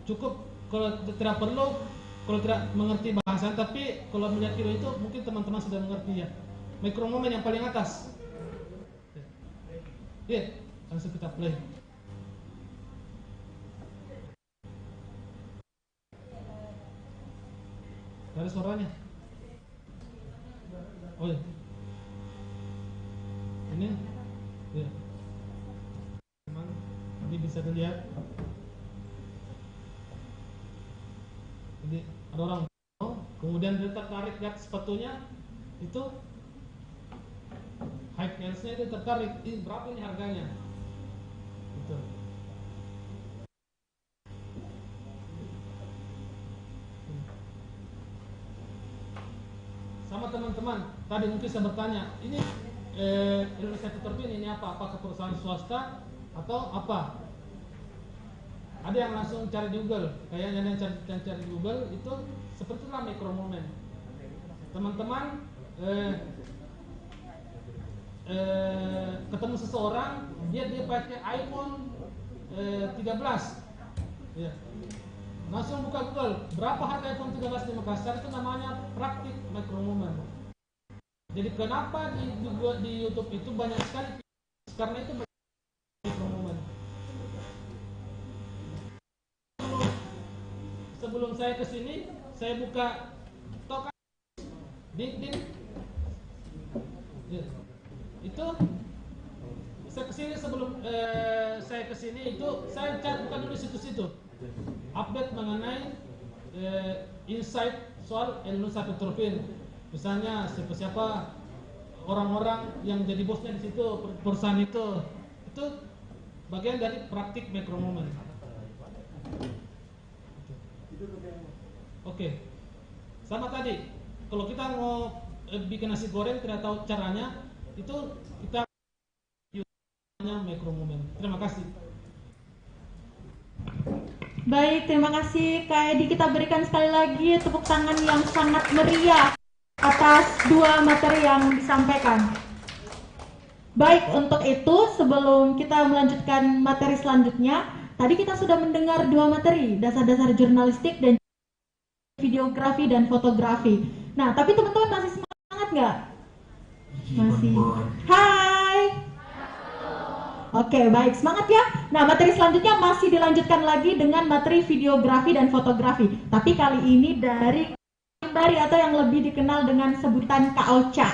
cukup, kalau tidak perlu, kalau tidak mengerti bahasa, tapi kalau melihat video itu mungkin teman-teman sudah mengerti ya. Micro Moment yang paling atas. Ya, langsung kita play. Ada suaranya. Oh ya. Ini ya. Teman, ini bisa dilihat. Jadi ada orang, kemudian dia tertarik lihat sepatunya, itu high heels-nya itu tertarik, ini berapa ini harganya? Gitu. Sama teman-teman, tadi mungkin saya bertanya, ini Indonesia Petrofin ini apa? Apakah perusahaan swasta atau apa? Ada yang langsung cari di Google, kayaknya yang cari di Google itu sepertilah Micro Moment. Teman-teman ketemu seseorang, dia pakai iPhone 13, ya. Langsung buka Google, berapa harga iPhone 13 di Makassar, itu namanya praktik Micro Moment. Jadi kenapa di YouTube itu banyak sekali, karena itu Micro Moment. Sebelum saya kesini, saya buka token LinkedIn. Ya. Itu saya kesini, sebelum saya kesini itu saya cari, bukan dulu situs-situ update mengenai insight soal Lensa Petrofin. Misalnya siapa orang-orang yang jadi bosnya di situ, perusahaan itu bagian dari praktik Micro Moment. Oke. Sama tadi, kalau kita mau bikin nasi goreng tidak tahu caranya, itu kita Micro Moment. Terima kasih. Baik, terima kasih Kak Edi. Kita berikan sekali lagi tepuk tangan yang sangat meriah atas dua materi yang disampaikan. Baik, untuk itu sebelum kita melanjutkan materi selanjutnya, tadi kita sudah mendengar dua materi, dasar-dasar jurnalistik dan videografi dan fotografi. Nah, tapi teman-teman masih semangat nggak? Masih. Hai. Oke, baik, semangat ya. Nah, materi selanjutnya masih dilanjutkan lagi dengan materi videografi dan fotografi. Tapi kali ini dari Bari atau yang lebih dikenal dengan sebutan Kak Ocha.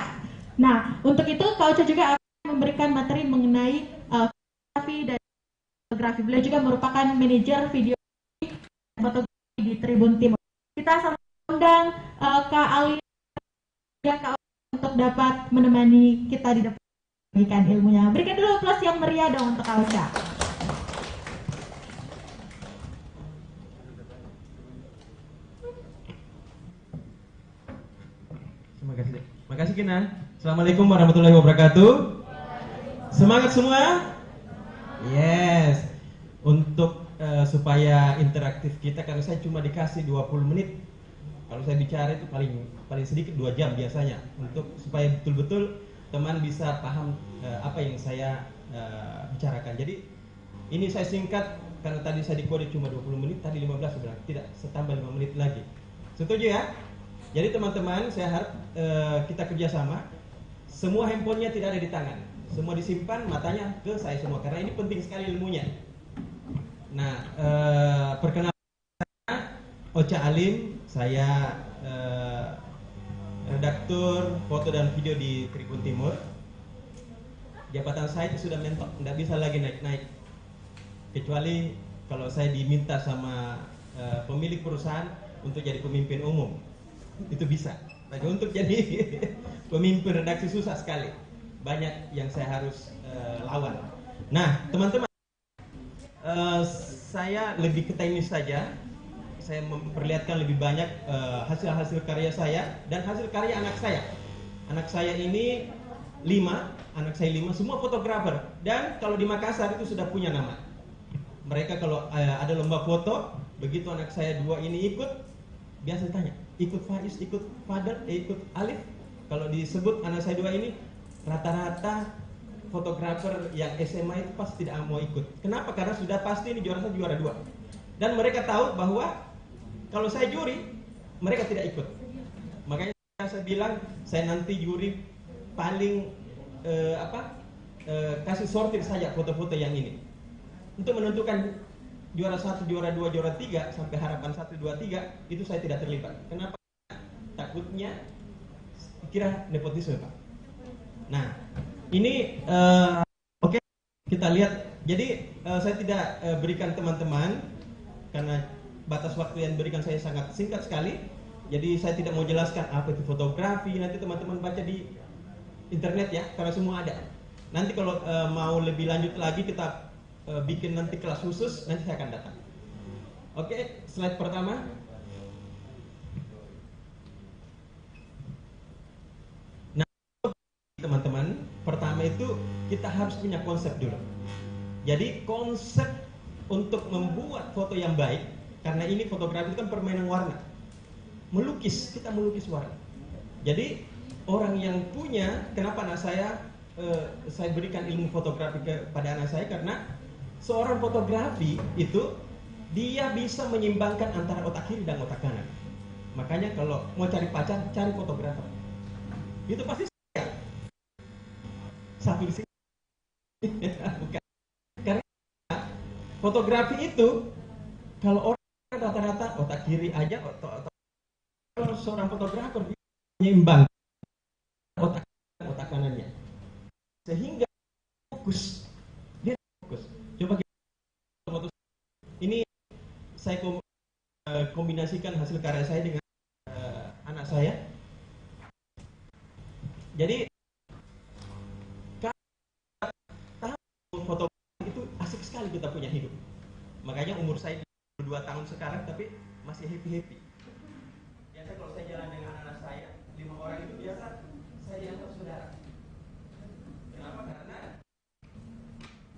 Nah, untuk itu Kak Ocha juga akan memberikan materi mengenai fotografi dan fotografi. Beliau juga merupakan manajer video dan fotografi di Tribun Timur. Kita sama undang Kak Ali dan Kak Ocha untuk dapat menemani kita di depan bagikan ilmunya. Berikan dulu plus yang meriah dong untuk Kak Ocha. Terima kasih Kina. Assalamualaikum warahmatullahi wabarakatuh. Semangat semua. Yes. Untuk supaya interaktif kita, karena saya cuma dikasih 20 menit. Kalau saya bicara itu paling sedikit 2 jam biasanya. Untuk supaya betul-betul teman bisa paham apa yang saya bicarakan. Jadi ini saya singkat karena tadi saya dikode cuma 20 menit, tadi 15 sebenarnya. Tidak, setambah 5 menit lagi. Setuju ya? Jadi teman-teman, saya harap kita kerjasama. Semua handphonenya tidak ada di tangan, semua disimpan, matanya ke saya semua karena ini penting sekali ilmunya. Nah, perkenalkan saya Ocha Alim, saya redaktur foto dan video di Tribun Timur. Jabatan saya itu sudah mentok, tidak bisa lagi naik-naik. Kecuali kalau saya diminta sama pemilik perusahaan untuk jadi pemimpin umum. Itu bisa. Tapi untuk jadi pemimpin redaksi susah sekali. Banyak yang saya harus lawan. Nah, teman-teman, saya lebih ke teknis saja. Saya memperlihatkan lebih banyak hasil-hasil karya saya dan hasil karya anak saya. Anak saya ini 5, anak saya 5, semua fotografer. Dan kalau di Makassar itu sudah punya nama. Mereka kalau ada lomba foto, begitu anak saya 2 ini ikut, biasa ditanya, ikut Faiz, ikut Fadel, ikut Alif. Kalau disebut anak saya 2 ini, rata-rata fotografer yang SMA itu pasti tidak mau ikut. Kenapa? Karena sudah pasti ini juara 1, juara 2. Dan mereka tahu bahwa kalau saya juri, mereka tidak ikut. Makanya saya bilang, saya nanti juri paling kasih sortir saja foto-foto yang ini. Untuk menentukan juara 1, juara 2, juara 3 sampai harapan 1, 2, 3 itu saya tidak terlibat. Kenapa? Takutnya kira nepotisme, Pak. Nah, ini oke, kita lihat. Jadi saya tidak berikan teman-teman karena batas waktu yang diberikan saya sangat singkat sekali. Jadi saya tidak mau jelaskan apa itu fotografi. Nanti teman-teman baca di internet ya, karena semua ada. Nanti kalau mau lebih lanjut lagi kita bikin nanti kelas khusus, nanti saya akan datang. Oke, slide pertama. Nah, teman-teman, pertama itu kita harus punya konsep dulu. Jadi konsep untuk membuat foto yang baik, karena ini fotografi itu kan permainan warna. Melukis, kita melukis warna. Jadi orang yang punya, kenapa anak saya berikan ilmu fotografi kepada anak saya, karena seorang fotografi itu dia bisa menyeimbangkan antara otak kiri dan otak kanan. Makanya kalau mau cari pacar, cari fotografer. Itu pasti saya. Satu di sini. Bukan. Karena fotografi itu kalau orang rata-rata otak kiri aja, kalau seorang fotografer bisa menyeimbang otak kanannya, sehingga fokus. Dia fokus. Coba kita ini saya kombinasikan hasil karya saya dengan anak saya. Jadi tahu fotografi itu asik sekali kita punya hidup. Makanya umur saya 2 tahun sekarang tapi masih happy. Biasa kalau saya jalan dengan anak saya 5 orang itu biasa saya dianggap saudara. Kenapa? Karena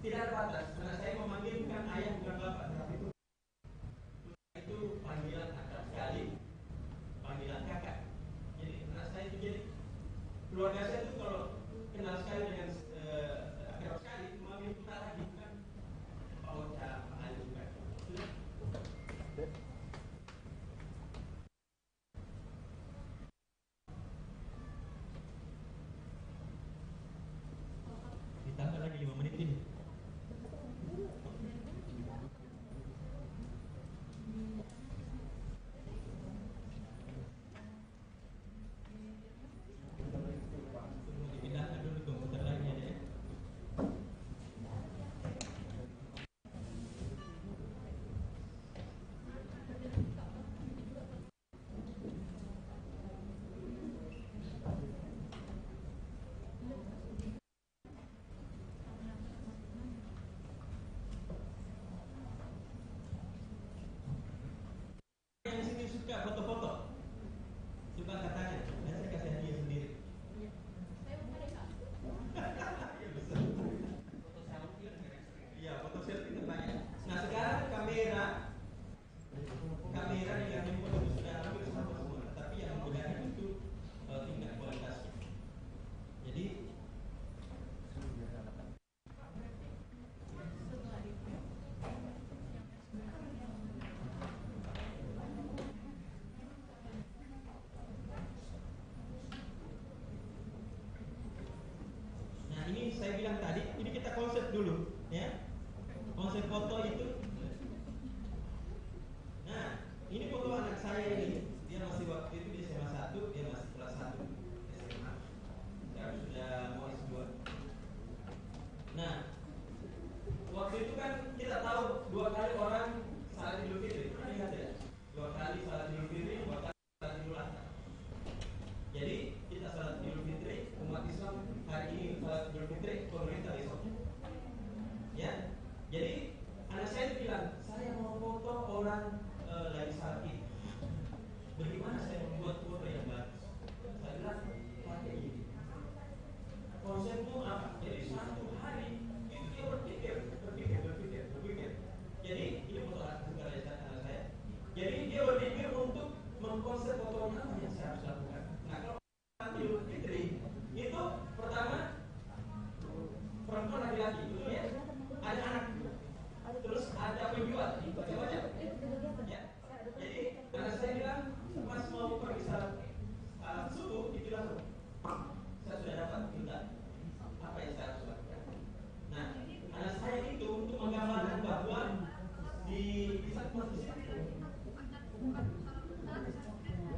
tidak ada batas. Karena saya memanggilkan ayah bukan bapak, tapi itu panggilan akrab sekali, panggilan kakak. Jadi anak saya itu jadi keluarga saya itu kalau kenal sekali dengan akrab sekali, memanggil kita lagi kan, Pak Ocha, Pak Ali bukan. Ditambah lagi 5 menit ini. kita konsep dulu, ya. Konsep foto itu. Nah, ini foto anak saya ini. Dia masih waktu itu di SMA 1, dia masih kelas 1 SMA. Sekarang sudah mau S2. Nah, waktu itu kan kita tahu 2 kali orang salat Idul Fitri. Ingat ya? 2 kali salat Idul Fitri, 2 kali salat Idul Adha. Jadi kita salat Idul Fitri, umat Islam hari ini salat Idul Fitri, pemerintah besoknya. Ya, jadi anak saya itu bilang, saya mau foto orang lagi salat Id. Bagaimana saya membuat foto yang bagus? Saya bilang, pakai ini. Konsepmu apa? Jadi satu hari itu dia berpikir. Jadi ini foto anak saya. Jadi dia berpikir untuk mengkonsep foto apa yang saya harus lakukan. Nah, kalau Idul Fitri itu pertama perempuan laki-laki, betul ya? Ada anak, terus ada penjual, macam-macam. Ya. Jadi anak saya bilang pas mau pergi salat subuh, itu langsung saya sudah dapat minta apa yang saya harus lakukan. Nah, anak saya itu untuk menggambarkan bahwa di satu posisi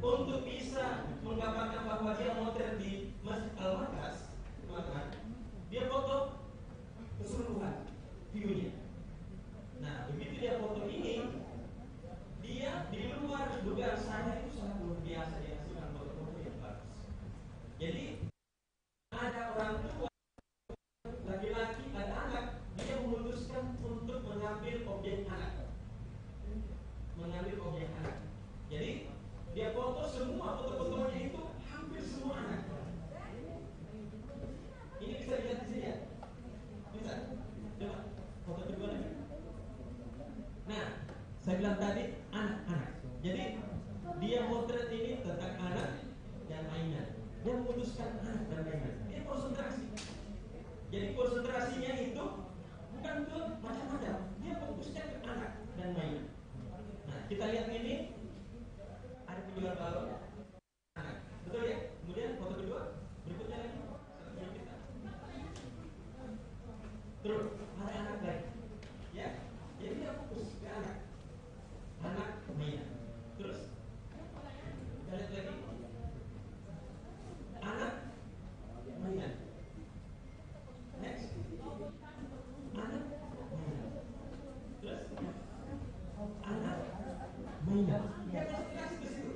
untuk bisa menggambarkan bahwa dia motret di Masjid Al-Markas, teman-teman, dia foto keseluruhan view-nya. Nah, begitu dia foto ini, dia di luar dugaan saya itu sangat luar biasa, dia hasilkan foto-foto yang bagus. Jadi ada orang tua laki-laki dan anak, dia memutuskan untuk mengambil objek anak. Jadi dia foto semua foto-fotonya itu hampir semua anak. Ini bisa dilihat di sini ya. Bisa. Coba foto kedua lagi. Nah, saya bilang tadi anak-anak. Jadi dia motret ini tentang anak dan mainan. Dia memutuskan anak dan mainan. Dia konsentrasi. Jadi konsentrasinya itu bukan ke macam-macam. Dia fokusnya ke anak dan mainan. Nah, kita lihat ini ada penjual balon anak. Betul ya? Kemudian foto kedua, berikutnya lagi. Terus ada anak lagi. Ya. Jadi dia fokus ke anak. Anak mainan. Terus kita lihat lagi. Anak mainan. Next. Anak mainan. Terus anak mainan. Dia konsentrasi ke situ.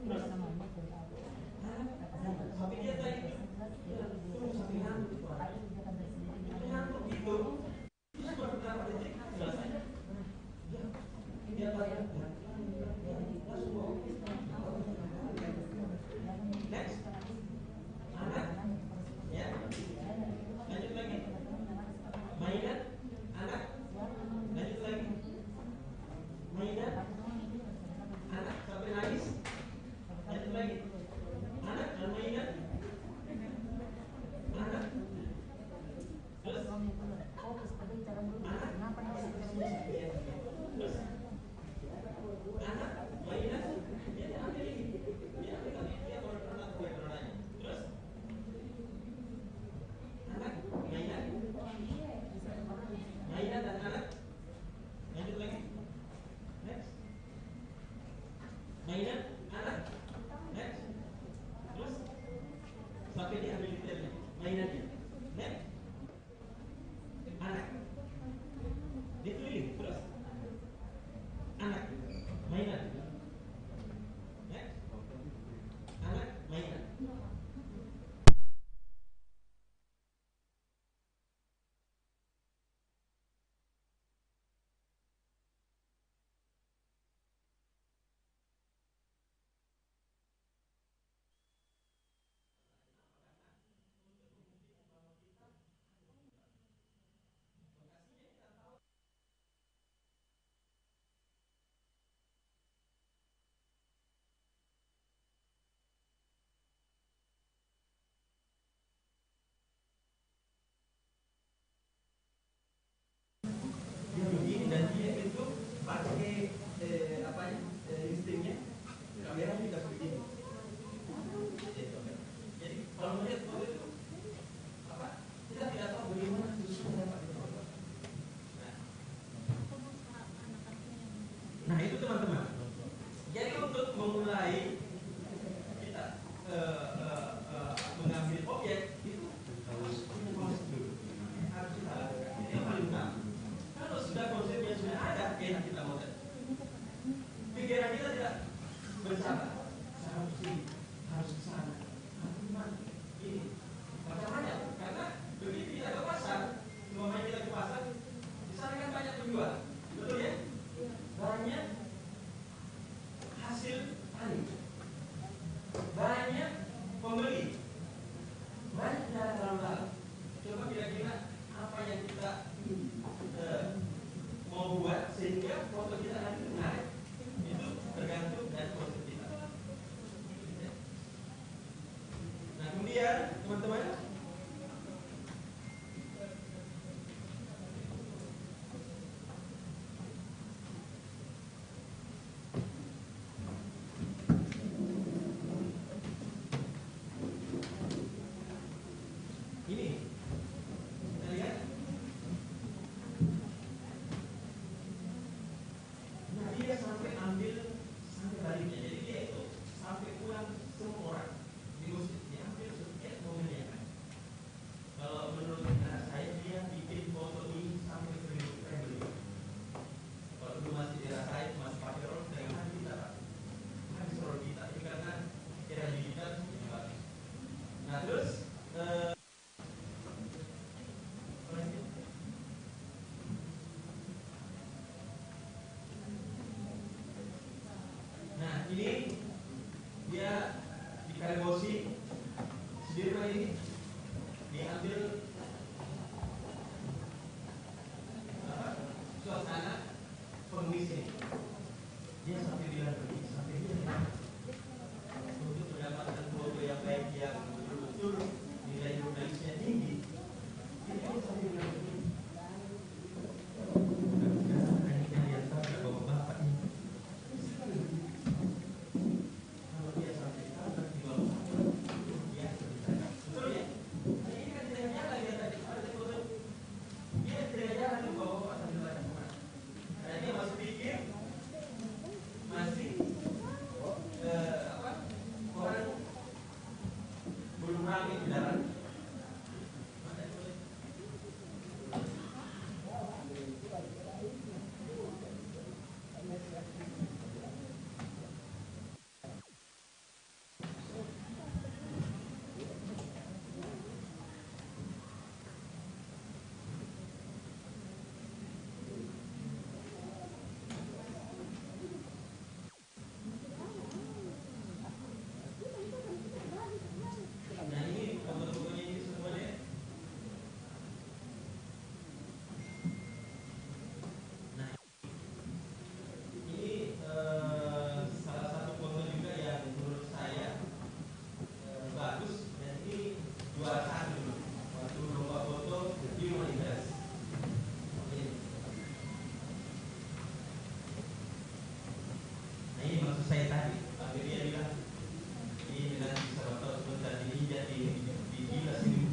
Terus anak sampai dia tadi tunggu sampai ngantuk. Ngantuk itu cuma beberapa detik selesai. Dia bayar langsung bawa. Next. Anak. Ya. Lanjut lagi. Mainan. Anak. Lanjut lagi. Mainan. Anak sampai nangis. Lanjut lagi. Anak dan mainan. Anak. Terus anak. Terus anak mainan. Dia ambil ini. Dia ambil lagi. Dia berenang. Terus anak mainan. Mainan dan anak. Lanjut lagi. Next. Mainan, anak. Next. Terus sampai dia ambil detailnya. Mainannya. Next. Anak. Dikeliling. Terus anak. Mainan. Next. Anak. Mainan. Kemudian teman-teman, ini kita lihat. Nah, dia sampai ambil sampai baliknya. Jadi dia itu sampai pulang semua orang di musik diambil setiap momennya. Kalau menurut saya dia bikin foto ini sampai 1000 frame. Kalau dulu masih dirasain masih pakai roll dengan kita, habis roll kita ini karena era digital. Nah terus nah ini dia di Kalibosi Sudirman ini diambil suasana pengemis ini. Dia sampai bilang pergi sampai dia untuk mendapatkan foto yang baik yang betul-betul nilai jurnalisnya tinggi. Dia sampai bilang pergi. Hanya yang tahu bapak-bapak ini. Kalau dia sampai tahu di bawah dia betul ya. Nah, ini kan tidak jalan dia tadi. Ada foto dia tidak jalan di bawah sambil ada kemana. Nah, dia masih pikir masih orang belum ramai di dalam. Nah ini foto-fotonya ini semua deh. Nah ini salah satu foto juga yang menurut saya bagus dan ini juara satu waktu lomba foto di Humanitas. Ini. Nah ini maksud saya tadi, tapi dia bilang ini nanti sama tahu sebentar ini jadi digilas ini.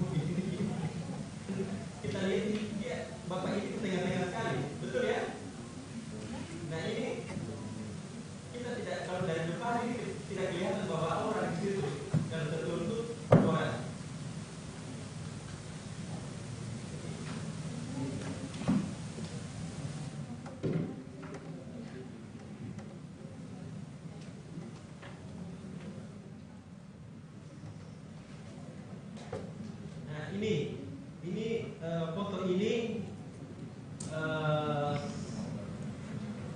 Kita lihat ini dia bapak ini tengah-tengah sekali, betul ya? Nah ini kita tidak, kalau dari depan ini tidak kelihatan bahwa orang di situ dan tertutup orang. Nah ini foto ini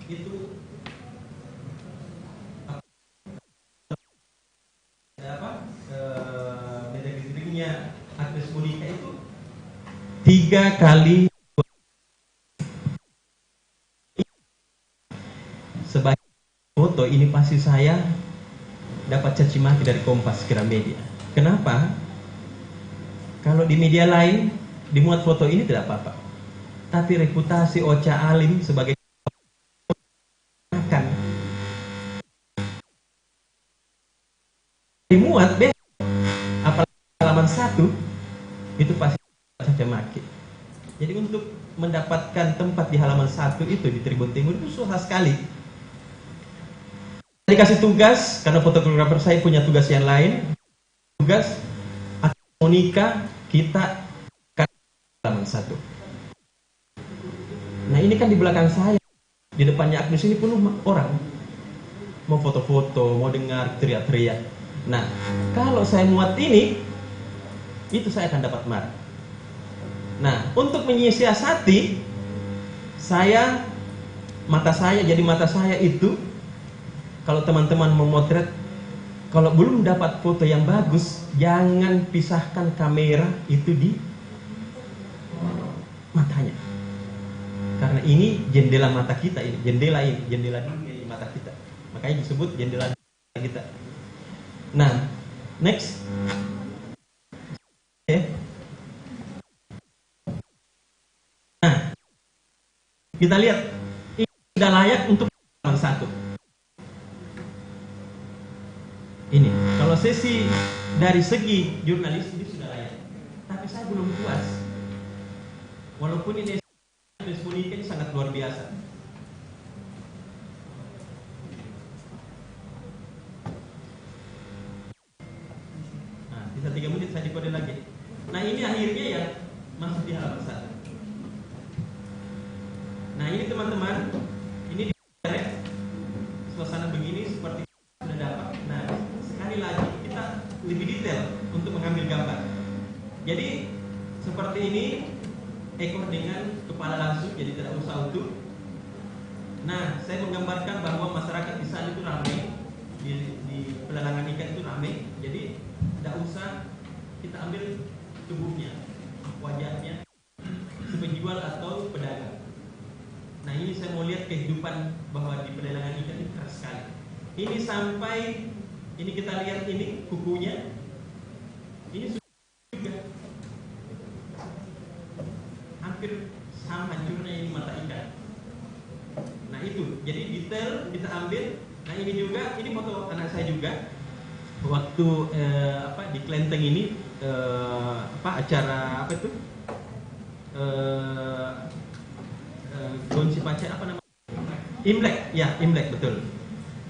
itu apa beda-bedanya Agnes Monica itu 3 kali sebagai foto ini pasti saya dapat caci maki dari Kompas Gramedia. Kenapa? Kalau di media lain dimuat foto ini tidak apa-apa, tapi reputasi Ocha Alim sebagai akan dimuat besok, apalagi halaman 1 itu pasti caci maki. Jadi untuk mendapatkan tempat di halaman 1 itu di Tribun Timur itu susah sekali. Dikasih tugas karena fotografer saya punya tugas yang lain. Tugas Monica kita halaman 1. Nah ini kan di belakang saya, di depannya Agnes ini penuh orang mau foto-foto, mau dengar teriak-teriak. Nah kalau saya muat ini, itu saya akan dapat marah. Nah untuk menyiasati mata saya itu, kalau teman-teman memotret, kalau belum dapat foto yang bagus, jangan pisahkan kamera itu di matanya. Karena ini jendela mata kita, ini jendela dunia di mata kita. Makanya disebut jendela kita. Nah, next. Nah, kita lihat ini sudah layak untuk satu. Ini, kalau sesi dari segi jurnalis ini sudah layak, tapi saya belum puas. Walaupun ini responnya ini sangat luar biasa. Nah, bisa 3 menit saya dekode lagi. Nah, ini akhirnya ya masuk di halaman 1. Nah, ini teman-teman, ini direct suasana begini seperti sudah dapat. Nah, sekali lagi kita lebih detail untuk mengambil gambar. Jadi seperti ini, ekor dengan kepala langsung, jadi tidak usah utuh. Nah, saya menggambarkan bahwa masyarakat di sana itu ramai, di pelelangan ikan itu ramai. Jadi tidak usah kita ambil tubuhnya, wajahnya, penjual atau pedagang. Nah, ini saya mau lihat kehidupan bahwa di pelelangan ikan itu keras sekali. Ini sampai ini kita lihat ini kukunya, ini sudah juga hampir sama hancurnya ini mata ikan. Nah, itu jadi detail kita ambil. Nah, ini juga ini foto anak saya juga waktu di Klenteng ini acara apa itu Gonsi Pace apa namanya? Imlek, ya Imlek betul.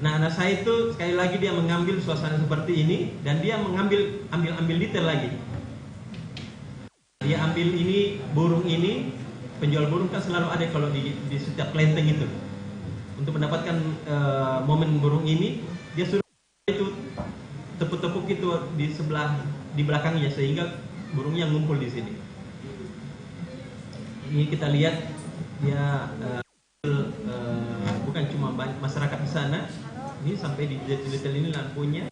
Nah, anak saya itu sekali lagi dia mengambil suasana seperti ini dan dia ambil detail lagi. Dia ambil ini burung ini, penjual burung kan selalu ada kalau di setiap kelenteng itu. Untuk mendapatkan momen burung ini, dia suruh itu tepuk-tepuk itu di belakangnya sehingga burungnya ngumpul di sini. Ini kita lihat dia bukan cuma masyarakat di sana, ini sampai di detail ini lampunya,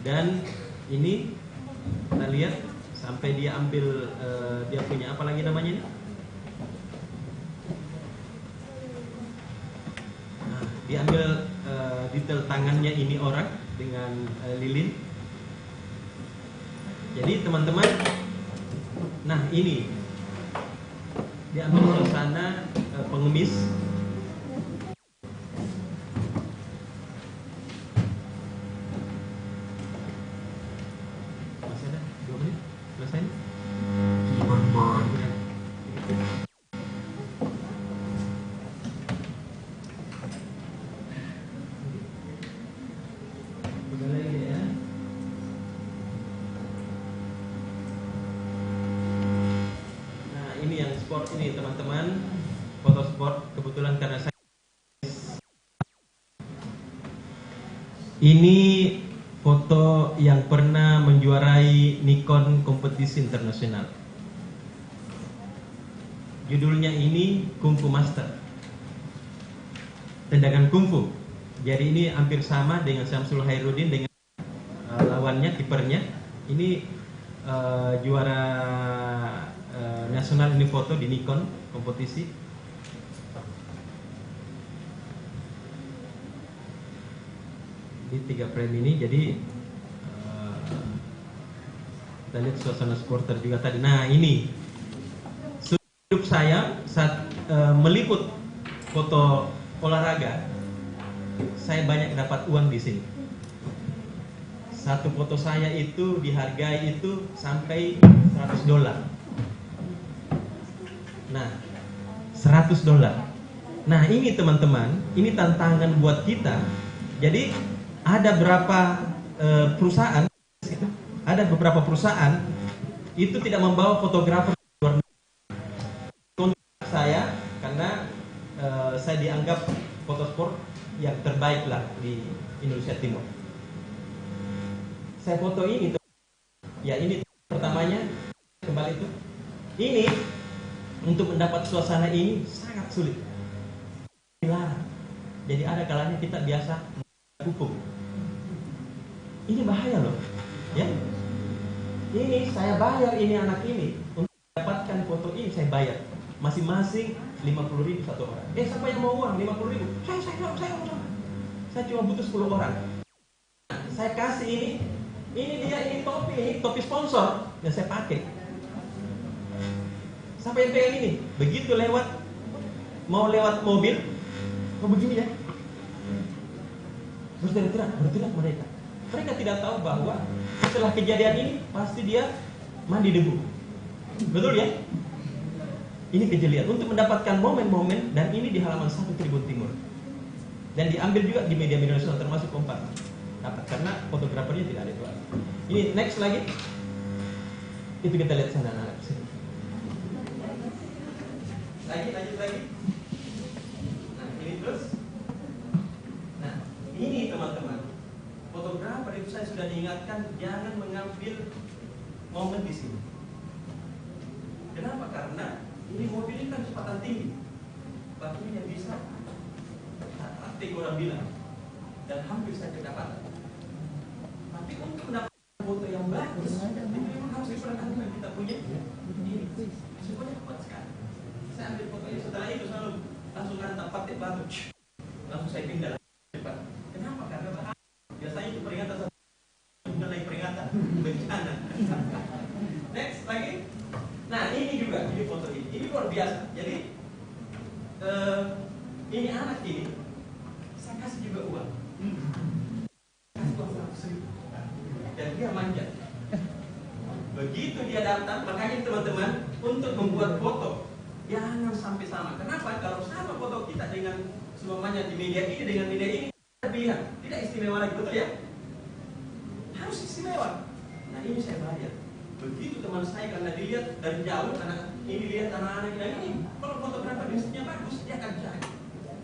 dan ini kita lihat sampai dia ambil dia punya apa lagi namanya ini? Nah, dia ambil detail tangannya ini orang dengan lilin. Jadi teman-teman, nah ini dia ambil suasana pengemis. Masih ada 2 menit selesai. Udah lagi ya. Nah, ini yang sport ini teman-teman, foto sport. Kebetulan karena saya ini foto yang pernah menjuarai Nikon kompetisi internasional. Judulnya ini Kung Fu Master, tendangan kungfu. Jadi ini hampir sama dengan Syamsul Hairudin dengan lawannya, kipernya. Ini juara nasional ini foto di Nikon kompetisi. Ini 3 frame ini, jadi kita lihat suasana supporter juga tadi. Nah, ini hidup saya saat meliput foto olahraga, saya banyak dapat uang di sini. Satu foto saya itu dihargai itu sampai $100. Nah, $100. Nah, ini teman-teman, ini tantangan buat kita. Jadi ada beberapa perusahaan, ada beberapa perusahaan itu tidak membawa fotografer luar negeri. Kontrak saya karena saya dianggap fotosport yang terbaik lah di Indonesia Timur. Saya foto ini, ya ini pertamanya kembali itu. Ini untuk mendapat suasana ini sangat sulit. Dilarang. Jadi ada kalanya kita biasa hukum. Ini bahaya loh, ya. Ini saya bayar ini anak ini untuk mendapatkan foto ini, saya bayar masing-masing 50.000 satu orang. Siapa yang mau uang 50.000? Saya cuma butuh 10 orang. Saya kasih ini dia, ini topi sponsor. yang saya pakai. Siapa yang pegang ini? Begitu mau lewat mobil, begini ya. Berteriak mereka. Mereka tidak tahu bahwa setelah kejadian ini pasti dia mandi debu. Betul ya? Ini kejelian untuk mendapatkan momen-momen, dan ini di halaman 1 Tribun Timur. Dan diambil juga di media-media nasional termasuk Kompas. Karena fotografernya tidak ada itu. Ini next lagi. Itu kita lihat sana anak sini. Lanjut lagi. Nah, ini terus. Nah, ini teman-teman. Fotografer itu saya sudah diingatkan jangan mengambil momen di sini. Kenapa? Karena ini mobil ini kan kecepatan tinggi. Batunya bisa praktik orang bilang. Dan hampir saya kedapatan. Tapi untuk mendapatkan foto yang bagus, itu memang harus diperhatikan kita punya ini. Semuanya kuat sekali. Saya ambil fotonya, setelah itu selalu langsung hantam pakai batu, langsung saya pindah cepat. Kenapa? Karena biasanya itu peringatan sudah naik peringatan bencana. Next lagi. Nah ini juga ini foto ini luar biasa. Jadi ini anak ini saya kasih juga uang. Kasih uang 100.000 dan dia manja. Begitu dia datang, makanya teman-teman untuk membuat foto jangan sampai sama. Kenapa? Kalau sama foto kita dengan semuanya di media ini dengan media ini pilihan, tidak istimewa lagi, betul ya? Harus istimewa. Nah ini saya bayar. Begitu teman saya karena dilihat dari jauh, anak ini lihat anak-anak ini, kalau fotografer listriknya bagus, dia akan cari,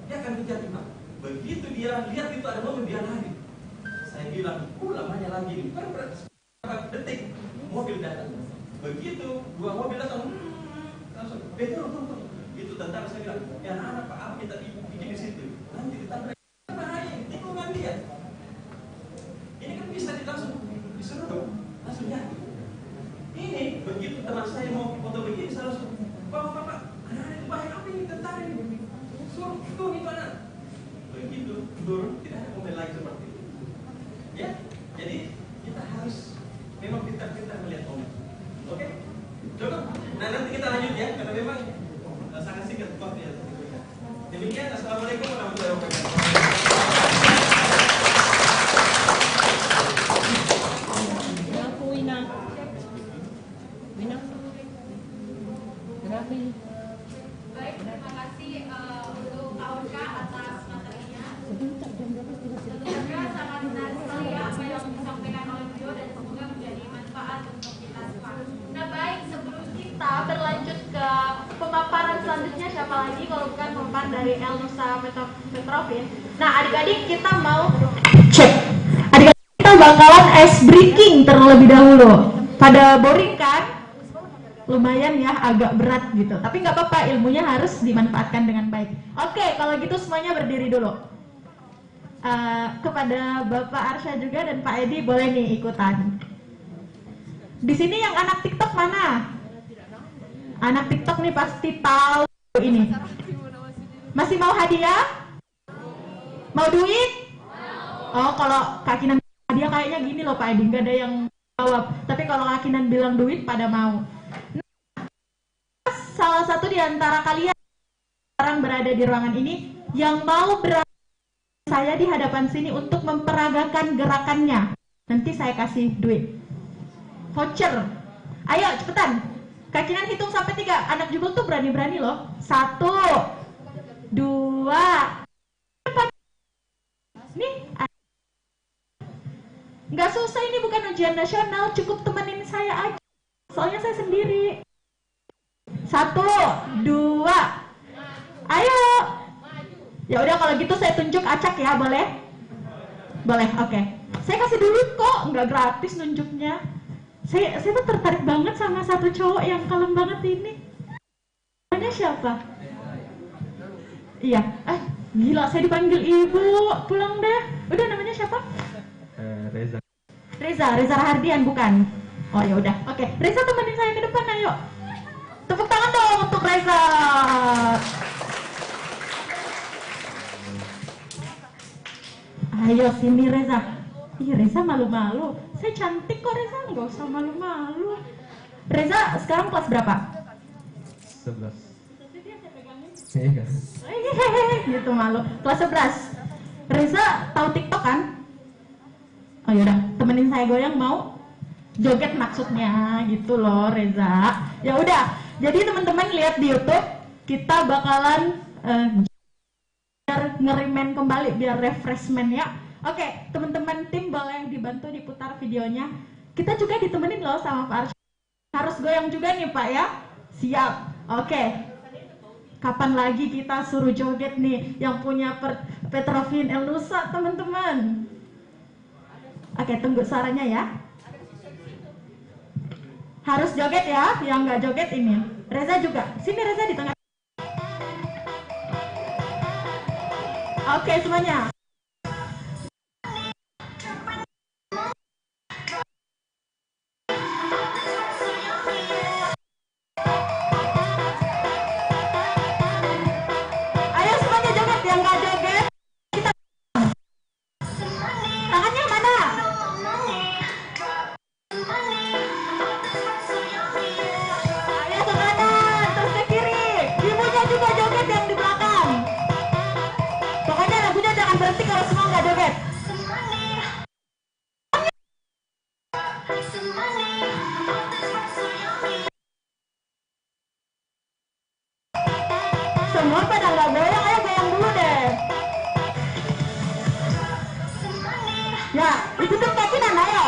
dia akan kejar imam. Begitu dia lihat itu ada momen dia lari. Saya bilang, lamanya lagi ini, berapa detik mobil datang. Begitu dua mobil datang, langsung, betul. Itu tentara saya bilang, ya anak Pak Ab kita bikin di situ, nanti ditabrak. Bahaya, tikungan dia. Ini kan bisa langsung disuruh, langsung jatuh. Ini begitu teman saya mau foto begini, saya langsung, Bapak, itu bahaya apa ini tentara ini? Suruh turun itu anak. Begitu turun, tidak ada momen lain seperti itu. Ya, jadi kita harus memang pintar-pintar melihat momen. Oke? Coba. Nah nanti kita lanjut ya, karena memang sangat singkat waktunya. Demikian, assalamualaikum warahmatullahi wabarakatuh. Baik, terima kasih untuk KOK atas materinya. Semoga sangat menarik sekali ya apa yang disampaikan oleh beliau dan semoga menjadi manfaat untuk kita semua. Nah baik, sebelum kita berlanjut ke pemaparan selanjutnya, siapa lagi kalau bukan pemaparan dari Elnusa Petrovin. Nah adik-adik kita mau cek. Adik-adik kita bakalan ice breaking terlebih dahulu. Pada boring kan? Lumayan ya, agak berat gitu. Tapi nggak apa-apa, ilmunya harus dimanfaatkan dengan baik. Oke, kalau gitu semuanya berdiri dulu. Kepada Bapak Arsya juga dan Pak Edi boleh nih ikutan. Di sini yang anak TikTok mana? Anak TikTok nih pasti tahu ini. Masih mau hadiah? Mau duit? Oh, kalau Kak Kinan hadiah kayaknya gini loh Pak Edi, nggak ada yang jawab. Tapi kalau Kak Kinan bilang duit pada mau. Salah satu di antara kalian sekarang berada di ruangan ini yang mau berada saya di hadapan sini untuk memperagakan gerakannya, nanti saya kasih duit voucher. Ayo cepetan, kakinan hitung sampai 3. Anak jubel tuh berani-berani loh. 1, 2, 4. Nih nggak susah, ini bukan ujian nasional, cukup temenin saya aja, soalnya saya sendiri. 1, 2, ayo. Ya udah kalau gitu saya tunjuk acak ya, boleh? Boleh, oke. Saya kasih duit kok, nggak gratis nunjuknya. Saya tuh tertarik banget sama satu cowok yang kalem banget ini. Namanya siapa? Iya, gila saya dipanggil ibu, pulang deh. Udah namanya siapa? Reza Rahardian bukan? Oh ya udah, oke. Reza temenin saya ke depan, ayo. Tepuk tangan dong untuk Reza. Ayo sini Reza. Ih Reza malu-malu. Saya cantik kok Reza, nggak usah malu-malu. Reza sekarang kelas berapa? 11. Iya. Gitu malu. Kelas 11. Reza tahu TikTok kan? Oh yaudah, temenin saya goyang mau? Joget maksudnya gitu loh Reza. Ya udah, jadi teman-teman lihat di YouTube, kita bakalan biar ngerimen kembali, biar refreshment ya. Oke, teman-teman tim boleh dibantu diputar videonya. Kita juga ditemenin loh sama Pak Arsyad. Harus goyang juga nih Pak ya. Siap. Oke. Kapan lagi kita suruh joget nih yang punya Petrofin El Nusa teman-teman. Oke, tunggu suaranya ya. Harus joget ya, yang nggak joget ini. Reza juga. Sini Reza di tengah. Oke semuanya. Ayo semuanya joget, yang nggak joget kita tangannya mana? Ayo ke kanan, terus ke kiri. Ibunya juga joget yang di belakang. Pokoknya lagunya jangan berhenti kalau semua nggak joget. Semua pada nggak goyang, ayo goyang dulu deh. Ya, ikutin kakinan, ayo.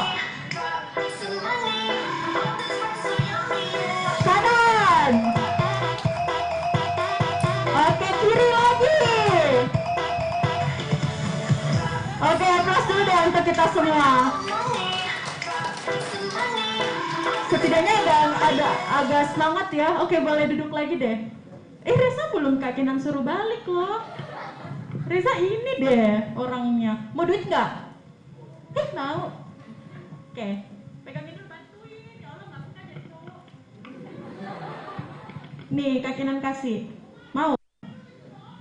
Kanan. Oke, kiri lagi. Oke, applause dulu deh untuk kita semua. Setidaknya agak semangat ya. Oke, boleh duduk lagi deh. Reza belum kakinan suruh balik loh. Reza ini deh orangnya. Mau duit nggak? Mau. Oke, pegangin dulu, bantuin. Ya Allah, nggak suka jadi cowok. Nih, kakinan kasih. Mau?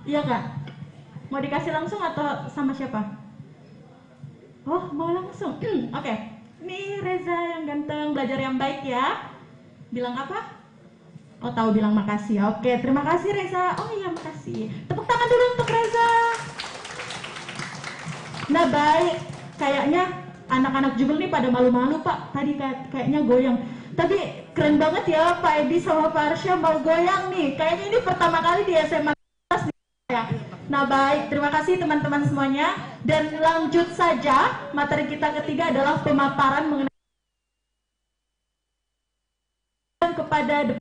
Iya kak? Mau dikasih langsung atau sama siapa? Oh, mau langsung. Oke. Nih Reza yang ganteng, belajar yang baik ya. Bilang apa? Oh, tahu bilang makasih. Oke, terima kasih Reza. Oh iya, makasih. Tepuk tangan dulu untuk Reza. Nah, baik. Kayaknya anak-anak Jubel nih pada malu-malu, Pak. Tadi kayaknya goyang. Tapi keren banget ya Pak Edi sama Pak Arsya mau goyang nih. Kayaknya ini pertama kali di SMA ya. Nah, baik. Terima kasih teman-teman semuanya. Dan lanjut saja, materi kita ketiga adalah pemaparan mengenai kepada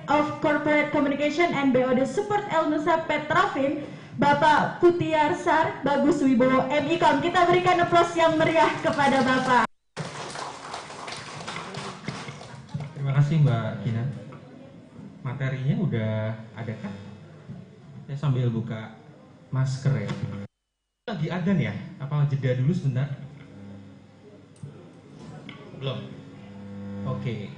of Corporate Communication and BOD Support El Nusa Petrofin, Bapak Putiar Sar Bagus Wibowo MIKOM. Kita berikan aplaus yang meriah kepada Bapak. Terima kasih Mbak Kina. Materinya udah ada kan? Saya sambil buka masker ya. Lagi adzan ya? Apa jeda dulu sebentar? Belum? Oke.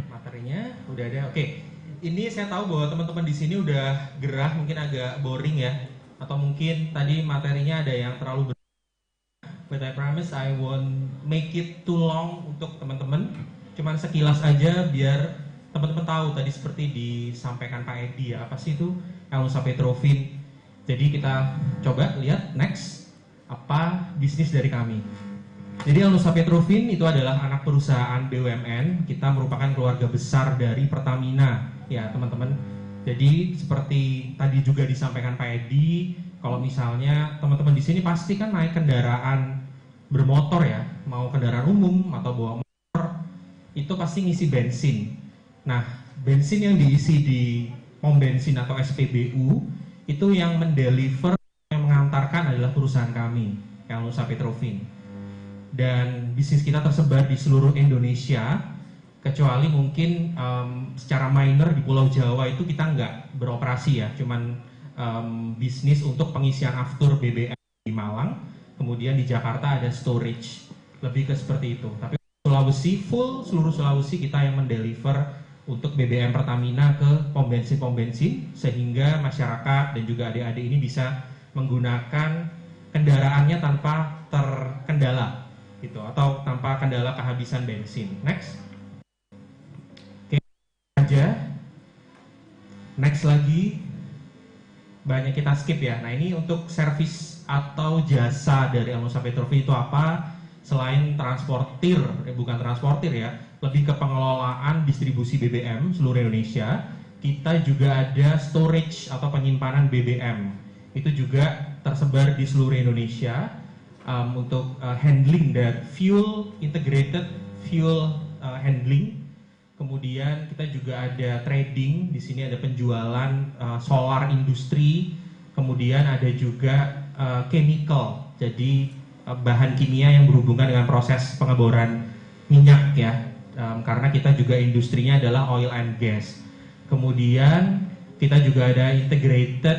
Materinya udah ada. Oke. Ini saya tahu bahwa teman-teman di sini udah gerah, mungkin agak boring ya, atau mungkin tadi materinya ada yang terlalu berat. But I promise I won't make it too long untuk teman-teman. Cuman sekilas aja biar teman-teman tahu tadi seperti disampaikan Pak Edi ya, apa sih itu El Nusa Petrofin. Jadi kita coba lihat next apa bisnis dari kami. Jadi El Nusa Petrofin itu adalah anak perusahaan BUMN. Kita merupakan keluarga besar dari Pertamina, ya teman-teman. Jadi seperti tadi juga disampaikan Pak Edi, kalau misalnya teman-teman di sini pasti kan naik kendaraan bermotor ya, mau kendaraan umum atau bawa motor, itu pasti ngisi bensin. Nah, bensin yang diisi di pom bensin atau SPBU itu yang mendeliver, yang mengantarkan adalah perusahaan kami, El Nusa Petrofin. Dan bisnis kita tersebar di seluruh Indonesia, kecuali mungkin secara minor di Pulau Jawa itu kita nggak beroperasi ya, cuman bisnis untuk pengisian aftur BBM di Malang, kemudian di Jakarta ada storage, lebih ke seperti itu. Tapi Sulawesi, full seluruh Sulawesi kita yang mendeliver untuk BBM Pertamina ke pom bensin, sehingga masyarakat dan juga adik-adik ini bisa menggunakan kendaraannya tanpa terkendala. gitu, atau tanpa kendala kehabisan bensin. Next. Oke, aja. Next lagi, banyak kita skip ya. Nah, ini untuk servis atau jasa dari Al-Nusa Petrofin itu apa? Selain transportir, bukan transportir ya, lebih ke pengelolaan distribusi BBM seluruh Indonesia. Kita juga ada storage atau penyimpanan BBM. Itu juga tersebar di seluruh Indonesia untuk handling dan fuel, integrated fuel handling. Kemudian kita juga ada trading, di sini ada penjualan solar industri, kemudian ada juga chemical, jadi bahan kimia yang berhubungan dengan proses pengeboran minyak ya, karena kita juga industrinya adalah oil and gas. Kemudian kita juga ada integrated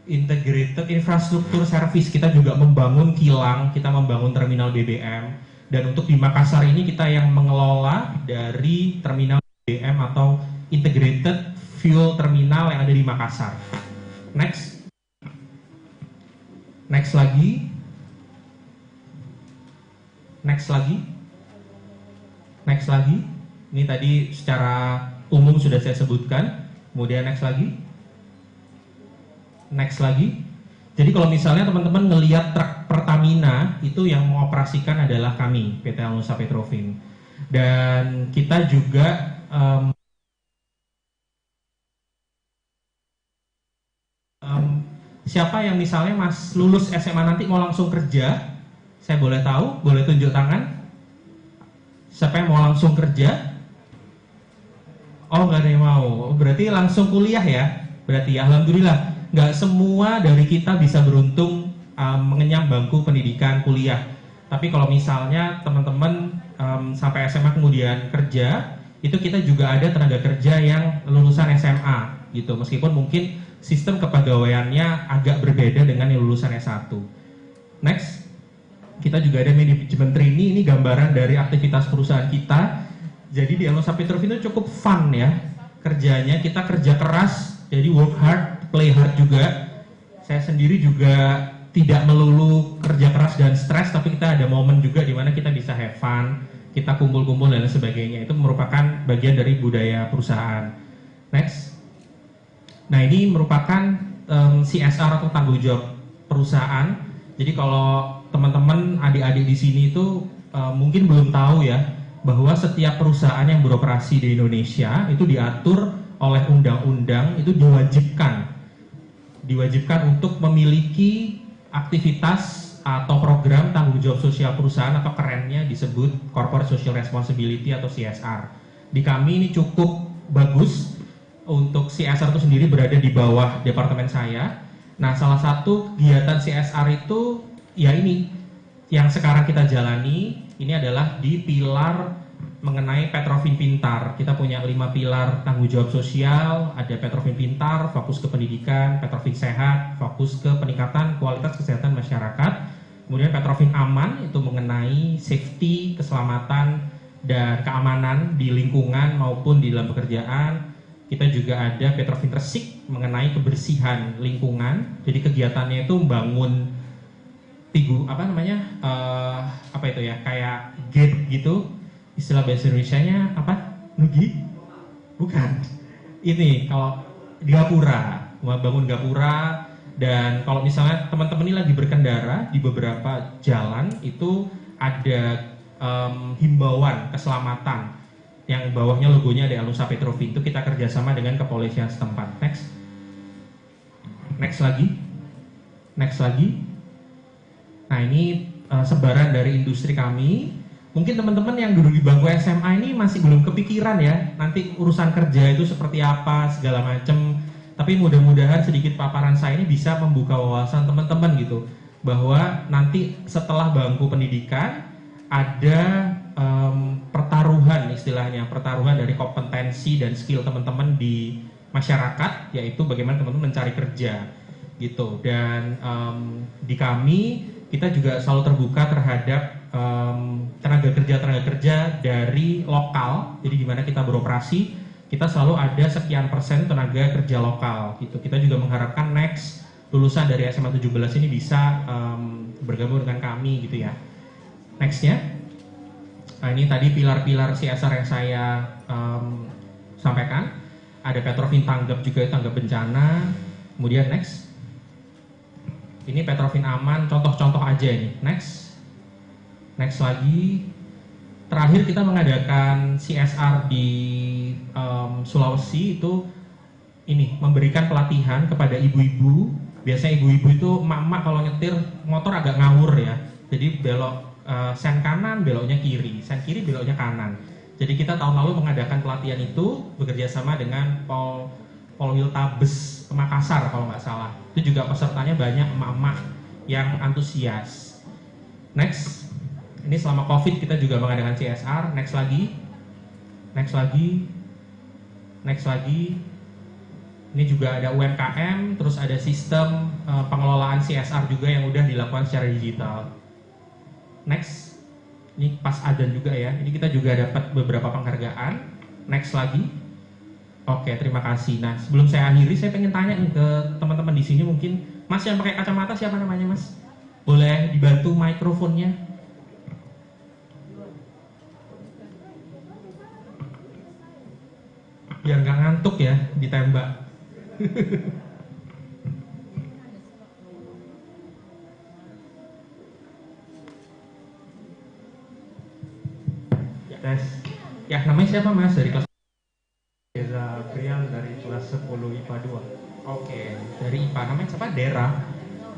integrated infrastruktur service, kita juga membangun kilang, kita membangun terminal BBM. Dan untuk di Makassar ini kita yang mengelola dari terminal BBM atau integrated fuel terminal yang ada di Makassar. Next. Next lagi. Next lagi. Next lagi. Ini tadi secara umum sudah saya sebutkan. Kemudian next lagi. Next lagi. Jadi kalau misalnya teman-teman ngelihat truk Pertamina, itu yang mengoperasikan adalah kami, PT Al-Nusa Petrofin. Dan kita juga siapa yang misalnya Mas lulus SMA nanti mau langsung kerja, saya boleh tahu, boleh tunjuk tangan. Siapa yang mau langsung kerja? Oh, nggak ada yang mau. Berarti langsung kuliah ya? Berarti ya, alhamdulillah. Nggak semua dari kita bisa beruntung mengenyam bangku pendidikan kuliah. Tapi kalau misalnya teman-teman sampai SMA kemudian kerja, itu kita juga ada tenaga kerja yang lulusan SMA gitu. Meskipun mungkin sistem kepegawaiannya agak berbeda dengan yang lulusan S1. Next, kita juga ada manajemen trainee. Ini gambaran dari aktivitas perusahaan kita. Jadi di Al-Nusa Petrofin itu cukup fun ya kerjanya. Kita kerja keras, jadi work hard, play hard juga. Saya sendiri juga tidak melulu kerja keras dan stres, tapi kita ada momen juga di mana kita bisa have fun, kita kumpul-kumpul dan sebagainya. Itu merupakan bagian dari budaya perusahaan. Next. Nah, ini merupakan CSR atau tanggung jawab perusahaan. Jadi kalau teman-teman adik-adik di sini itu mungkin belum tahu ya, bahwa setiap perusahaan yang beroperasi di Indonesia itu diatur oleh undang-undang, itu diwajibkan untuk memiliki aktivitas atau program tanggung jawab sosial perusahaan, atau kerennya disebut Corporate Social Responsibility atau CSR. Di kami ini cukup bagus. Untuk CSR itu sendiri berada di bawah departemen saya. Nah, salah satu kegiatan CSR itu ya ini yang sekarang kita jalani, ini adalah di pilar mengenai Petrofin Pintar. Kita punya 5 pilar tanggung jawab sosial, ada Petrofin Pintar, fokus ke pendidikan, Petrofin Sehat, fokus ke peningkatan kualitas kesehatan masyarakat, kemudian Petrofin Aman, itu mengenai safety, keselamatan, dan keamanan di lingkungan maupun di dalam pekerjaan. Kita juga ada Petrofin Resik mengenai kebersihan lingkungan, jadi kegiatannya itu membangun kayak gate gitu. Istilah bahasa Indonesianya apa? Nugi? Bukan. Ini kalau di gapura, membangun gapura. Dan kalau misalnya teman-teman ini lagi berkendara di beberapa jalan, itu ada himbauan keselamatan yang bawahnya logonya ada Al-Nusa Petrofin. Itu kita kerjasama dengan kepolisian setempat. Next lagi. Nah, ini sebaran dari industri kami. Mungkin teman-teman yang dulu di bangku SMA ini masih belum kepikiran ya, nanti urusan kerja itu seperti apa, segala macam. Tapi mudah-mudahan sedikit paparan saya ini bisa membuka wawasan teman-teman gitu, bahwa nanti setelah bangku pendidikan ada pertaruhan, istilahnya pertaruhan dari kompetensi dan skill teman-teman di masyarakat, yaitu bagaimana teman-teman mencari kerja gitu. Dan di kami kita juga selalu terbuka terhadap tenaga kerja dari lokal. Jadi gimana kita beroperasi, kita selalu ada sekian persen tenaga kerja lokal gitu. Kita juga mengharapkan next lulusan dari SMA 17 ini bisa bergabung dengan kami gitu ya. Nextnya, nah ini tadi pilar-pilar CSR yang saya sampaikan. Ada Petrovin tanggap juga, tanggap bencana. Kemudian next, ini Petrovin aman, contoh-contoh aja ini. Next lagi. Terakhir kita mengadakan CSR di Sulawesi itu ini memberikan pelatihan kepada ibu-ibu. Biasanya ibu-ibu itu emak-emak kalau nyetir motor agak ngawur ya. Jadi belok sen kanan beloknya kiri, sen kiri beloknya kanan. Jadi kita tahun lalu mengadakan pelatihan itu bekerja sama dengan Polwiltabes Makassar kalau nggak salah. Itu juga pesertanya banyak emak-emak yang antusias. Next, ini selama COVID kita juga mengadakan CSR. Next lagi. Ini juga ada UMKM, terus ada sistem pengelolaan CSR juga yang udah dilakukan secara digital. Next. Ini pas adzan juga ya. Ini kita juga dapat beberapa penghargaan. Next lagi. Oke, terima kasih. Nah, sebelum saya akhiri, saya pengen tanya nih ke teman-teman di sini mungkin, Mas yang pakai kacamata siapa namanya, Mas? Boleh dibantu mikrofonnya? Biar nggak ngantuk ya, ditembak. Tes. Ya, namanya siapa Mas dari kelas? Reza Prial dari kelas 10 IPA 2. Oke, dari IPA. Namanya siapa? Dera.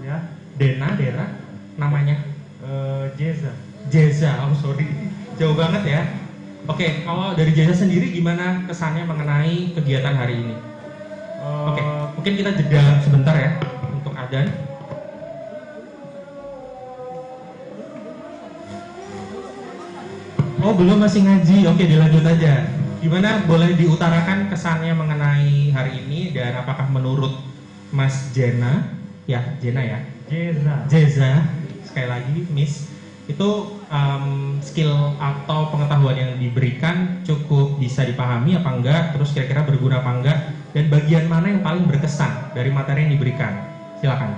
Ya. Dera. Namanya? Jeza. Jeza. Oh sorry, jauh banget ya. Oke, kalau dari Jeza sendiri gimana kesannya mengenai kegiatan hari ini? Oke, mungkin kita jeda sebentar ya untuk adzan. Oh belum, masih ngaji. Oke, dilanjut aja. Gimana, boleh diutarakan kesannya mengenai hari ini dan apakah menurut Mas Jena ya? Jeza sekali lagi Miss, itu skill atau pengetahuan yang diberikan cukup bisa dipahami apa enggak, terus kira-kira berguna apa enggak, dan bagian mana yang paling berkesan dari materi yang diberikan? Silakan.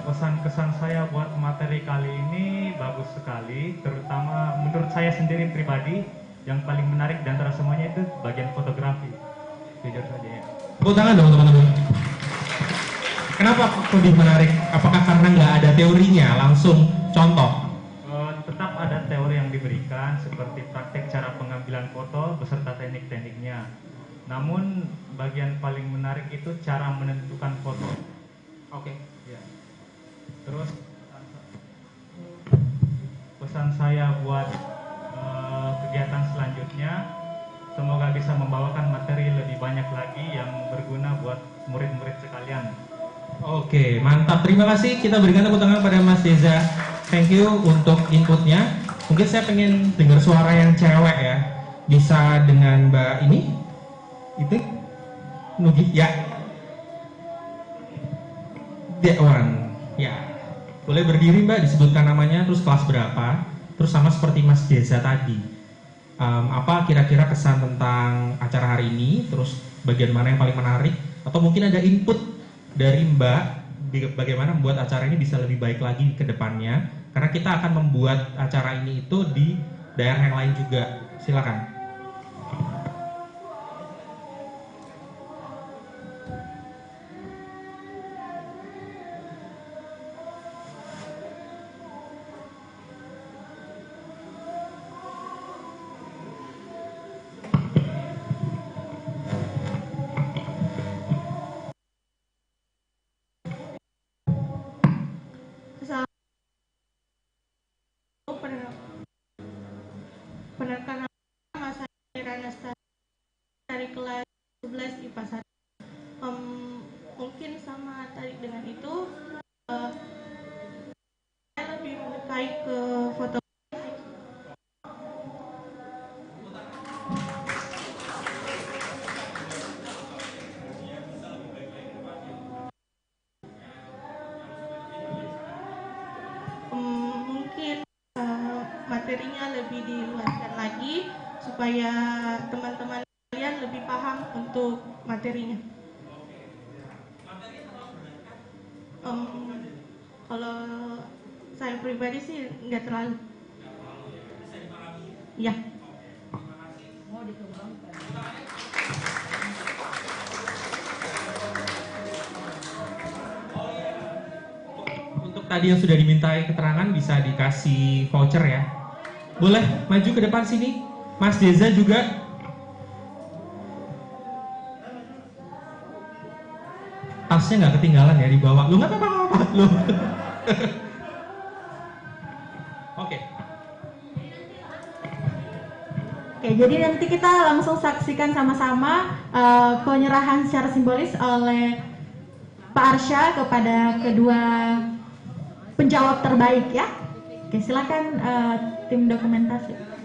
Pesan-kesan saya buat materi kali ini bagus sekali, terutama menurut saya sendiri pribadi yang paling menarik di antara semuanya itu bagian fotografi. Jujur saja ya. Tepuk tangan dong teman-teman. Kenapa lebih menarik? Apakah karena nggak ada teorinya, langsung contoh? Tetap ada teori yang diberikan seperti praktek cara pengambilan foto beserta teknik-tekniknya. Namun bagian paling menarik itu cara menentukan foto. Oke. Ya. Terus pesan saya buat kegiatan selanjutnya, semoga bisa membawakan materi lebih banyak lagi yang berguna buat murid-murid sekalian. Oke, mantap. Terima kasih. Kita berikan tepuk tangan pada Mas Deza. Thank you untuk inputnya. Mungkin saya pengen dengar suara yang cewek ya. Bisa dengan Mbak ini? Itu? Nugi? Ya. That one. Ya. Boleh berdiri Mbak, disebutkan namanya, terus kelas berapa, terus sama seperti Mas Deza tadi. Apa kira-kira kesan tentang acara hari ini, terus bagian mana yang paling menarik, atau mungkin ada input dari Mbak bagaimana membuat acara ini bisa lebih baik lagi ke depannya, karena kita akan membuat acara ini itu di daerah yang lain juga. Silakan. Perkenalkan nama saya Ranasta dari kelas 11 IPA 1. Mungkin sama tadi dengan itu, saya lebih menyukai ke foto. Mungkin materinya lebih diluaskan lagi supaya teman-teman kalian lebih paham untuk materinya. Kalau saya pribadi sih nggak terlalu. Ya. Untuk tadi yang sudah dimintai keterangan bisa dikasih voucher ya. Boleh maju ke depan sini, Mas Deza juga. Tasnya nggak ketinggalan ya di bawah. Lu nggak apa-apa lu. Oke. Oke, jadi nanti kita langsung saksikan sama-sama penyerahan secara simbolis oleh Pak Arsya kepada kedua penjawab terbaik ya. Oke, silakan tim dokumentasi.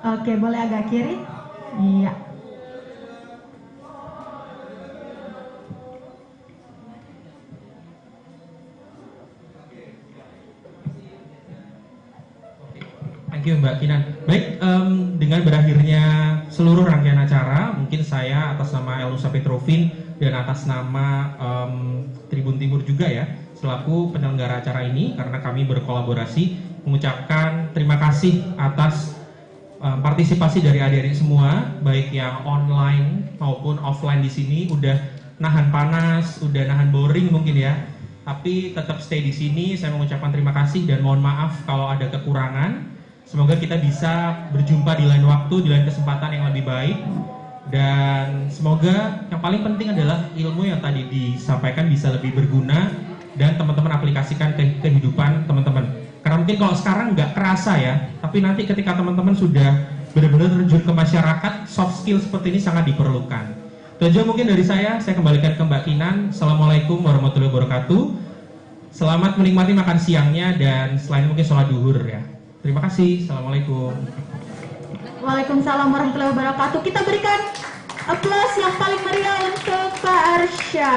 Oke, boleh agak kiri? Iya. Thank you Mbak Kinan. Baik, dengan berakhirnya seluruh rangkaian acara, mungkin saya atas nama Elnusa Petrovin dan atas nama Tribun Timur juga ya, selaku penyelenggara acara ini, karena kami berkolaborasi, mengucapkan terima kasih atas partisipasi dari adik-adik semua, baik yang online maupun offline di sini, udah nahan panas, udah nahan boring mungkin ya, tapi tetap stay di sini. Saya mengucapkan terima kasih dan mohon maaf kalau ada kekurangan. Semoga kita bisa berjumpa di lain waktu, di lain kesempatan yang lebih baik, dan semoga yang paling penting adalah ilmu yang tadi disampaikan bisa lebih berguna dan teman-teman aplikasikan ke kehidupan teman-teman. Karena mungkin kalau sekarang nggak kerasa ya, tapi nanti ketika teman-teman sudah benar-benar terjun ke masyarakat, soft skill seperti ini sangat diperlukan. Itu aja mungkin dari saya kembalikan ke Mbak Kinan. Assalamualaikum warahmatullahi wabarakatuh. Selamat menikmati makan siangnya dan selain mungkin sholat duhur ya. Terima kasih. Assalamualaikum. Waalaikumsalam warahmatullahi wabarakatuh. Kita berikan aplaus yang paling meriah untuk Pak Arsya.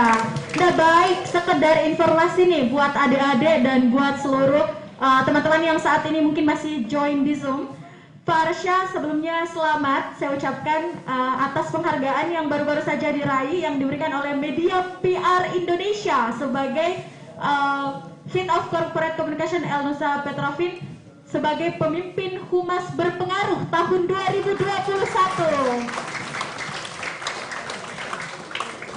Nah baik, sekedar informasi nih buat adik-adik dan buat seluruh teman-teman yang saat ini mungkin masih join di Zoom. Pak Arsya, sebelumnya selamat saya ucapkan atas penghargaan yang baru-baru saja diraih yang diberikan oleh Media PR Indonesia sebagai Head of Corporate Communication Elnusa Petrovin sebagai pemimpin humas berpengaruh tahun 2021.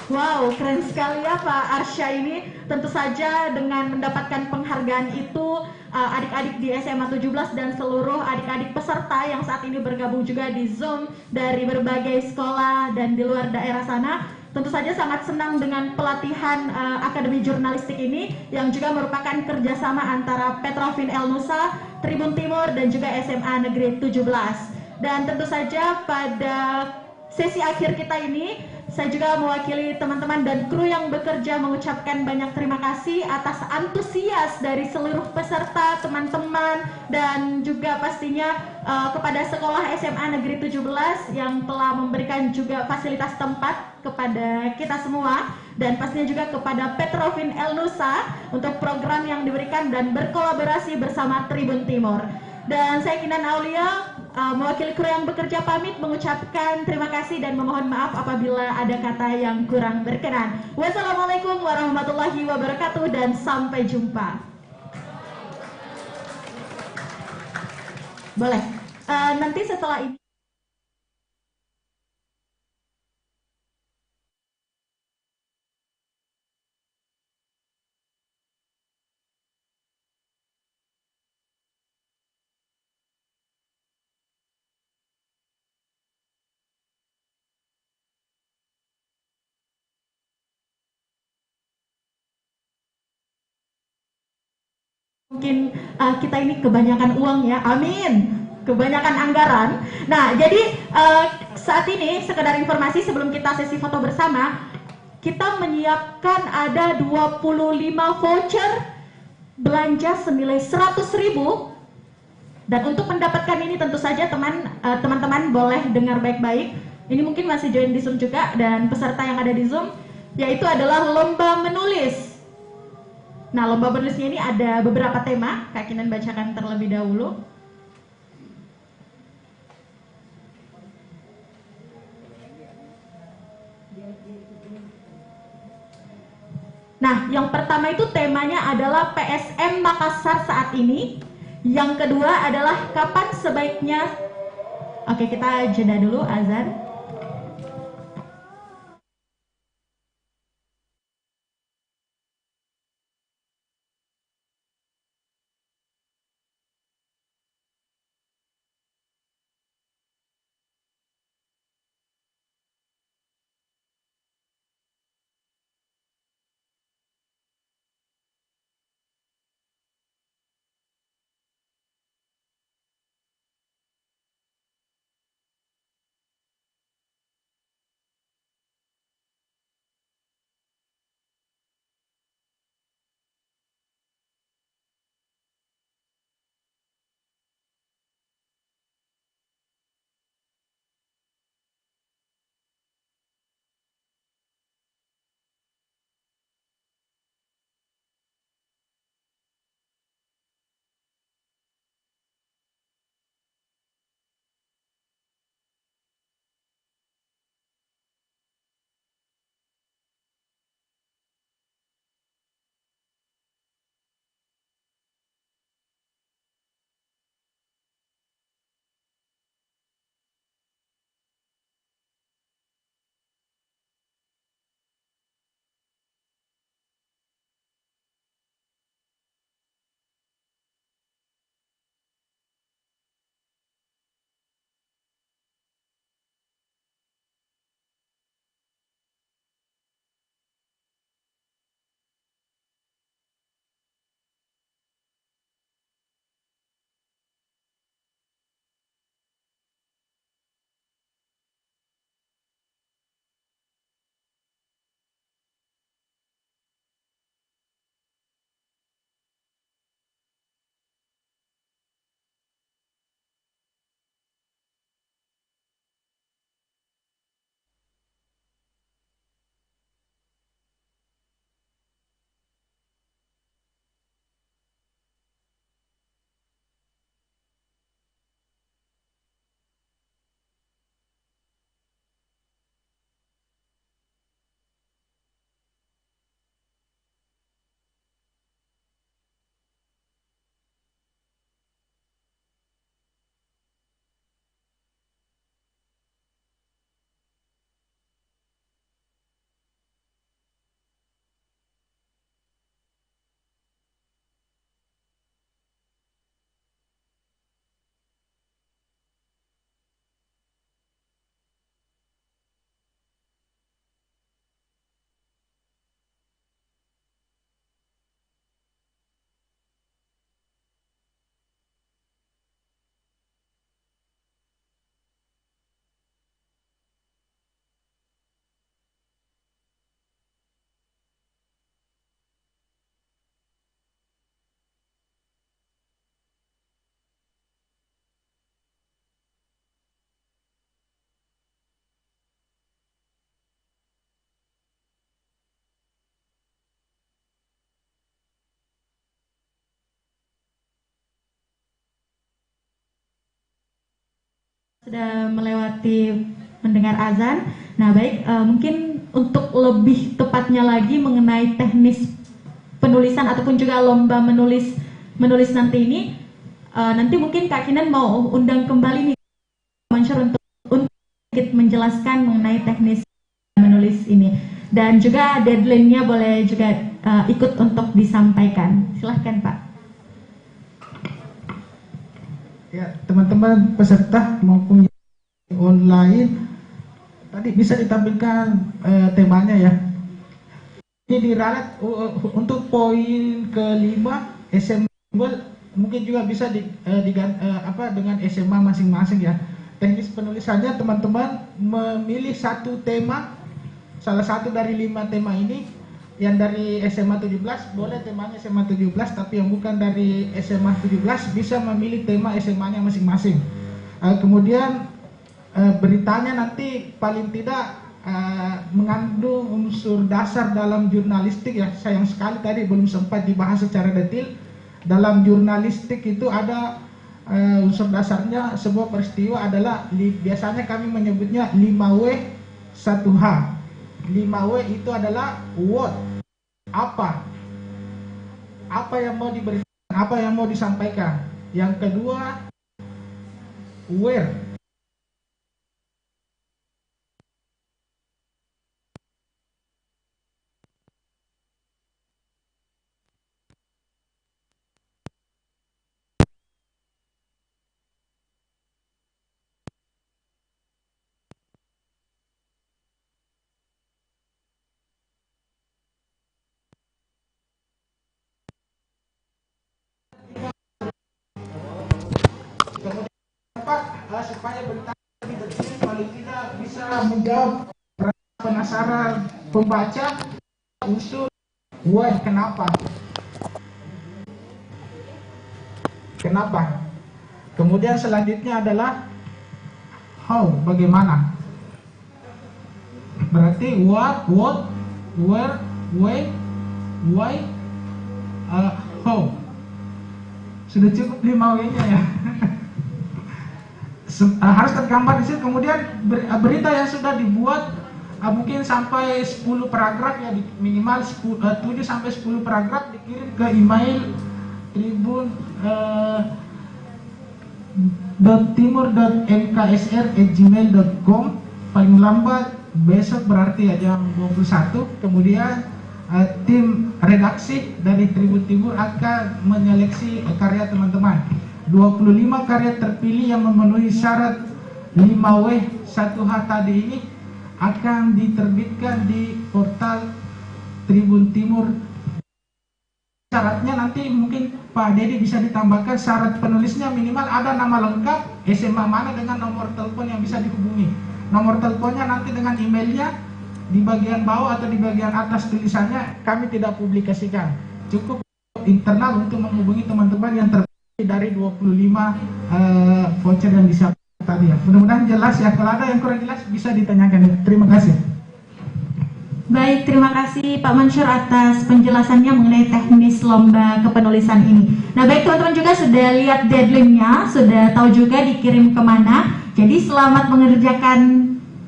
Wow, keren sekali ya Pak Arsya ini. Tentu saja dengan mendapatkan penghargaan itu, adik-adik di SMA 17 dan seluruh adik-adik peserta yang saat ini bergabung juga di Zoom dari berbagai sekolah dan di luar daerah sana, tentu saja sangat senang dengan pelatihan Akademi Jurnalistik ini yang juga merupakan kerjasama antara Petrovin Elnusa, Tribun Timur dan juga SMA Negeri 17. Dan tentu saja pada sesi akhir kita ini, saya juga mewakili teman-teman dan kru yang bekerja mengucapkan banyak terima kasih atas antusias dari seluruh peserta, teman-teman, dan juga pastinya kepada sekolah SMA Negeri 17 yang telah memberikan juga fasilitas tempat kepada kita semua, dan pastinya juga kepada Petrovin Elnusa untuk program yang diberikan dan berkolaborasi bersama Tribun Timur. Dan saya Kinan Aulia mewakili kru yang bekerja pamit mengucapkan terima kasih dan memohon maaf apabila ada kata yang kurang berkenan. Wassalamualaikum warahmatullahi wabarakatuh dan sampai jumpa. Boleh. Nanti setelah ini mungkin kita ini kebanyakan uang ya, amin, kebanyakan anggaran. Nah jadi saat ini sekedar informasi sebelum kita sesi foto bersama, kita menyiapkan ada 25 voucher belanja senilai 100.000. Dan untuk mendapatkan ini tentu saja teman-teman boleh dengar baik-baik. Ini mungkin masih join di Zoom juga dan peserta yang ada di Zoom. yaitu adalah lomba menulis. Nah, lomba menulisnya ini ada beberapa tema, Kak Kinan bacakan terlebih dahulu. Nah, yang pertama itu temanya adalah PSM Makassar saat ini. Yang kedua adalah kapan sebaiknya. Oke, kita jeda dulu azan. Sudah melewati mendengar azan. Nah, baik, mungkin untuk lebih tepatnya lagi mengenai teknis penulisan ataupun juga lomba menulis nanti ini, nanti mungkin Kak Kinan mau undang kembali nih Mansur untuk menjelaskan mengenai teknis menulis ini, dan juga deadline-nya boleh juga ikut untuk disampaikan. Silahkan Pak. Ya, teman-teman peserta maupun online tadi bisa ditampilkan temanya ya. Ini diralat untuk poin kelima SMA mungkin juga bisa dengan SMA masing-masing ya. Teknis penulisannya teman-teman memilih satu tema, salah satu dari 5 tema ini. Yang dari SMA 17 boleh temanya SMA 17, tapi yang bukan dari SMA 17 bisa memilih tema SMA-nya masing-masing. Kemudian beritanya nanti paling tidak mengandung unsur dasar dalam jurnalistik ya. Sayang sekali tadi belum sempat dibahas secara detail. Dalam jurnalistik itu ada unsur dasarnya sebuah peristiwa adalah biasanya kami menyebutnya 5W 1H. 5W itu adalah what, apa yang mau diberitakan, apa yang mau disampaikan. Yang kedua where, supaya berita lebih detail, paling tidak bisa menjawab penasaran pembaca unsur why, kenapa. Kemudian selanjutnya adalah how, bagaimana. Berarti what, where, why, how. Sudah cukup 5W-nya ya. Harus tergambar di situ. Kemudian berita yang sudah dibuat mungkin sampai 10 paragraf ya, minimal 7 sampai 10 paragraf dikirim ke email tribun.timur.mksr@gmail.com paling lambat besok, berarti ya jam 21. Kemudian tim redaksi dari Tribun Timur akan menyeleksi karya teman-teman. 25 karya terpilih yang memenuhi syarat 5W 1H tadi ini akan diterbitkan di portal Tribun Timur. Syaratnya nanti mungkin Pak Dedi bisa ditambahkan, syarat penulisnya minimal ada nama lengkap, SMA mana, dengan nomor telepon yang bisa dihubungi. Nomor teleponnya nanti dengan emailnya di bagian bawah atau di bagian atas tulisannya kami tidak publikasikan. Cukup internal untuk menghubungi teman-teman yang terpilih dari 25 voucher yang disiapkan tadi ya. Mudah-mudahan jelas ya. Kalau ada yang kurang jelas bisa ditanyakan. Terima kasih. Baik, terima kasih Pak Mansur atas penjelasannya mengenai teknis lomba kepenulisan ini. Nah baik, teman-teman juga sudah lihat deadline-nya, sudah tahu juga dikirim kemana. Jadi selamat mengerjakan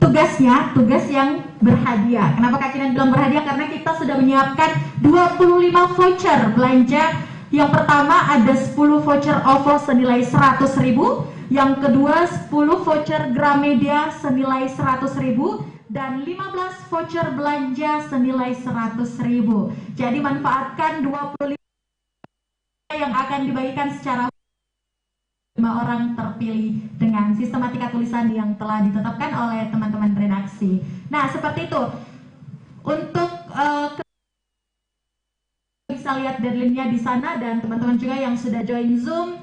tugasnya, tugas yang berhadiah. Kenapa Kak Kinan bilang berhadiah? Karena kita sudah menyiapkan 25 voucher belanja. Yang pertama ada 10 voucher OVO senilai 100.000, yang kedua 10 voucher Gramedia senilai 100.000, dan 15 voucher belanja senilai 100.000. Jadi manfaatkan 25 yang akan dibagikan secara 5 orang terpilih dengan sistematika tulisan yang telah ditetapkan oleh teman-teman redaksi. Nah seperti itu. Untuk bisa lihat deadline-nya di sana, dan teman-teman juga yang sudah join Zoom,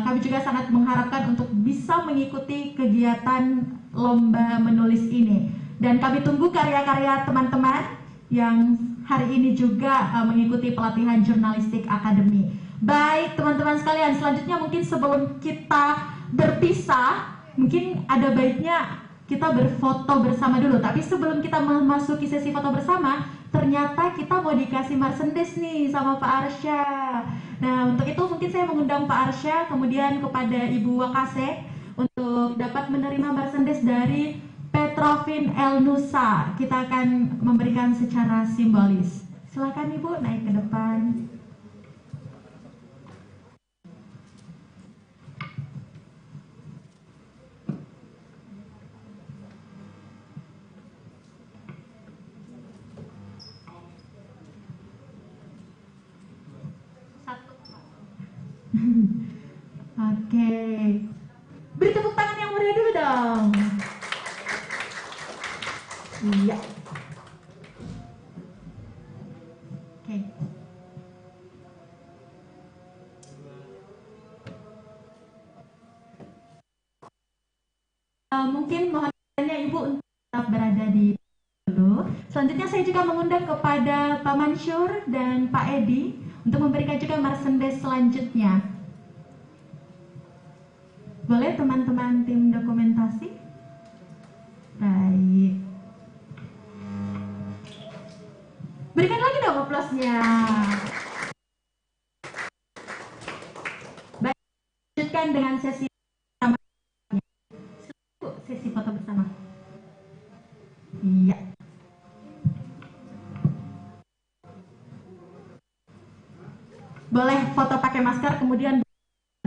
kami juga sangat mengharapkan untuk bisa mengikuti kegiatan lomba menulis ini. Dan kami tunggu karya-karya teman-teman yang hari ini juga mengikuti pelatihan jurnalistik akademi. Baik teman-teman sekalian, selanjutnya mungkin sebelum kita berpisah, mungkin ada baiknya kita berfoto bersama dulu. Tapi sebelum kita memasuki sesi foto bersama, ternyata kita mau dikasih merchandise nih sama Pak Arsya. Nah untuk itu mungkin saya mengundang Pak Arsya, kemudian kepada Ibu Wakase untuk dapat menerima merchandise dari Petrovin Elnusa. Kita akan memberikan secara simbolis. Silakan Ibu naik ke depan. Oke, beri tepuk tangan yang meriah dulu dong. Iya. Oke. Mungkin mohon Ibu untuk tetap berada di dulu. Selanjutnya saya juga mengundang kepada Pak Mansur dan Pak Edi untuk memberikan juga merchandise selanjutnya. Boleh teman-teman tim dokumentasi? Baik. Berikan lagi dong aplausnya. Baik, lanjutkan dengan sesi pertama. Sesi foto bersama. Iya. Boleh foto pakai masker, kemudian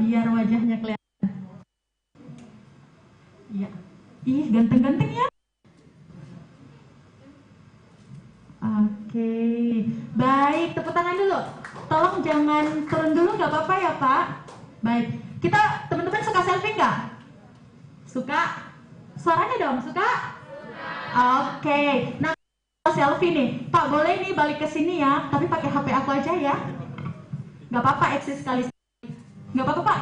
biar wajahnya kelihatan. Iya. Ih, ganteng-ganteng ya. Oke. Baik, tepuk tangan dulu. Tolong jangan turun dulu, nggak apa-apa ya Pak. Baik. Kita, teman-teman suka selfie nggak? Suka? Suaranya dong, suka? Oke. Nah, selfie nih. Pak, boleh nih balik ke sini ya, tapi pakai HP aku aja ya. Nggak apa-apa, eksis sekali. Nggak apa-apa Pak.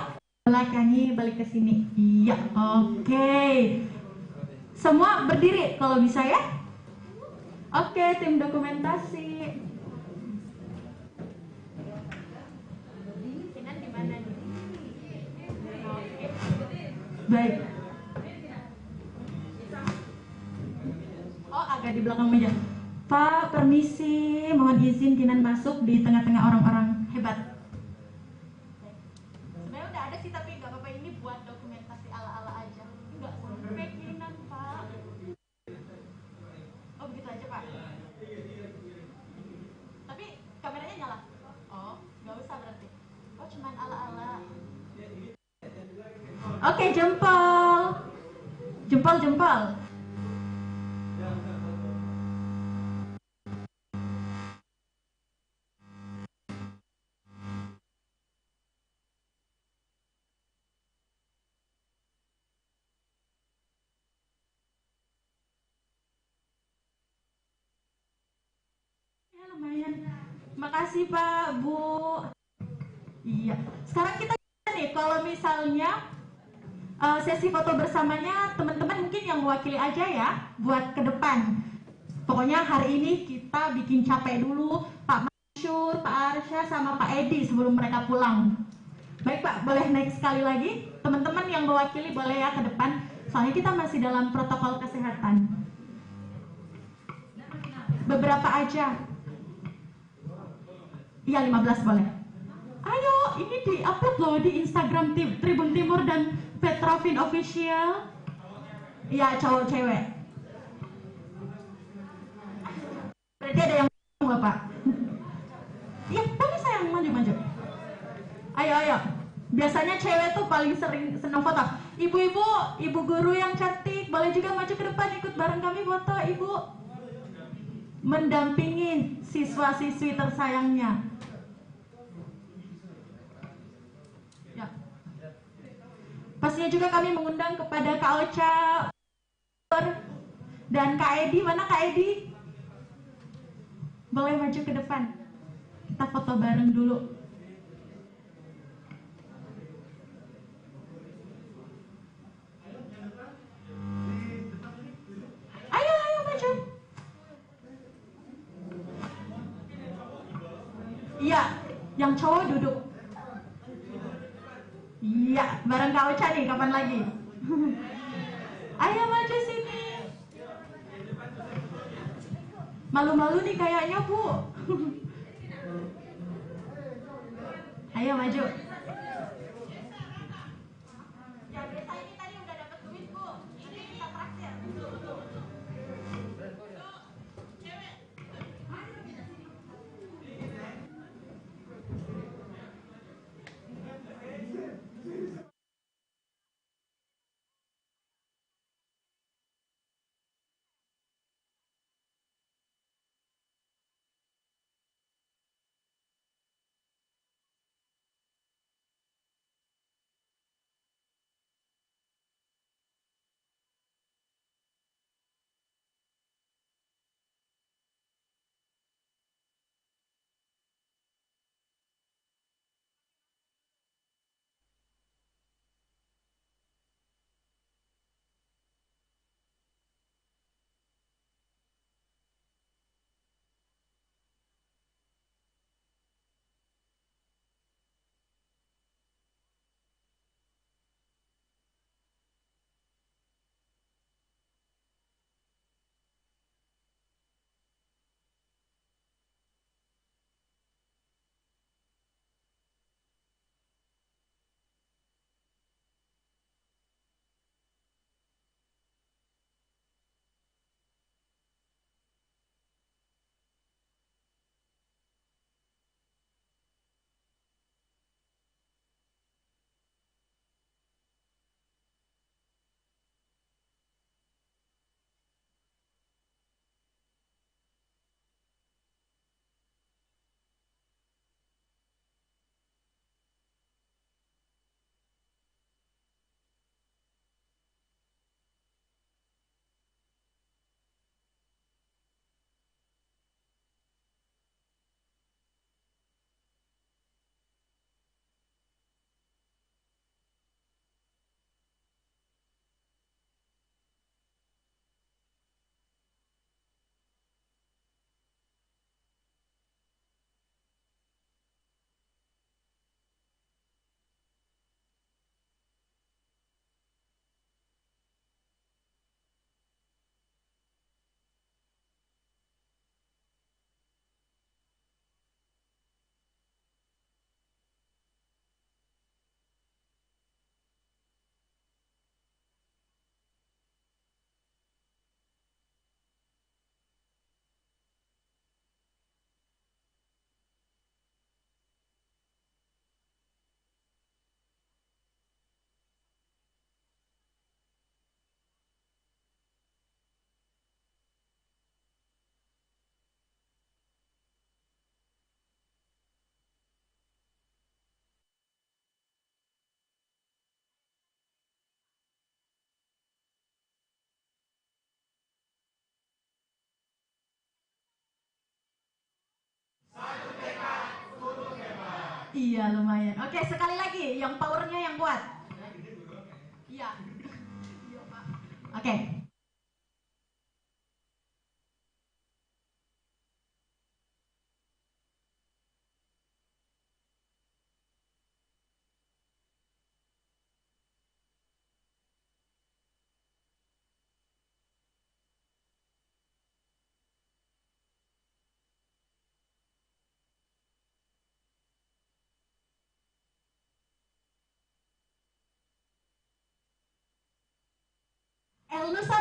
Belakangnya balik ke sini. Iya, oke. Semua berdiri kalau bisa ya. Oke, tim dokumentasi. Sinan di mana nih? Oke. Baik. Oh, agak di belakang meja. Pak, permisi, mohon izin Kinan masuk di tengah-tengah orang-orang hebat. Sebenarnya udah ada sih, tapi nggak apa-apa, ini buat dokumentasi ala-ala aja. Nggak sampai Kinan, Pak. Oh, begitu aja, Pak. Tapi kameranya nyala. Oh, nggak usah berarti. Oh, cuman ala-ala. Oke, jempol. Jempol. Ya, lumayan. Makasih Pak, Bu. Iya. Sekarang kita nih, kalau misalnya sesi foto bersamanya teman-teman mungkin yang mewakili aja ya buat ke depan. Pokoknya hari ini kita bikin capek dulu Pak Masyur, Pak Arsya, sama Pak Edi sebelum mereka pulang. Baik Pak, boleh naik sekali lagi. Teman-teman yang mewakili boleh ya ke depan. Soalnya kita masih dalam protokol kesehatan. Beberapa aja. Iya 15 boleh. Ayo, ini di-upload loh di Instagram Tribun Timur dan Petrovin Official. Iya, cowok cewek. Berarti ada yang Bapak. Iya, boleh sayang, maju. Ayo. Biasanya cewek tuh paling sering senang foto. Ibu-ibu, ibu guru yang cantik, boleh juga maju ke depan ikut bareng kami foto, Ibu. Mendampingi siswa-siswi tersayangnya. Ya. Pastinya juga kami mengundang kepada Kak Ocha dan Kak Edi. Mana Kak Edi? Boleh maju ke depan. Kita foto bareng dulu. Ayo maju. Iya, yang cowok duduk. Iya, bareng Kak Ocha nih, kapan lagi? Ayo maju sini. Malu-malu nih kayaknya, Bu. Ayo maju. Iya lumayan. Oke, sekali lagi yang powernya yang kuat. Iya. Oke. Elnusa